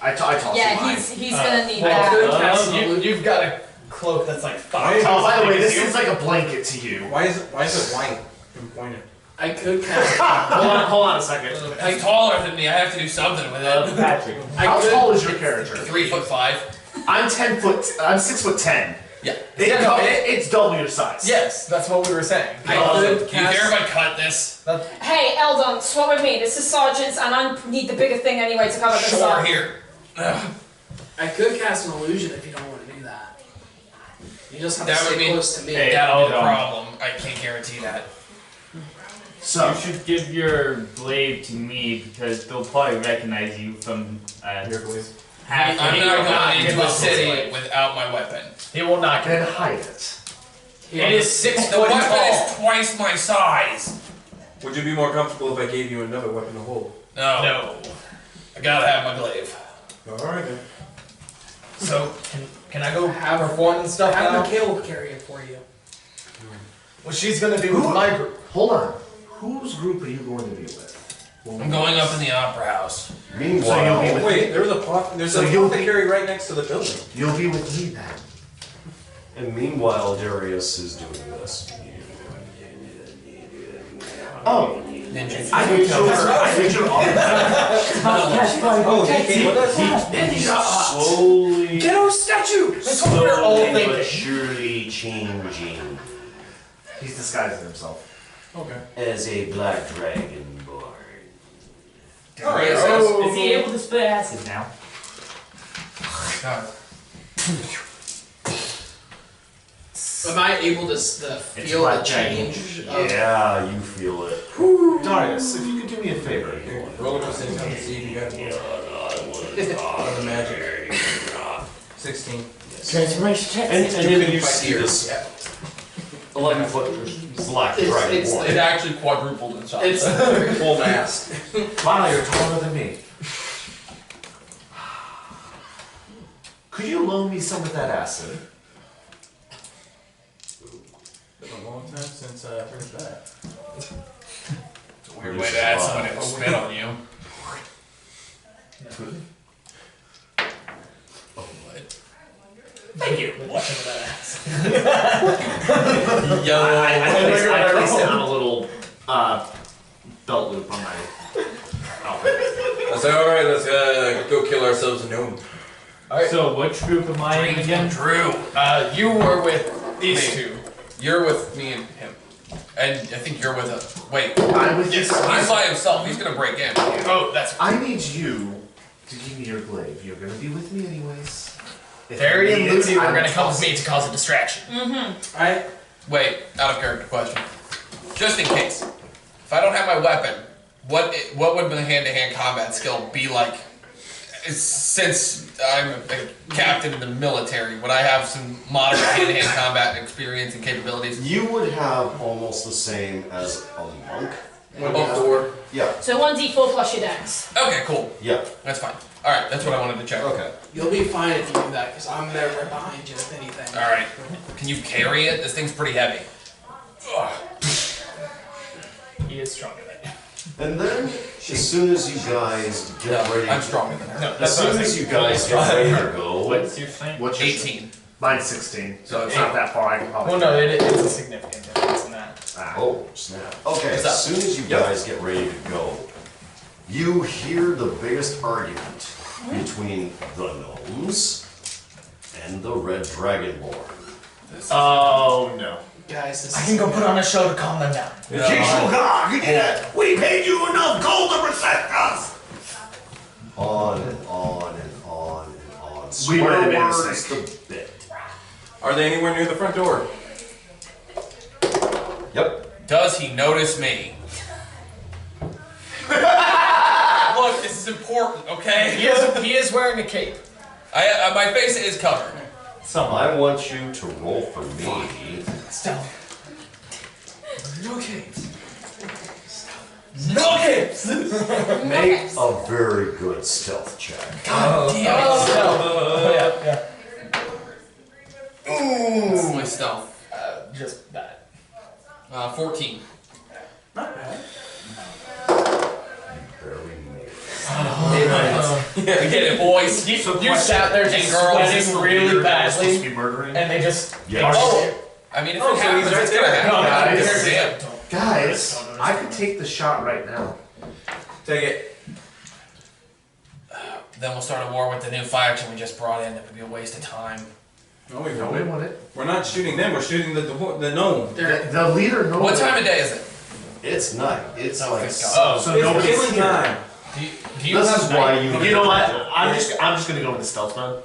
Speaker 12: I tossed you
Speaker 11: Yeah,
Speaker 12: mine.
Speaker 11: he's gonna need
Speaker 6: I could
Speaker 11: that.
Speaker 6: cast an illusion.
Speaker 8: You've got a cloak that's like
Speaker 5: Why
Speaker 8: 5
Speaker 12: Oh, by the way, this
Speaker 8: times
Speaker 12: is like a blanket to you.
Speaker 5: Why is it white and pointed?
Speaker 6: I could cast.
Speaker 12: Hold on a second.
Speaker 8: He's taller than me. I have to do something with it.
Speaker 14: Patrick.
Speaker 12: How tall is your character?
Speaker 8: 3'5".
Speaker 12: I'm 10 foot. I'm 6'10".
Speaker 8: Yeah.
Speaker 12: It's double your size.
Speaker 8: Yes, that's what we were saying.
Speaker 6: I could
Speaker 8: You care
Speaker 6: cast.
Speaker 8: if I cut this?
Speaker 11: Hey, Eldon, swap with me. This is Sergeant's, and I need the bigger thing anyway to cover this
Speaker 8: Sure,
Speaker 11: up.
Speaker 8: here. Ugh.
Speaker 6: I could cast an illusion if you don't want to do that. You just have
Speaker 8: That
Speaker 6: to
Speaker 8: would
Speaker 6: stay
Speaker 8: be-
Speaker 6: close to me.
Speaker 14: Hey,
Speaker 8: That'll be the
Speaker 14: hold on.
Speaker 8: problem. I can't guarantee that.
Speaker 12: So
Speaker 14: You should give your blade to me because they'll probably recognize you from
Speaker 5: Here, please.
Speaker 14: half.
Speaker 8: I'm not going
Speaker 14: give
Speaker 8: into a
Speaker 14: up
Speaker 8: city
Speaker 14: this way.
Speaker 8: without my weapon. He will not
Speaker 12: then
Speaker 8: get it.
Speaker 12: hide it.
Speaker 8: It is 6
Speaker 1: The
Speaker 8: foot
Speaker 1: weapon
Speaker 8: tall.
Speaker 1: is twice my size.
Speaker 5: Would you be more comfortable if I gave you another weapon to hold?
Speaker 8: No. I gotta have my glaive.
Speaker 5: Alright then.
Speaker 8: So, can I go have her phone and stuff
Speaker 6: Have
Speaker 8: now?
Speaker 6: Mikhail carry it for you.
Speaker 8: What she's gonna do with my group.
Speaker 12: Hold on. Whose group are you going to be with?
Speaker 8: I'm going up in the opera house.
Speaker 2: Meanwhile,
Speaker 12: So you'll be with
Speaker 5: Wait,
Speaker 12: me.
Speaker 5: there's a
Speaker 12: So you'll be-
Speaker 5: apothecary right next to the building.
Speaker 12: You'll be with me then.
Speaker 2: and meanwhile, Darius is doing this.
Speaker 12: Oh,
Speaker 8: Ninja.
Speaker 12: I think you're
Speaker 5: Oh, he came with us?
Speaker 2: Slowly,
Speaker 6: Get our statue!
Speaker 2: slowly but surely changing
Speaker 12: He's disguising himself.
Speaker 5: Okay.
Speaker 2: as a black dragonborn.
Speaker 5: Alright,
Speaker 14: Is he able to spit acid now?
Speaker 8: God.
Speaker 6: Am I able to feel the
Speaker 12: black dragon.
Speaker 6: change? Of,
Speaker 2: Yeah, you feel it.
Speaker 12: Darius, if you could do me a favor.
Speaker 5: Roll a percentage and see if you got the magic. 16.
Speaker 14: Transformation check.
Speaker 2: And then you
Speaker 5: By
Speaker 2: see
Speaker 5: ear.
Speaker 2: this 11-foot black
Speaker 6: It's-
Speaker 2: dragonborn.
Speaker 8: It actually quadrupled in size.
Speaker 6: it's
Speaker 5: Full mask.
Speaker 12: Wow, you're taller than me. Could you loan me some of that acid?
Speaker 5: Been a long time since I heard that.
Speaker 8: It's a weird way to add somebody to spit on you. Oh, what?
Speaker 6: thank you.
Speaker 8: Watching that ass.
Speaker 12: I placed it on a little belt loop on my outfit.
Speaker 5: I said, alright, let's go kill ourselves a gnome.
Speaker 8: Alright.
Speaker 14: So which group am I in again?
Speaker 8: Drew, you were with these two.
Speaker 1: You're with me and him. And I think you're with us. Wait.
Speaker 12: I'm with
Speaker 1: He's
Speaker 12: you.
Speaker 1: by himself. He's gonna break in.
Speaker 8: Oh, that's
Speaker 12: I need you to give me your glaive. You're gonna be with me anyways. If
Speaker 8: Terry
Speaker 12: you
Speaker 8: and
Speaker 12: need it,
Speaker 8: Moody
Speaker 12: I
Speaker 8: are
Speaker 12: will
Speaker 8: going to come with
Speaker 12: toss
Speaker 8: me
Speaker 12: it.
Speaker 8: to cause a distraction.
Speaker 1: Alright. Wait, out of character question. Just in case. If I don't have my weapon, what would my hand-to-hand combat skill be like? Since I'm a captain in the military, would I have some moderate hand-to-hand combat experience and capabilities?
Speaker 2: You would have almost the same as a monk.
Speaker 1: 1d4.
Speaker 2: Yeah.
Speaker 11: So 1d4 plus your dex.
Speaker 1: Okay, cool.
Speaker 2: Yeah.
Speaker 1: That's fine. Alright, that's what I wanted to check.
Speaker 2: Okay.
Speaker 6: You'll be fine if you do that, because I'm there right behind you if anything.
Speaker 1: Alright. Can you carry it? This thing's pretty heavy.
Speaker 8: He is stronger than you.
Speaker 2: And then, as soon as you guys get ready,
Speaker 1: I'm stronger than her.
Speaker 8: No,
Speaker 2: as soon as you guys get ready to go,
Speaker 14: What's your thing?
Speaker 12: What's your
Speaker 1: 18.
Speaker 12: Mine's 16, so it's
Speaker 1: Eight.
Speaker 12: not that far. I can probably.
Speaker 8: Well, no, it's a significant difference in that.
Speaker 2: oh snap! Okay,
Speaker 1: What's up?
Speaker 2: as soon as you guys get ready to go, you hear the biggest argument between the gnomes and the red dragonborn.
Speaker 12: Oh no.
Speaker 6: Guys, this
Speaker 8: I
Speaker 6: is
Speaker 8: can go put on a show to calm them down.
Speaker 2: We paid you enough gold to protect us. On and on and on and on.
Speaker 12: We might have made a
Speaker 2: Swear words
Speaker 12: mistake.
Speaker 2: the bit.
Speaker 5: Are they anywhere near the front door?
Speaker 2: Yep.
Speaker 1: Does he notice me? Look, this is important, okay?
Speaker 8: He is wearing a cape.
Speaker 1: My face is covered.
Speaker 2: I want you to roll for me.
Speaker 8: Stealth.
Speaker 6: no capes.
Speaker 1: No capes!
Speaker 2: Make a very good stealth check.
Speaker 1: God damn it!
Speaker 8: Oh, yeah.
Speaker 1: What's my stealth?
Speaker 8: Just that.
Speaker 1: 14.
Speaker 2: Barely made it.
Speaker 1: We did it, boys.
Speaker 8: You sat there just sweating really badly,
Speaker 12: Be murdering.
Speaker 8: and they just...
Speaker 2: Yes.
Speaker 1: Oh, I mean, if it
Speaker 5: so
Speaker 1: happens,
Speaker 5: he's right
Speaker 1: it's gonna
Speaker 5: there.
Speaker 1: happen.
Speaker 12: Guys.
Speaker 1: Damn.
Speaker 12: Guys, I could take the shot right now.
Speaker 5: Take it.
Speaker 1: Then we'll start a war with the new faction we just brought in. It would be a waste of time.
Speaker 5: No, we
Speaker 12: No, we
Speaker 5: won't.
Speaker 12: want it.
Speaker 5: We're not shooting them. We're shooting the gnome.
Speaker 12: The leader knows.
Speaker 1: What time of day is it?
Speaker 2: It's night. It's
Speaker 1: Oh,
Speaker 2: like
Speaker 1: thank God.
Speaker 12: So
Speaker 5: It's
Speaker 12: nobody's
Speaker 5: killing
Speaker 12: here.
Speaker 5: time.
Speaker 1: Do you
Speaker 2: this
Speaker 1: have
Speaker 2: is why
Speaker 1: night?
Speaker 2: you.
Speaker 12: You know what? I'm just gonna go into stealth mode.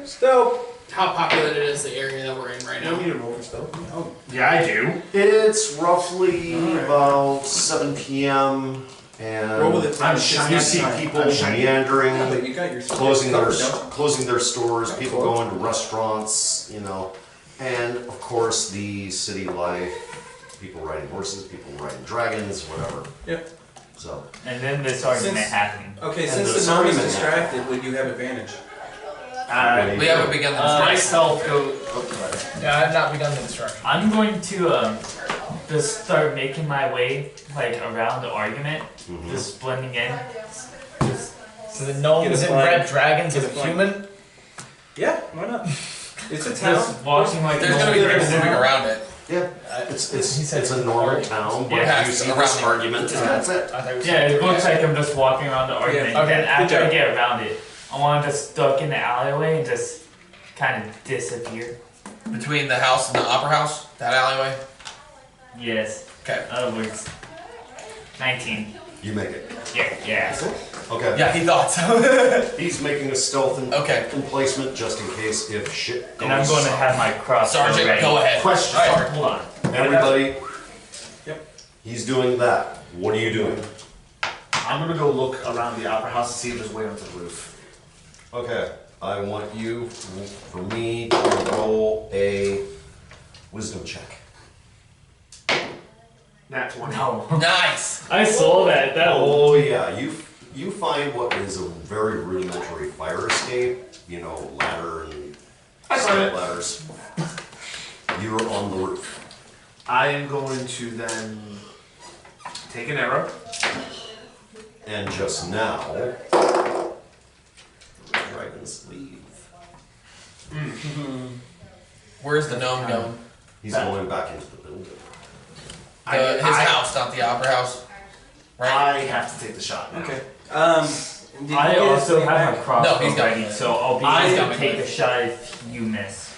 Speaker 5: Stealth.
Speaker 6: How populated is the area that we're in right now?
Speaker 12: need to roll for stealth. Oh. Yeah, I do.
Speaker 2: It's roughly about 7 p.m.
Speaker 5: Roll with
Speaker 2: and
Speaker 5: it.
Speaker 12: I'm
Speaker 2: you
Speaker 12: shiny.
Speaker 2: see people
Speaker 12: I'm shiny.
Speaker 2: meandering,
Speaker 5: Yeah, but you got your
Speaker 2: closing
Speaker 5: covered, don't you?
Speaker 2: their stores, people going to restaurants, you know, and of course the city life, people riding horses, people riding dragons, whatever.
Speaker 5: Yep.
Speaker 2: So
Speaker 14: And then this argument
Speaker 5: Since-
Speaker 14: happening.
Speaker 5: Okay,
Speaker 2: And
Speaker 5: since
Speaker 2: the
Speaker 5: the gnome is
Speaker 2: argument
Speaker 5: distracted, would you have advantage?
Speaker 1: We haven't begun the
Speaker 12: My
Speaker 1: discussion.
Speaker 12: stealth goes. Oh, go ahead.
Speaker 8: Yeah, I've not begun the destruction.
Speaker 14: I'm going to just start making my way like around the argument, just blending in. Just
Speaker 8: So the gnomes
Speaker 5: Get a
Speaker 8: and
Speaker 5: flank.
Speaker 8: red dragons
Speaker 5: Get
Speaker 8: are
Speaker 5: a flank.
Speaker 8: human?
Speaker 5: Yeah, why not? It's a town.
Speaker 14: just walking like
Speaker 1: There's gonna be
Speaker 14: normal
Speaker 1: people moving
Speaker 14: person.
Speaker 1: around it.
Speaker 2: yeah,
Speaker 8: He
Speaker 2: it's
Speaker 8: said
Speaker 2: a normal town, but
Speaker 14: Yeah,
Speaker 2: you see
Speaker 1: around
Speaker 2: this
Speaker 1: the
Speaker 2: argument, and that's it.
Speaker 8: I thought you were
Speaker 14: Yeah, it looks like I'm just walking around the argument.
Speaker 5: Yeah.
Speaker 14: And then after
Speaker 5: Good
Speaker 14: I
Speaker 5: job.
Speaker 14: get around it, I want to just duck in the alleyway and just kind of disappear.
Speaker 1: Between the house and the opera house, that alleyway.
Speaker 14: Yes.
Speaker 1: Okay.
Speaker 14: Other words, 19.
Speaker 2: You make it.
Speaker 14: Yeah.
Speaker 2: Okay.
Speaker 1: Yeah, he thought so.
Speaker 2: He's making a stealth
Speaker 1: Okay.
Speaker 2: emplacement just in case if shit goes
Speaker 14: And I'm going to
Speaker 2: south.
Speaker 14: have my crossbow
Speaker 1: Sergeant,
Speaker 14: ready.
Speaker 1: go ahead.
Speaker 12: Question.
Speaker 1: All right.
Speaker 12: Hold on.
Speaker 2: Everybody.
Speaker 5: Yep.
Speaker 2: He's doing that. What are you doing?
Speaker 12: I'm gonna go look around the opera house and see if there's way onto the roof.
Speaker 2: Okay. I want you, for me, to roll a wisdom check.
Speaker 12: Nat 20.
Speaker 14: No.
Speaker 1: Nice.
Speaker 14: I saw that.
Speaker 2: Oh yeah, you find what is a very rudimentary fire escape. You know, ladder and
Speaker 12: I saw it.
Speaker 2: ladders. You're on the roof.
Speaker 12: I am going to then take an arrow.
Speaker 2: And just now, the dragons leave.
Speaker 1: Where's the gnome going?
Speaker 2: He's going back into the building.
Speaker 1: His house, not the opera house. Right?
Speaker 12: I have to take the shot now.
Speaker 5: Okay. Did
Speaker 14: I
Speaker 5: you guys
Speaker 14: also
Speaker 5: think
Speaker 14: have
Speaker 5: back-
Speaker 14: my crossbow
Speaker 1: No, he's got
Speaker 14: ready,
Speaker 1: it.
Speaker 14: so I'll be
Speaker 1: He's
Speaker 14: able
Speaker 1: got
Speaker 14: to
Speaker 1: it.
Speaker 14: take a shot if you miss.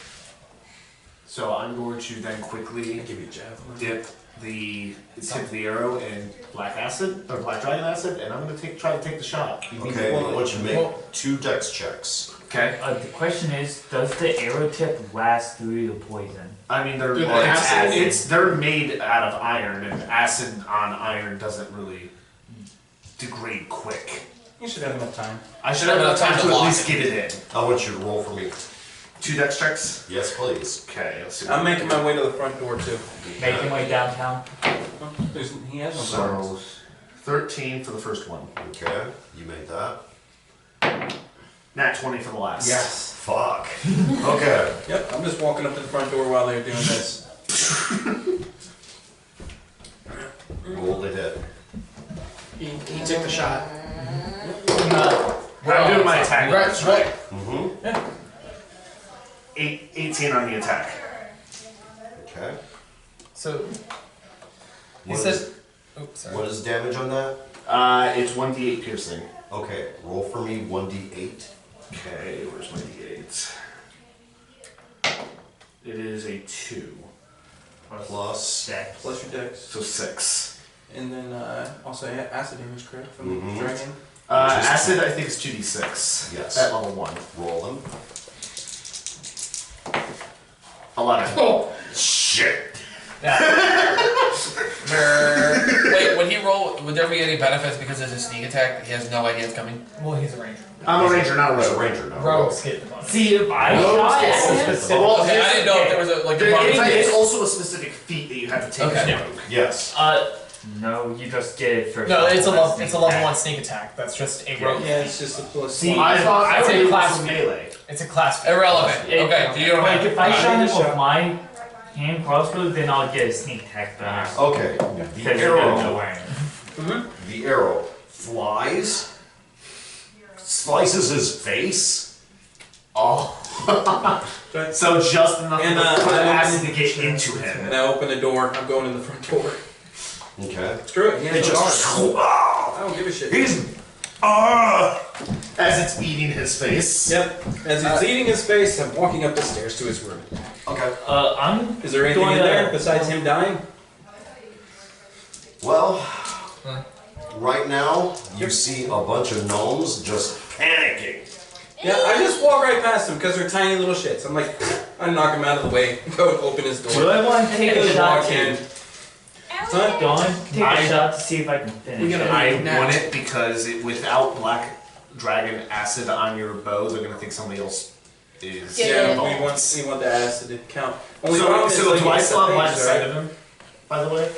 Speaker 4: So I'm going to then quickly
Speaker 5: give you a javelin.
Speaker 4: Dip the tip of the arrow in black acid or black dragon acid, and I'm going to try to take the shot.
Speaker 2: Okay, I want you to make 2 dex checks.
Speaker 4: Okay.
Speaker 14: The question is, does the arrow tip last through the poison?
Speaker 4: I mean, they're made out of iron, and acid on iron doesn't really degrade quick.
Speaker 5: You should have enough time.
Speaker 4: I should have enough time to at least get it in.
Speaker 2: I want you to roll for me.
Speaker 4: 2 dex checks?
Speaker 2: Yes, please.
Speaker 4: Okay, let's see.
Speaker 5: I'm making my way to the front door too.
Speaker 14: Making way downtown.
Speaker 5: He has no
Speaker 4: So,
Speaker 5: buttons.
Speaker 4: 13 for the first one.
Speaker 2: Okay, you made that.
Speaker 4: Nat 20 for the last.
Speaker 5: Yes.
Speaker 2: Fuck. Okay.
Speaker 5: Yep, I'm just walking up to the front door while they're doing this.
Speaker 2: Roll the hit.
Speaker 6: He took the shot.
Speaker 4: I'm doing my attack. Right.
Speaker 2: Mm-hmm.
Speaker 4: Yeah. 18 on the attack.
Speaker 2: Okay.
Speaker 8: So, he
Speaker 2: What
Speaker 8: said.
Speaker 2: is-
Speaker 8: Oops, sorry.
Speaker 2: What is damage on that?
Speaker 4: It's 1d8 piercing.
Speaker 2: Okay, roll for me 1d8.
Speaker 4: Okay, where's my d8? It is a 2.
Speaker 2: Plus
Speaker 4: dex.
Speaker 5: Plus your dex.
Speaker 4: So 6.
Speaker 5: And then also acid damage, correct? From the dragon?
Speaker 4: Acid, I think, is 2d6.
Speaker 2: Yes.
Speaker 4: At level 1.
Speaker 2: Roll them.
Speaker 4: 11.
Speaker 6: Oh,
Speaker 2: shit.
Speaker 1: Wait, would he roll? Would there be any benefits because it's a sneak attack? He has no idea it's coming.
Speaker 8: Well, he's a ranger.
Speaker 4: I'm a ranger, not a
Speaker 2: He's a
Speaker 4: rogue.
Speaker 2: ranger now.
Speaker 8: Rogues get the bonus.
Speaker 14: See, if I
Speaker 4: Rogues
Speaker 14: shot
Speaker 4: get
Speaker 14: at him,
Speaker 4: specific. Well,
Speaker 1: Okay, I didn't know if there was a like a
Speaker 4: It's also a specific feat that you have to take
Speaker 1: Okay.
Speaker 4: as a rogue.
Speaker 2: Yes.
Speaker 14: no, you just get it for.
Speaker 8: No, it's a level.
Speaker 14: sneak
Speaker 8: It's a level
Speaker 14: attack.
Speaker 8: 1 sneak attack. That's just a rogue.
Speaker 5: Yeah, it's just a plus.
Speaker 14: See,
Speaker 4: I thought I
Speaker 8: It's a
Speaker 4: would
Speaker 8: class
Speaker 4: class
Speaker 8: feat.
Speaker 4: melee.
Speaker 8: It's a class.
Speaker 1: Irrelevant. Okay, so you don't
Speaker 14: Like
Speaker 1: have.
Speaker 14: if I shot him
Speaker 5: shot.
Speaker 14: with my hand crossbow, then I'll get a sneak attack bonus.
Speaker 2: Okay. The
Speaker 14: Because you're
Speaker 2: arrow.
Speaker 14: nowhere.
Speaker 2: The arrow flies, slices his face.
Speaker 4: Oh. So just enough
Speaker 5: And,
Speaker 4: for the
Speaker 5: I
Speaker 4: acid to get into him.
Speaker 5: And I open the door. I'm going in the front door.
Speaker 2: Okay.
Speaker 5: Screw it. He has
Speaker 2: It
Speaker 5: no
Speaker 2: just.
Speaker 5: arms. I don't give a shit.
Speaker 2: He's.
Speaker 4: As it's eating his face.
Speaker 5: Yep. As he's eating his face, I'm walking up the stairs to his room.
Speaker 2: Okay.
Speaker 14: I'm.
Speaker 5: Is there anything in there besides him dying?
Speaker 2: Well, right now you see a bunch of gnomes just panicking.
Speaker 5: Yeah, I just walk right past them because they're tiny little shits. I'm like, I knock him out of the way, go and open his door.
Speaker 14: Do I want to take
Speaker 5: And
Speaker 14: a
Speaker 5: then
Speaker 14: shot
Speaker 5: walk in.
Speaker 14: Son, go on, take a shot to see if I can finish it.
Speaker 4: I want it because without black dragon acid on your bow, they're gonna think somebody else is.
Speaker 5: Yeah,
Speaker 4: involved.
Speaker 5: we want the acid to count. Only
Speaker 4: So,
Speaker 5: problem is,
Speaker 4: so
Speaker 5: like,
Speaker 4: do I
Speaker 5: it's
Speaker 4: still have
Speaker 5: the
Speaker 4: line of
Speaker 5: page,
Speaker 4: sight
Speaker 5: right?
Speaker 4: of him? By the way,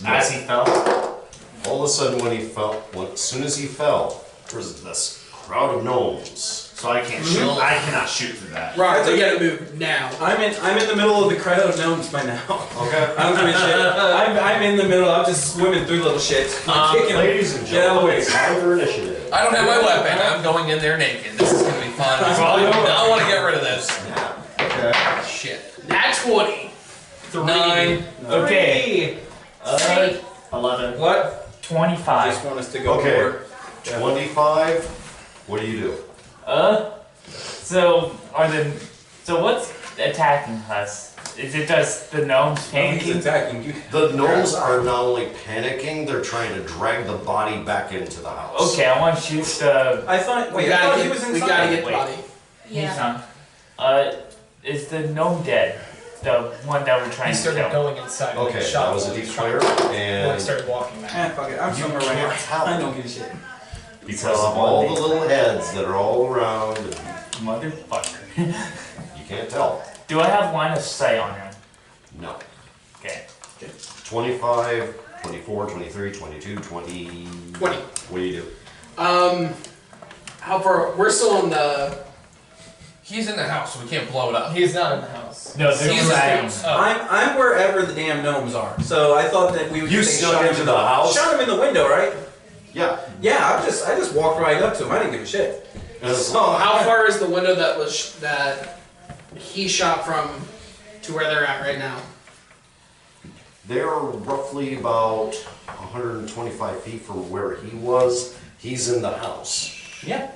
Speaker 2: No.
Speaker 4: as he fell.
Speaker 2: All of a sudden, as soon as he fell, there was this crowd of gnomes.
Speaker 4: So I can't shoot. I cannot shoot through that.
Speaker 6: Right, we gotta move now.
Speaker 5: I'm in the middle of the crowd of gnomes by now.
Speaker 2: Okay.
Speaker 5: I don't give a shit. I'm in the middle. I'm just swimming through little shit. I'm kicking them.
Speaker 2: Ladies and
Speaker 5: Get out of the
Speaker 2: gentlemen,
Speaker 5: way.
Speaker 2: it's time for initiative.
Speaker 1: I don't have my weapon. I'm going in there naked. This is gonna be fun. I want to get rid of this.
Speaker 2: Okay.
Speaker 1: Shit.
Speaker 6: Nat 20.
Speaker 1: 9.
Speaker 14: Okay.
Speaker 4: 11.
Speaker 5: What?
Speaker 14: 25.
Speaker 5: Just want us to go
Speaker 2: Okay.
Speaker 5: forward.
Speaker 2: 25. What do you do?
Speaker 14: So what's attacking us? Is it just the gnomes
Speaker 5: He's
Speaker 14: panicking?
Speaker 5: attacking you.
Speaker 2: The gnomes are not only panicking, they're trying to drag the body back into the house.
Speaker 14: Okay, I want to shoot the.
Speaker 5: I thought.
Speaker 6: We
Speaker 5: Wait, I thought
Speaker 6: gotta
Speaker 5: he was
Speaker 6: get,
Speaker 5: inside.
Speaker 6: we gotta get the
Speaker 14: Wait.
Speaker 6: body.
Speaker 14: He's
Speaker 9: Yeah.
Speaker 14: on. Is the gnome dead? The one that we're trying
Speaker 8: He
Speaker 14: to
Speaker 8: started
Speaker 14: kill.
Speaker 8: going inside.
Speaker 2: Okay,
Speaker 8: and shot
Speaker 2: that was a
Speaker 8: while he
Speaker 2: deep
Speaker 8: was
Speaker 2: clear,
Speaker 8: trying- When I
Speaker 2: and
Speaker 8: started walking back.
Speaker 5: Fuck it. I'm somewhere right
Speaker 2: can't
Speaker 5: now.
Speaker 2: tell.
Speaker 5: I don't give a shit.
Speaker 2: because of all the little heads that are all around,
Speaker 14: Motherfucker.
Speaker 2: you can't tell.
Speaker 14: Do I have line of sight on him?
Speaker 2: No.
Speaker 14: Okay.
Speaker 2: 25, 24, 23, 22, 20.
Speaker 6: 20.
Speaker 2: What do you do?
Speaker 6: How far? We're still in the.
Speaker 1: He's in the house, so we can't blow it up.
Speaker 8: He's not in the house.
Speaker 14: No,
Speaker 1: He's
Speaker 14: there's
Speaker 1: in the
Speaker 14: dragons.
Speaker 1: house. Oh.
Speaker 5: I'm wherever the damn gnomes are. So I thought that we would
Speaker 2: You
Speaker 5: just
Speaker 2: snuck
Speaker 5: shot him
Speaker 2: into the house?
Speaker 5: Shot him in the window, right?
Speaker 2: Yeah.
Speaker 5: Yeah, I just walked right up to him. I didn't give a shit.
Speaker 6: So how far is the window that he shot from to where they're at right now?
Speaker 2: They're roughly about 125 feet from where he was. He's in the house.
Speaker 5: Yeah.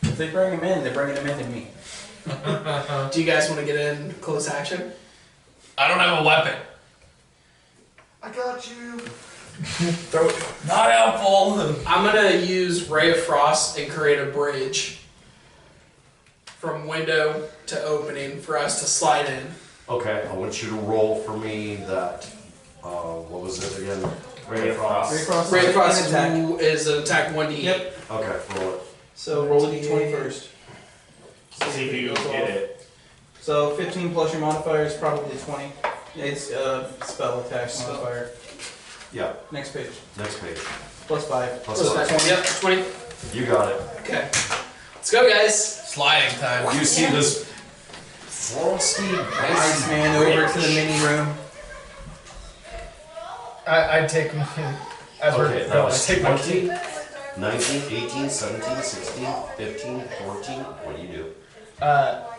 Speaker 5: If they bring him in, they're bringing him in to me.
Speaker 6: Do you guys want to get in close action?
Speaker 1: I don't have a weapon.
Speaker 12: I got you.
Speaker 1: Throw it. Not helpful.
Speaker 6: I'm gonna use Ray of Frost and create a bridge from window to opening for us to slide in.
Speaker 10: Okay, I want you to roll for me that. What was it again?
Speaker 12: Ray of Frost.
Speaker 6: Ray of Frost
Speaker 5: Attack.
Speaker 6: is an attack 1d8.
Speaker 5: Yep.
Speaker 10: Okay, roll it.
Speaker 5: So roll the d20 first.
Speaker 4: See if you get it.
Speaker 5: So 15 plus your modifier is probably 20. It's spell attack modifier.
Speaker 10: Yeah,
Speaker 5: Next page.
Speaker 10: next page.
Speaker 5: Plus 5.
Speaker 10: Plus
Speaker 6: So
Speaker 10: five.
Speaker 6: that's 20. Yep, 20.
Speaker 10: You got it.
Speaker 6: Okay. Let's go, guys.
Speaker 1: Sliding time.
Speaker 10: You see this frosty
Speaker 5: Nice man over to the mini room.
Speaker 8: I'd take him as we're
Speaker 10: Okay, that
Speaker 8: going.
Speaker 10: was
Speaker 8: I take my
Speaker 10: 20, 19, 18, 17, 16, 15, 14. What do you do?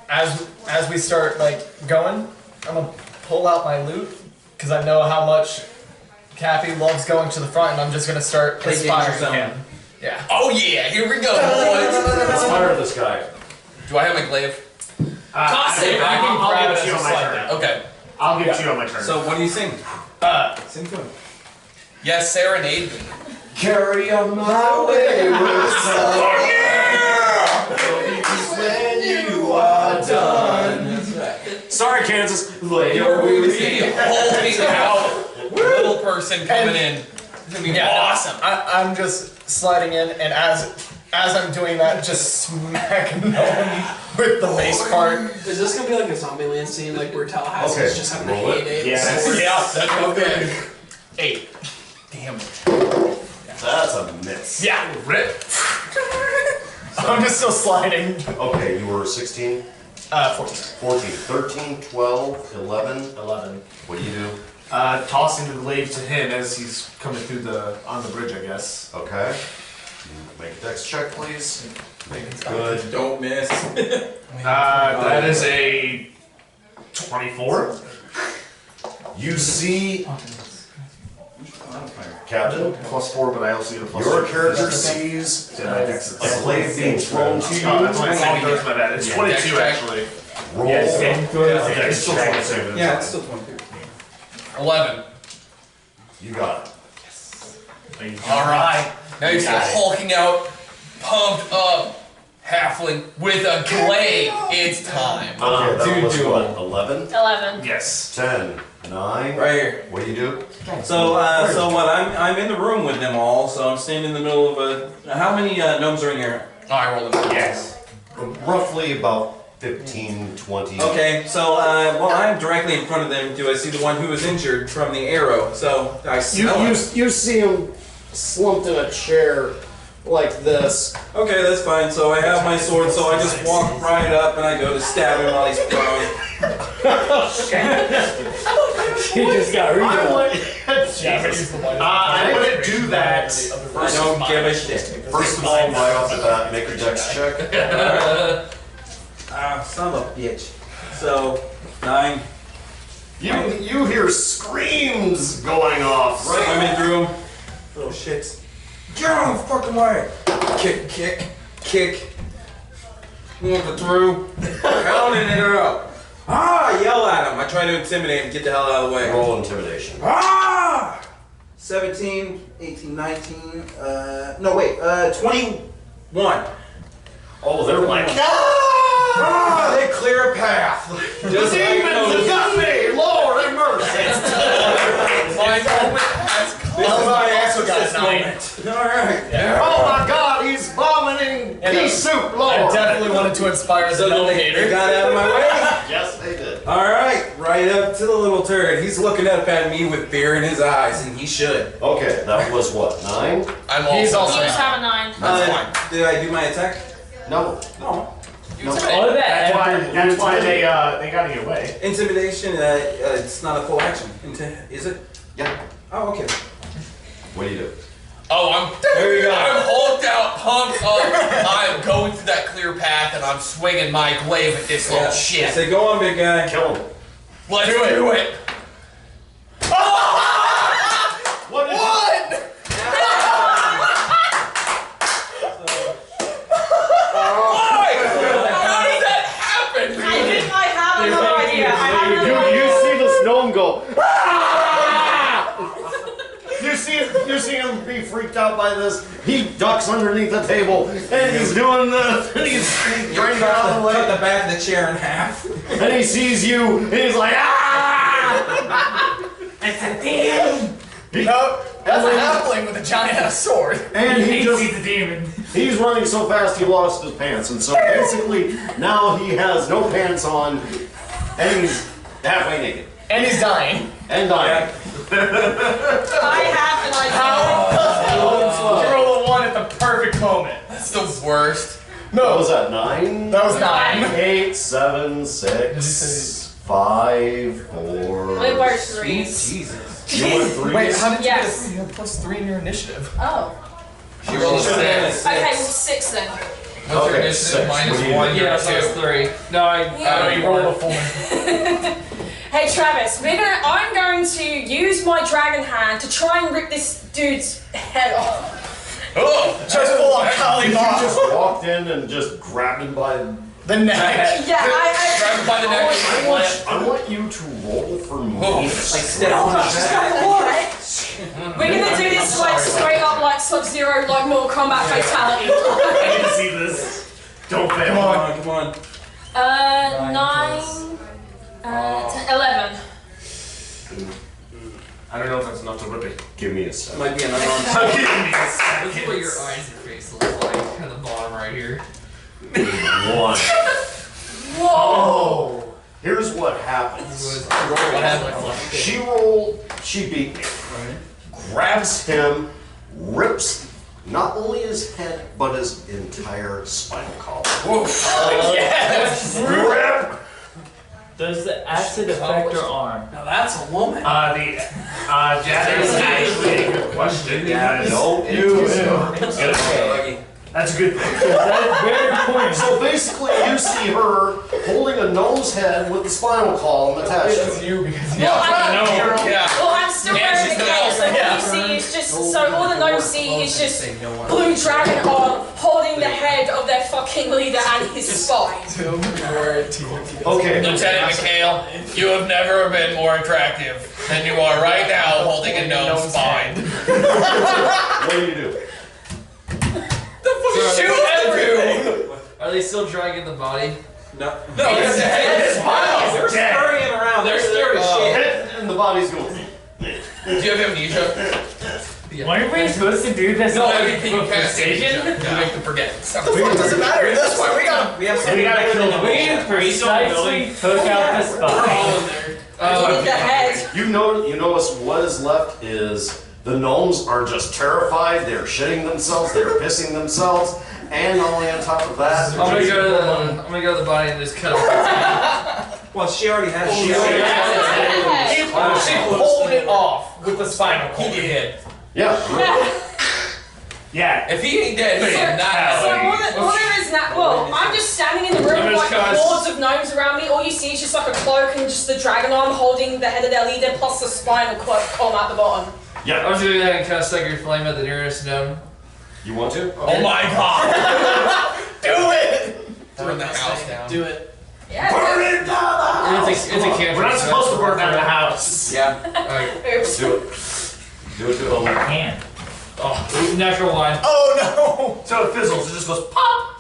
Speaker 8: As we start like going, I'm gonna pull out my loot because I know how much Cappy loves going to the front, and I'm just gonna start
Speaker 5: Play
Speaker 8: inspiring
Speaker 5: Danger Zone.
Speaker 8: him. Yeah.
Speaker 1: Oh yeah, here we go, boys.
Speaker 10: Inspire this guy.
Speaker 1: Do I have my glaive?
Speaker 6: Toss it.
Speaker 4: I'll
Speaker 8: grab
Speaker 4: give
Speaker 8: it
Speaker 4: it to you
Speaker 8: as
Speaker 4: on
Speaker 8: a
Speaker 4: my
Speaker 8: slide
Speaker 4: turn.
Speaker 8: down.
Speaker 1: Okay.
Speaker 4: I'll give it to you on my turn.
Speaker 5: So what do you sing? Sing to him.
Speaker 1: Yes, serenade me.
Speaker 10: Carry on my wayward son.
Speaker 4: when you are done.
Speaker 5: That's right.
Speaker 10: Sorry, Kansas. Lay
Speaker 1: You're
Speaker 10: your
Speaker 1: going to be holding out. Little person coming in. It's gonna be awesome.
Speaker 8: I'm just sliding in, and as I'm doing that, just smacking him with the mace part.
Speaker 6: Is this gonna be like a Zombieland scene, like where Tallahassee's
Speaker 10: Okay,
Speaker 6: just having a
Speaker 10: roll it.
Speaker 6: heyday?
Speaker 4: Yes.
Speaker 1: Yeah, that's
Speaker 6: Okay.
Speaker 1: 8. Damn it.
Speaker 10: That's a miss.
Speaker 8: Yeah, rip. I'm just still sliding.
Speaker 10: Okay, you were 16,
Speaker 8: 14.
Speaker 10: 14, 13, 12, 11.
Speaker 12: 11.
Speaker 10: What do you do?
Speaker 12: Tossing the glaive to him as he's coming through on the bridge, I guess.
Speaker 10: Okay. Make a dex check, please. Make it good.
Speaker 5: Don't miss.
Speaker 12: That is a 24.
Speaker 10: You see, Captain,
Speaker 12: +4, but I also get a plus
Speaker 10: your
Speaker 12: 6.
Speaker 10: character sees
Speaker 12: Yeah, my dex is-
Speaker 10: a glaive being thrown to you.
Speaker 12: Oh, that's why I said he goes by that. It's 22 actually.
Speaker 10: Roll.
Speaker 12: Yeah, it's still 22.
Speaker 5: Yeah, it's still 22.
Speaker 1: 11.
Speaker 10: You got it.
Speaker 1: Alright. Now you see hulking out, pumped up halfling with a glaive. It's time.
Speaker 10: Okay, that was
Speaker 12: do
Speaker 10: what, 11?
Speaker 11: 11.
Speaker 12: Yes.
Speaker 10: 10, 9.
Speaker 5: Right here.
Speaker 10: What do you do?
Speaker 5: So what? I'm in the room with them all. So I'm standing in the middle of a. How many gnomes are in here?
Speaker 1: Oh, I rolled them.
Speaker 12: Yes.
Speaker 10: Roughly about 15, 20.
Speaker 5: Okay, so well, I'm directly in front of them. Do I see the one who was injured from the arrow? So I smell it.
Speaker 15: You see him slumped in a chair like this.
Speaker 5: Okay, that's fine. So I have my sword. So I just walk right up and I go to stab him while he's prone.
Speaker 15: He just got
Speaker 12: I wouldn't do that.
Speaker 5: I don't give a shit.
Speaker 10: First of all, right off the bat, make a dex check.
Speaker 5: Son of a bitch. So 9.
Speaker 10: You hear screams going off, right?
Speaker 5: I'm in through him. Little shits. Get out of the fucking way! Kick. Moving through. Pounding it up. Yell at him. I try to intimidate him. Get the hell out of the way.
Speaker 10: Roll intimidation.
Speaker 5: 17, 18, 19, no wait, 21.
Speaker 10: Oh, they're like,
Speaker 5: They clear a path. Just like
Speaker 10: demons got me! Lord have mercy!
Speaker 1: My moment has
Speaker 5: This is my exorcist moment. Alright.
Speaker 10: Oh my God, he's vomiting pea soup,
Speaker 8: I
Speaker 10: Lord!
Speaker 8: definitely wanted to inspire the
Speaker 5: So they
Speaker 8: navigator.
Speaker 5: got out of my way?
Speaker 10: Yes, they did.
Speaker 5: Alright, right up to the little turd. He's looking up at me with fear in his eyes, and he should.
Speaker 10: Okay, that was what, 9?
Speaker 1: I'm
Speaker 8: He's
Speaker 1: also.
Speaker 11: You just have a 9.
Speaker 1: That's fine.
Speaker 5: Did I do my attack?
Speaker 10: No.
Speaker 5: No.
Speaker 4: That's why they got in your way.
Speaker 5: Intimidation, it's not a full action. Is it?
Speaker 10: Yeah.
Speaker 5: Oh, okay.
Speaker 10: What do you do?
Speaker 1: Oh,
Speaker 5: There you go.
Speaker 1: I'm hulked out, pumped up. I'm going through that clear path, and I'm swinging my glaive at this little
Speaker 5: I
Speaker 1: shit.
Speaker 5: say, go on, big guy.
Speaker 10: Kill him.
Speaker 1: Let's do it.
Speaker 10: What is
Speaker 1: Why? How did that happen?
Speaker 2: freaked out by this. He ducks underneath the table, and he's doing the. He's trying to get out of the way.
Speaker 5: Cut the back of the chair in half.
Speaker 2: And he sees you, and he's like, ah!
Speaker 14: It's a demon!
Speaker 8: That's a halfling with a giant ass sword.
Speaker 2: And he just.
Speaker 14: He's a demon.
Speaker 2: He's running so fast he lost his pants, and so basically now he has no pants on, and he's halfway naked.
Speaker 8: And he's dying.
Speaker 2: And dying.
Speaker 9: I have an idea.
Speaker 8: You roll a 1 at the perfect moment.
Speaker 1: That's the worst.
Speaker 2: What was that, 9?
Speaker 8: That was 9.
Speaker 2: 8, 7, 6, 5, 4.
Speaker 9: I went 3.
Speaker 5: Jesus.
Speaker 2: You went 3?
Speaker 8: Wait, how did you
Speaker 9: Yes.
Speaker 8: get a 3? You have +3 in your initiative.
Speaker 9: Oh.
Speaker 1: She rolled a 6.
Speaker 9: Okay, well 6 then.
Speaker 1: What's your
Speaker 2: Okay,
Speaker 1: initiative?
Speaker 2: 6.
Speaker 1: Minus
Speaker 2: What do you
Speaker 1: 1,
Speaker 2: do?
Speaker 1: you're
Speaker 13: Yeah,
Speaker 1: at
Speaker 13: so it's
Speaker 1: 2.
Speaker 13: 3. No,
Speaker 14: You rolled a 4.
Speaker 11: Hey Travis, I'm going to use my dragon hand to try and rip this dude's head off.
Speaker 8: Oh, just full on Kali
Speaker 2: You
Speaker 8: Ma.
Speaker 2: just walked in and just grabbed him by
Speaker 8: The neck.
Speaker 11: Yeah,
Speaker 1: Grab him by the neck.
Speaker 2: I want you to roll for me.
Speaker 5: Like step on his back.
Speaker 11: we're gonna do this like straight up like Sub-Zero, like Mortal Kombat fatality.
Speaker 4: I can see this. Don't fail.
Speaker 5: Come on.
Speaker 11: 9, 10, 11.
Speaker 12: I don't know if that's enough to rip it.
Speaker 2: Give me a second.
Speaker 5: Might be an
Speaker 13: This is what your eyes and face look like at the bottom right here.
Speaker 2: 1.
Speaker 11: Whoa!
Speaker 2: Here's what happens.
Speaker 13: What happened?
Speaker 2: She beat me. Grabs him, rips not only his head, but his entire spinal column.
Speaker 8: Yes!
Speaker 2: Rip!
Speaker 14: Does the acid affect her arm?
Speaker 6: Now that's a woman.
Speaker 4: That is actually a good question. That is.
Speaker 2: No,
Speaker 4: That's a good thing.
Speaker 14: That's very important.
Speaker 2: So basically, you see her holding a nose head with the spinal column attached to
Speaker 8: That's
Speaker 2: it.
Speaker 8: you because
Speaker 11: Well,
Speaker 1: Yeah.
Speaker 11: I'm still wearing the cape, so all you see is just, so all the gnomes see is just blue dragon arm holding the head of their fucking leader and his spine.
Speaker 2: Okay.
Speaker 1: Lieutenant McHale, you have never been more attractive than you are right now holding a gnome spine.
Speaker 2: What do you do?
Speaker 1: Shoot everything!
Speaker 13: Are they still dragging the body?
Speaker 5: No,
Speaker 1: it's dead.
Speaker 5: They're scurrying around. They're scared as shit.
Speaker 2: And the body's going.
Speaker 1: Do you have amnesia?
Speaker 14: Weren't we supposed to do this
Speaker 1: No,
Speaker 14: like
Speaker 1: can you
Speaker 14: with
Speaker 1: cast
Speaker 14: precision?
Speaker 1: amnesia to make them forget?
Speaker 8: What the fuck does it matter? At this point, we got
Speaker 5: We have some.
Speaker 4: We gotta kill them.
Speaker 14: We precisely took out the spine.
Speaker 11: With the head.
Speaker 2: You notice what is left is the gnomes are just terrified. They're shitting themselves. They're pissing themselves. And only on top of that,
Speaker 13: I'm gonna go to the body and just cut off.
Speaker 5: Well, she already has.
Speaker 8: She pulled it off with the spinal cord.
Speaker 1: He did.
Speaker 2: yeah.
Speaker 4: Yeah.
Speaker 1: If he ain't dead, he ain't
Speaker 11: So
Speaker 1: not.
Speaker 11: all there is now, well, I'm just standing in the room with like
Speaker 13: Because-
Speaker 11: hordes of gnomes around me. All you see is just like a cloak and just the dragon arm holding the head of their leader plus the spinal column at the bottom.
Speaker 2: Yeah.
Speaker 13: I'm just gonna go ahead and cast Sacred Flame at the nearest gnome.
Speaker 2: You want to?
Speaker 1: Oh my god!
Speaker 8: Do it!
Speaker 1: Burn the house down.
Speaker 6: Do it.
Speaker 11: Yeah.
Speaker 4: Burn it down!
Speaker 13: It's a cantrip.
Speaker 4: We're not supposed to burn down the house.
Speaker 5: Yeah.
Speaker 11: Oops.
Speaker 2: Do it. Do it to them.
Speaker 14: Hand.
Speaker 13: Oh, natural one.
Speaker 8: Oh no!
Speaker 4: So it fizzles, it just goes pop!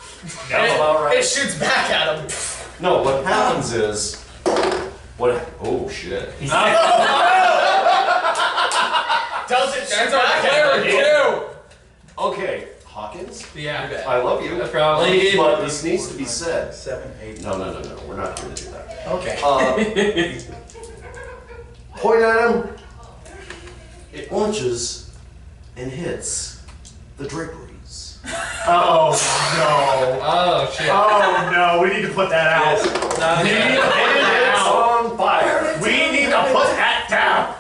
Speaker 4: That's about right.
Speaker 8: It shoots back at him.
Speaker 2: No, what happens is. Oh shit.
Speaker 8: Does it shoot
Speaker 1: That's our
Speaker 8: back at
Speaker 1: cleric
Speaker 8: him?
Speaker 1: too!
Speaker 2: Okay, Hawkins,
Speaker 13: Yeah.
Speaker 2: I love you.
Speaker 13: Probably.
Speaker 2: But this needs to be said.
Speaker 5: 7, 8.
Speaker 2: No, we're not going to do that.
Speaker 8: Okay.
Speaker 2: Point at him. It launches and hits the draperies.
Speaker 4: Oh
Speaker 13: Oh shit.
Speaker 4: no. Oh no, we need to put that out.
Speaker 5: Not
Speaker 2: It's on fire.
Speaker 4: We need to put that down.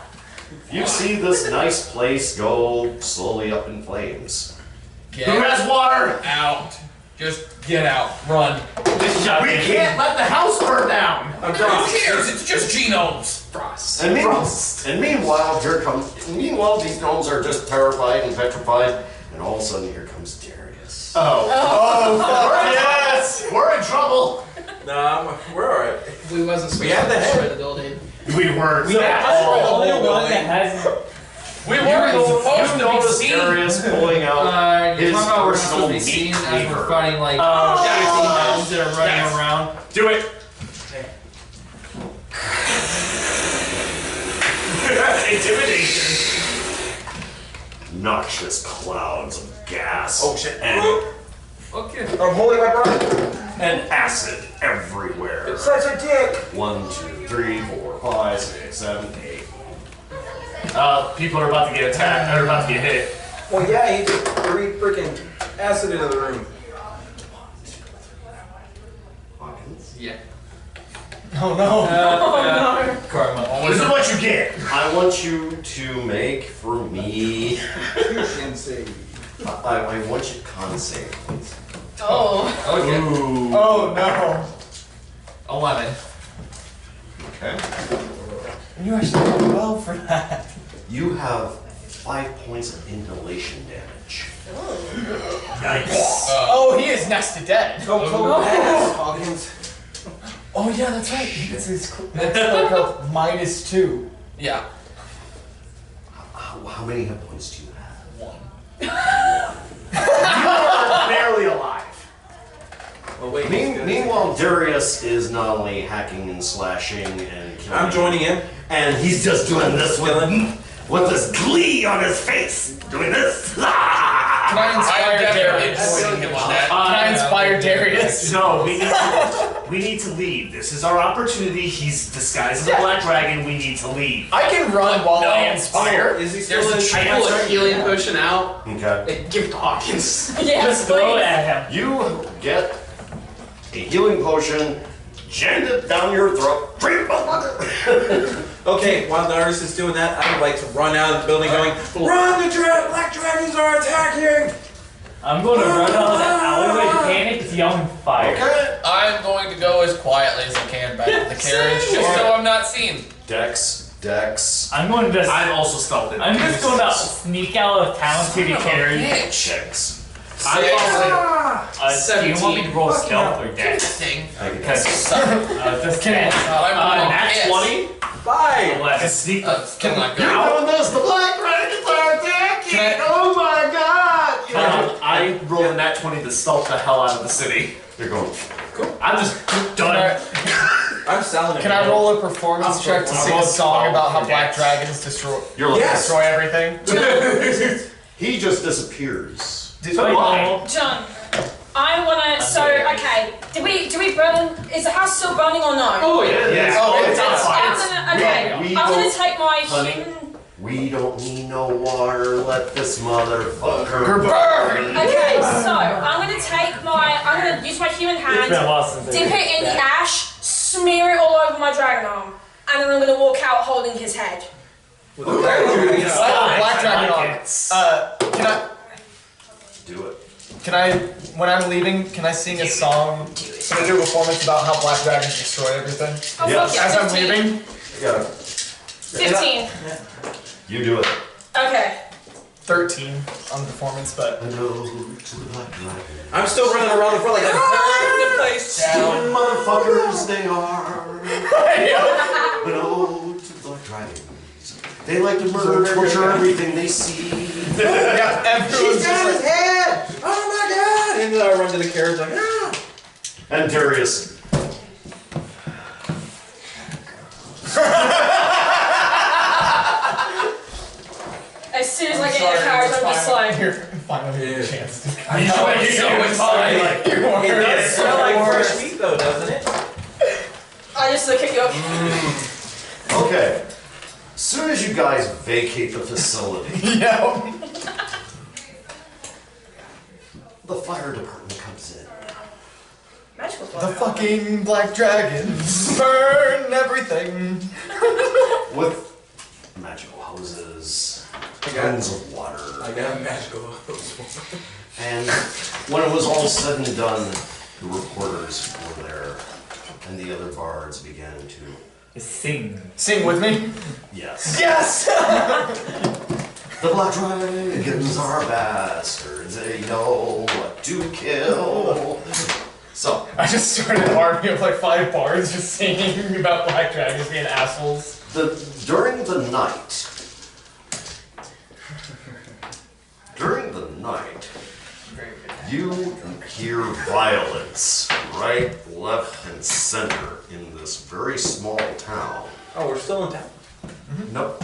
Speaker 2: You see this nice place go slowly up in flames.
Speaker 1: Get
Speaker 4: Who has water?
Speaker 1: out. Just get out. Run.
Speaker 4: We can't let the house burn down.
Speaker 1: Who cares? It's just genomes.
Speaker 6: Frost.
Speaker 2: And meanwhile, meanwhile, these gnomes are just terrified and petrified, and all of a sudden, here comes Darius.
Speaker 4: Oh, yes, we're in trouble.
Speaker 5: No, we're alright.
Speaker 6: We wasn't supposed
Speaker 5: We have
Speaker 6: to
Speaker 5: the
Speaker 6: destroy
Speaker 5: head.
Speaker 6: the building.
Speaker 4: We weren't.
Speaker 14: We are the only one that hasn't
Speaker 1: We weren't supposed to be
Speaker 2: notice
Speaker 1: seen.
Speaker 2: Darius pulling out
Speaker 13: You're
Speaker 2: his
Speaker 13: talking about we're
Speaker 2: personal
Speaker 13: supposed to be
Speaker 2: meat
Speaker 13: seen as
Speaker 2: cleaver.
Speaker 13: we're fighting like
Speaker 14: hounds that are running around.
Speaker 4: Do it. Intimidation.
Speaker 2: Noxious clouds of gas.
Speaker 4: Oh shit.
Speaker 2: And,
Speaker 13: Okay.
Speaker 5: I'm holding my breath.
Speaker 2: and acid everywhere.
Speaker 5: It's such a dick.
Speaker 2: 1, 2, 3, 4, 5, 6, 7, 8.
Speaker 14: People are about to get attacked. They're about to get hit.
Speaker 5: Well, yeah, he just threw freaking acid into the room.
Speaker 2: Hawkins.
Speaker 13: Yeah.
Speaker 8: Oh no.
Speaker 13: Karma.
Speaker 4: This is what you get.
Speaker 2: I want you to make for me.
Speaker 5: Insane.
Speaker 2: I want you to con save, please.
Speaker 9: Oh.
Speaker 13: Okay.
Speaker 2: Ooh.
Speaker 8: Oh no.
Speaker 13: 11.
Speaker 2: Okay.
Speaker 8: You actually did well for that.
Speaker 2: You have 5 points of inhalation damage.
Speaker 4: Nice.
Speaker 8: Oh, he is next to dead.
Speaker 5: Hawkins.
Speaker 8: Oh yeah, that's right. It's like a -2.
Speaker 1: Yeah.
Speaker 2: How many hit points do you have?
Speaker 8: 1.
Speaker 4: You are barely alive.
Speaker 5: Oh, wait.
Speaker 2: Meanwhile, Darius is not only hacking and slashing and killing.
Speaker 5: I'm joining in.
Speaker 2: And he's just doing this with this glee on his face. Doing this.
Speaker 8: Can I inspire
Speaker 1: I'm definitely
Speaker 8: Darius?
Speaker 1: joining him on that.
Speaker 8: Can I inspire Darius?
Speaker 4: No, we need to leave. This is our opportunity. He's disguised as a black dragon. We need to leave.
Speaker 8: I can run while I inspire.
Speaker 5: Is he still
Speaker 1: There's
Speaker 5: in?
Speaker 1: a
Speaker 7: Pull a healing potion out
Speaker 2: Okay.
Speaker 7: and give it to Hawkins.
Speaker 9: Yes,
Speaker 14: Just throw it
Speaker 9: please.
Speaker 14: at him.
Speaker 2: You get a healing potion, jammed it down your throat. Drink, motherfucker.
Speaker 5: Okay, while Darius is doing that, I would like to run out of the building going, run, the black dragons are attacking!
Speaker 14: I'm going to run out of that alleyway, panic, yelling fire.
Speaker 2: Okay.
Speaker 1: I'm going to go as quietly as I can back to the carriage, just so I'm not seen.
Speaker 2: Dex.
Speaker 14: I'm going to just.
Speaker 4: I'm also stealthing.
Speaker 14: I'm just going to sneak out of town to the carriage.
Speaker 2: Checks.
Speaker 14: Do you want me to roll stealth or dex?
Speaker 1: Thing.
Speaker 14: Because just kidding.
Speaker 4: Nat 20.
Speaker 5: 5!
Speaker 14: 11.
Speaker 4: Sneak.
Speaker 1: Still not good.
Speaker 2: You're doing this. The black dragons are attacking. Oh my god.
Speaker 4: I rolled a nat 20 to stealth the hell out of the city.
Speaker 2: You're going.
Speaker 4: I'm just done.
Speaker 5: I'm selling it.
Speaker 8: Can I roll a performance check to sing a song about how black dragons destroy everything?
Speaker 2: He just disappears.
Speaker 11: John, I wanna. So okay, do we burn? Is the house still burning or no?
Speaker 7: Oh yeah.
Speaker 4: Yeah.
Speaker 8: Oh, it's
Speaker 11: I'm
Speaker 8: outside.
Speaker 11: gonna. Okay,
Speaker 2: We
Speaker 11: I'm gonna
Speaker 2: don't-
Speaker 11: take my.
Speaker 2: honey. We don't need no water. Let this motherfucker
Speaker 8: Burn!
Speaker 11: Okay, so I'm gonna take my. I'm gonna use my human
Speaker 14: It's
Speaker 11: hand,
Speaker 14: been a while since I
Speaker 11: dip
Speaker 14: did
Speaker 11: it in the
Speaker 14: that.
Speaker 11: ash, smear it all over my dragon arm, and then I'm gonna walk out holding his head.
Speaker 5: With a black dragon.
Speaker 8: Black dragon
Speaker 14: I
Speaker 8: on.
Speaker 14: like it.
Speaker 2: do it.
Speaker 8: Can I, when I'm leaving, can I sing a song? Can I do a performance about how black dragons destroy everything?
Speaker 11: Oh,
Speaker 2: Yes.
Speaker 11: fuck
Speaker 8: As
Speaker 11: yeah,
Speaker 8: I'm
Speaker 11: 15.
Speaker 8: leaving?
Speaker 2: Yeah.
Speaker 11: 15.
Speaker 2: You do it.
Speaker 11: Okay.
Speaker 8: 13 on the performance, but
Speaker 2: Hello to the black dragon.
Speaker 5: I'm still running around the front like,
Speaker 2: Stupid motherfuckers they are. Hello to the black dragons. They like to murder, torture everything they see.
Speaker 8: yeah, everyone's
Speaker 5: she's got
Speaker 8: just
Speaker 5: his
Speaker 8: like,
Speaker 5: head! Oh my god! And then I run to the carriage like, ah!
Speaker 2: And Darius.
Speaker 11: As soon as I get in the carriage, I'm just like.
Speaker 8: Here, finally a chance to
Speaker 5: It does smell like fresh meat though, doesn't it?
Speaker 11: I just look at you.
Speaker 2: Okay. As soon as you guys vacate the facility,
Speaker 8: yeah.
Speaker 2: the fire department comes in.
Speaker 11: Magical
Speaker 8: The fucking black dragons burn everything.
Speaker 2: With magical hoses, tons of water.
Speaker 7: I got a magical hose.
Speaker 2: And when it was all said and done, the reporters were there, and the other bards began to
Speaker 14: sing.
Speaker 8: Sing with me?
Speaker 2: Yes.
Speaker 8: Yes!
Speaker 2: The black dragons are bastards, they know what to kill. So,
Speaker 8: I just started an army of like 5 bards just singing about black dragons being assholes.
Speaker 2: during the night,
Speaker 10: night, you hear violence right, left, and center in this very small town.
Speaker 5: Oh, we're still in town.
Speaker 10: Nope.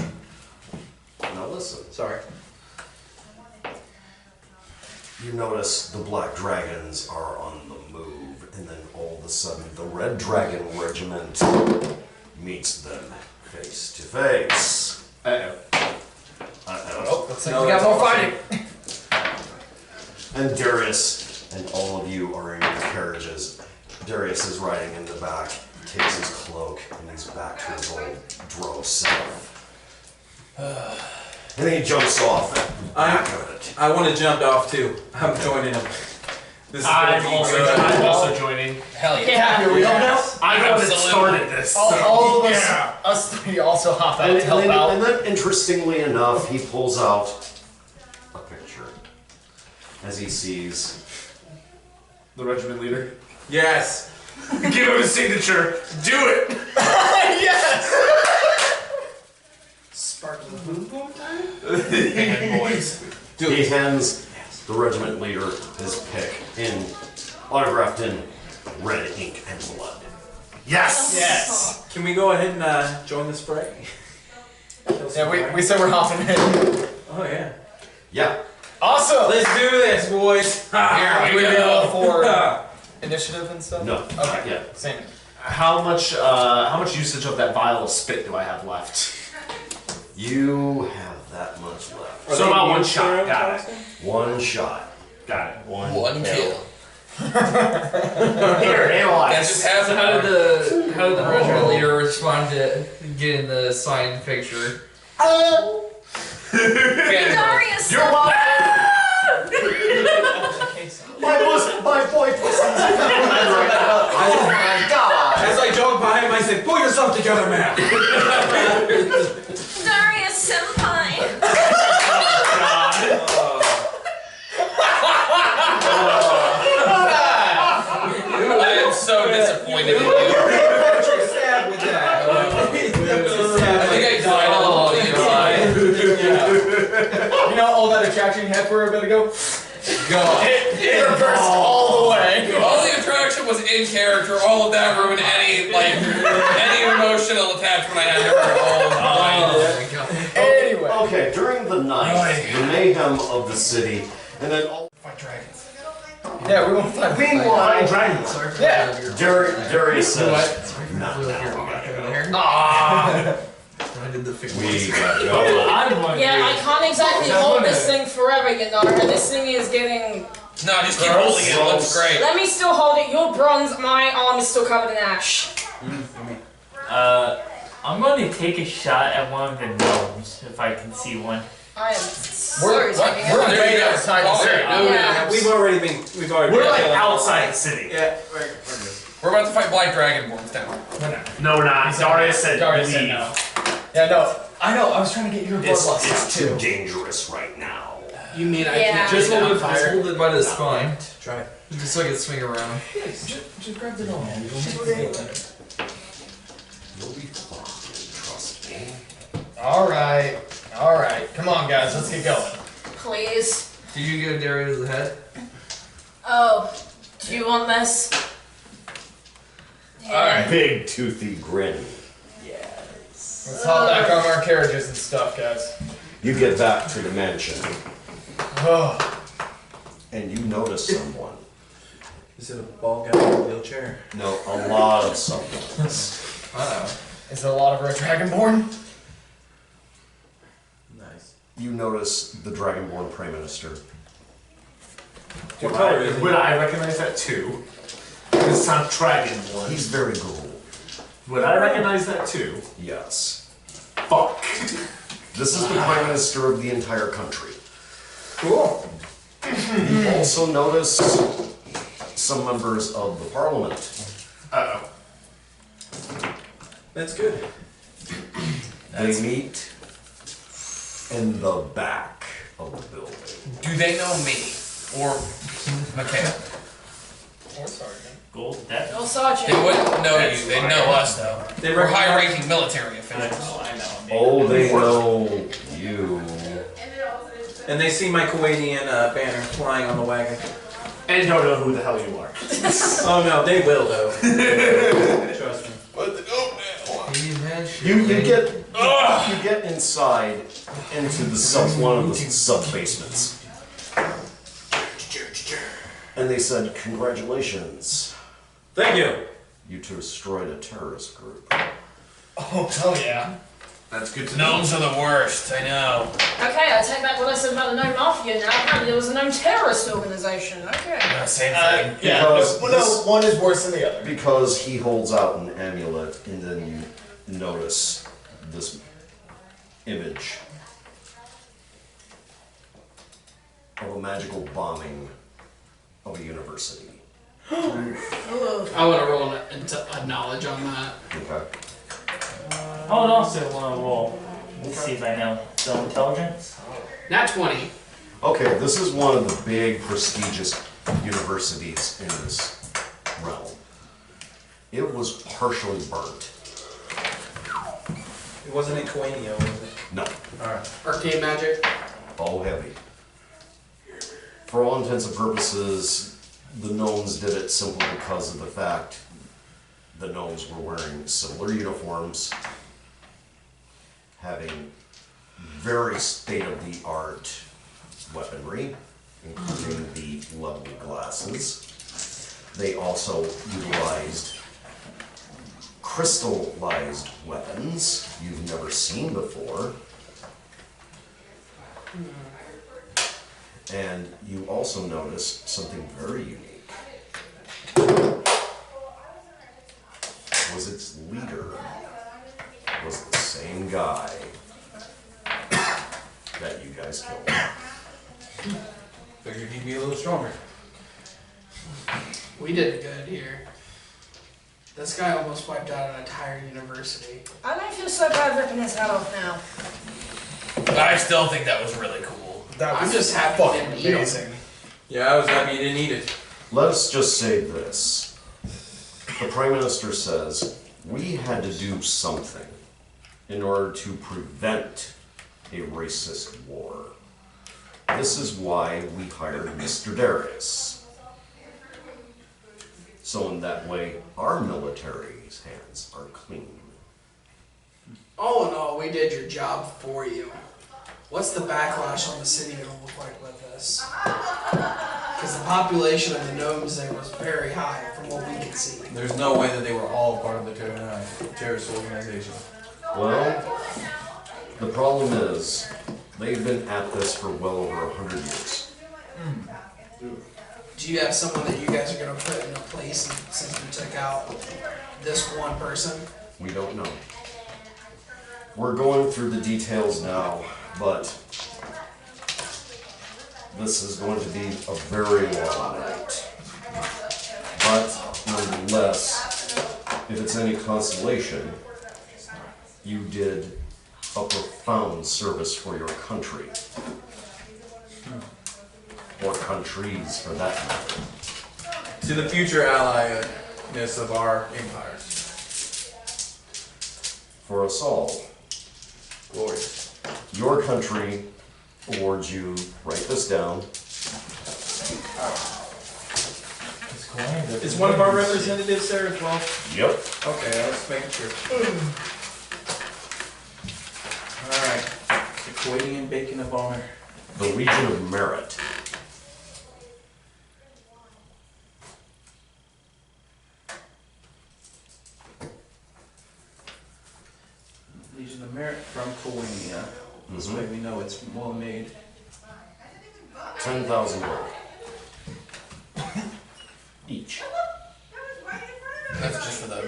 Speaker 10: Now listen.
Speaker 5: Sorry.
Speaker 10: You notice the black dragons are on the move, and then all of a sudden the red dragon regiment meets them face to face.
Speaker 12: Uh-oh.
Speaker 10: Uh-oh.
Speaker 8: Looks like we got more fighting.
Speaker 10: And Darius and all of you are in your carriages. Darius is riding in the back, takes his cloak, and he's back to his old drow self. And then he jumps off the back of it.
Speaker 5: I want to jump off too. I'm joining him. This is
Speaker 4: I'm
Speaker 5: gonna be
Speaker 4: also,
Speaker 5: good.
Speaker 4: I'm also joining.
Speaker 8: Hell yeah.
Speaker 6: Yeah,
Speaker 4: Here we go now. I know that
Speaker 8: Absolutely.
Speaker 4: started this.
Speaker 8: All of us three also hop out to help out.
Speaker 10: And then, interestingly enough, he pulls out a picture as he sees
Speaker 12: The regiment leader.
Speaker 5: Yes.
Speaker 4: Give him a signature. Do it.
Speaker 6: Yes! Sparkle the boom boom time?
Speaker 4: And boys.
Speaker 10: he hands the regiment leader his pick autographed in red ink and blood.
Speaker 4: Yes.
Speaker 8: Yes.
Speaker 5: Can we go ahead and join the spray?
Speaker 8: Yeah, we said we're hopping in.
Speaker 5: Oh yeah.
Speaker 10: Yeah.
Speaker 8: Awesome.
Speaker 5: Let's do this, boys.
Speaker 8: Here we go for initiative and stuff.
Speaker 10: No.
Speaker 8: Okay.
Speaker 10: Yeah.
Speaker 8: Same.
Speaker 12: How much usage of that vial of spit do I have left?
Speaker 10: You have that much left.
Speaker 12: So about one shot. Got it.
Speaker 10: One shot.
Speaker 12: Got it.
Speaker 1: One kill.
Speaker 12: Here, analyze.
Speaker 1: That's just half
Speaker 13: How did the regiment leader respond to getting the signed picture?
Speaker 11: Darius!
Speaker 12: You're welcome. My boy pussy's oh my god.
Speaker 5: As I jog by him, I say, "Pull yourself together, man."
Speaker 11: Darius senpai!
Speaker 1: I am so disappointed in you.
Speaker 5: Sad with that.
Speaker 1: I think I died a little on the inside.
Speaker 8: You know all that attraction you had for a bit ago?
Speaker 1: God.
Speaker 8: It reversed all the way.
Speaker 1: All the attraction was in character. All of that ruined any emotional attachment I had to her. Oh my god.
Speaker 8: Anyway.
Speaker 10: Okay, during the night, the mayhem of the city, and then all
Speaker 8: Fight dragons. Yeah, we won't fight.
Speaker 12: Meanwhile, dragons.
Speaker 8: Yeah.
Speaker 10: Darius says,
Speaker 13: I did the
Speaker 10: we got go.
Speaker 11: Yeah, I can't exactly hold this thing forever, you know, and this thing is getting...
Speaker 1: No, just keep holding it. It looks great.
Speaker 11: Let me still hold it. You're bronze, my arm is still covered in ash.
Speaker 14: I'm going to take a shot at one of the gnomes if I can see one.
Speaker 11: I am
Speaker 8: We're
Speaker 11: taking it.
Speaker 8: way outside the city.
Speaker 11: Yeah.
Speaker 5: We've already been.
Speaker 4: We're like outside the city.
Speaker 5: Yeah.
Speaker 1: We're about to fight Black Dragonborns down.
Speaker 4: No, we're not. Darius said
Speaker 8: Darius
Speaker 4: leave.
Speaker 8: said no. Yeah, no. I know. I was trying to get your blood loss
Speaker 10: It's
Speaker 8: too.
Speaker 10: too dangerous right now.
Speaker 6: You mean I
Speaker 11: Yeah.
Speaker 6: can't
Speaker 13: Just
Speaker 6: light
Speaker 13: hold
Speaker 6: on
Speaker 13: it, just
Speaker 6: fire?
Speaker 13: hold it by the spine.
Speaker 1: Try it.
Speaker 13: Just so I can swing around.
Speaker 8: Just grab the gnome.
Speaker 10: You'll be fine, trust me.
Speaker 8: Alright. Alright. Come on, guys. Let's get going.
Speaker 11: Please.
Speaker 13: Did you give Darius the head?
Speaker 11: Oh, do you want this? Yeah.
Speaker 8: Alright.
Speaker 10: Big toothy grin.
Speaker 8: Let's hop back on our carriages and stuff, guys.
Speaker 10: You get back to the mansion,
Speaker 8: Oh.
Speaker 10: and you notice someone.
Speaker 5: Is it a bald guy in a wheelchair?
Speaker 10: No, a lot of someones.
Speaker 8: Is there a lot of red dragonborn?
Speaker 5: Nice.
Speaker 10: You notice the Dragonborn Prime Minister.
Speaker 5: What color is he?
Speaker 4: Would I recognize that too? It's not dragonborn.
Speaker 10: He's very cool.
Speaker 4: Would I recognize that too?
Speaker 10: Yes.
Speaker 4: Fuck.
Speaker 10: This is the Prime Minister of the entire country.
Speaker 8: Cool.
Speaker 10: You also notice some members of the Parliament.
Speaker 4: Uh-oh.
Speaker 5: That's good.
Speaker 10: They meet in the back of the building.
Speaker 1: Do they know me? Or Michaela?
Speaker 8: Or sergeant.
Speaker 14: Gold death.
Speaker 11: No, Sergeant.
Speaker 1: They wouldn't know you. They know us, though. We're high-ranking military officials.
Speaker 14: I know.
Speaker 10: Oh, they know you.
Speaker 5: And they see my Kuwaitian banner flying on the wagon.
Speaker 4: And don't know who the hell you are.
Speaker 5: Oh no, they will though. Trust me.
Speaker 1: What the dope now?
Speaker 2: You get inside into the one of the sub basements. And they said, "Congratulations.
Speaker 5: Thank you.
Speaker 2: You destroyed a terrorist group."
Speaker 8: Oh, hell yeah.
Speaker 15: That's good to
Speaker 1: Gnomes are the worst, I know.
Speaker 11: Okay, I take back what I said about the Gnome Mafia now. Apparently there was a Gnome terrorist organisation. Okay.
Speaker 1: Same thing.
Speaker 8: Yeah,
Speaker 2: Because
Speaker 8: no, one is worse than the other.
Speaker 2: Because he holds out an amulet, and then you notice this image of a magical bombing of a university.
Speaker 6: I want to roll a knowledge on that.
Speaker 2: Okay.
Speaker 14: I would also want to roll. Let's see if I know. So intelligence?
Speaker 6: Nat 20.
Speaker 2: Okay, this is one of the big, prestigious universities in this realm. It was partially burnt.
Speaker 5: It wasn't in Kuwaitio, was it?
Speaker 2: No.
Speaker 5: Alright.
Speaker 6: Arcane magic.
Speaker 2: All heavy. For all intents and purposes, the gnomes did it simply because of the fact the gnomes were wearing similar uniforms, having very state-of-the-art weaponry, including the lovely glasses. They also utilized crystallized weapons you've never seen before. And you also notice something very unique. Was its leader was the same guy that you guys killed.
Speaker 5: Figured he'd be a little stronger.
Speaker 6: We did good here. This guy almost wiped out an entire university.
Speaker 9: I don't feel so bad ripping his head off now.
Speaker 1: I still think that was really cool.
Speaker 6: I'm just happy he didn't eat him.
Speaker 5: Yeah, I was happy you didn't eat it.
Speaker 2: Let's just say this. The Prime Minister says, we had to do something in order to prevent a racist war. This is why we hired Mr. Darius. So in that way, our military's hands are clean.
Speaker 6: All in all, we did your job for you. What's the backlash on the city going to look like with this? Because the population of the gnomes there was very high from what we could see.
Speaker 5: There's no way that they were all part of the terrorist organization.
Speaker 2: Well, the problem is, they've been at this for well over 100 years.
Speaker 6: Do you have someone that you guys are going to put in a place since you took out this one person?
Speaker 2: We don't know. We're going through the details now, but this is going to be a very long night. But nonetheless, if it's any consolation, you did a profound service for your country. Or countries, for that matter.
Speaker 5: To the future ally-ness of our empires.
Speaker 2: For us all.
Speaker 5: Glorious.
Speaker 2: Your country awards you, write this down.
Speaker 5: Is one of our representatives there as well?
Speaker 2: Yep.
Speaker 5: Okay, I was making sure. Alright. The Kuwaitian Bacon of Honor.
Speaker 2: The Legion of Merit.
Speaker 5: Legion of Merit from Kuwaitia. This way we know it's well made.
Speaker 2: 10,000 gold. Each.
Speaker 1: That's just for them.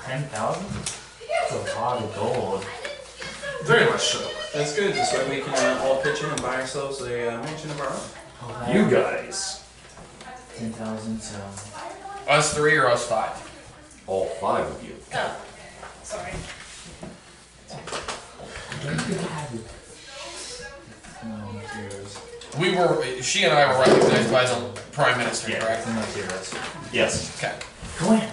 Speaker 14: 10,000? That's a lot of gold.
Speaker 15: Very much so.
Speaker 5: That's good. This way we can all pitch in and buy ourselves a mansion of our own.
Speaker 2: You guys.
Speaker 14: 10,000, so.
Speaker 1: Us 3 or us 5?
Speaker 2: All 5 of you.
Speaker 9: Oh, sorry.
Speaker 1: We were, she and I were recognized by the Prime Minister, correct?
Speaker 2: Yes.
Speaker 1: Okay.
Speaker 14: Go in.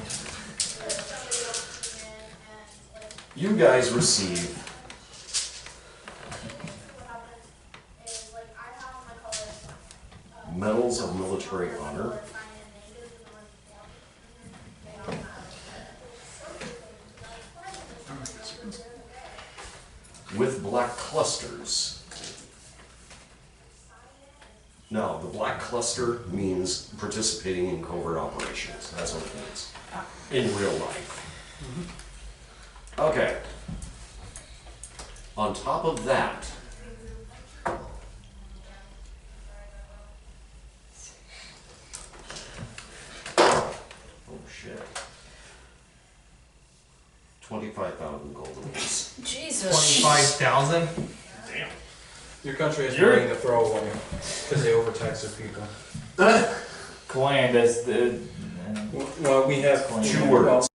Speaker 2: You guys receive medals of military honor. With black clusters. Now, the black cluster means participating in covert operations. That's what it means. In real life. Okay. On top of that, oh shit. 25,000 gold apiece.
Speaker 11: Jesus.
Speaker 13: 25,000?
Speaker 4: Damn.
Speaker 5: Your country is willing to throw away because they overtax their people.
Speaker 14: Coin, that's the.
Speaker 5: Well, we have
Speaker 2: Two words.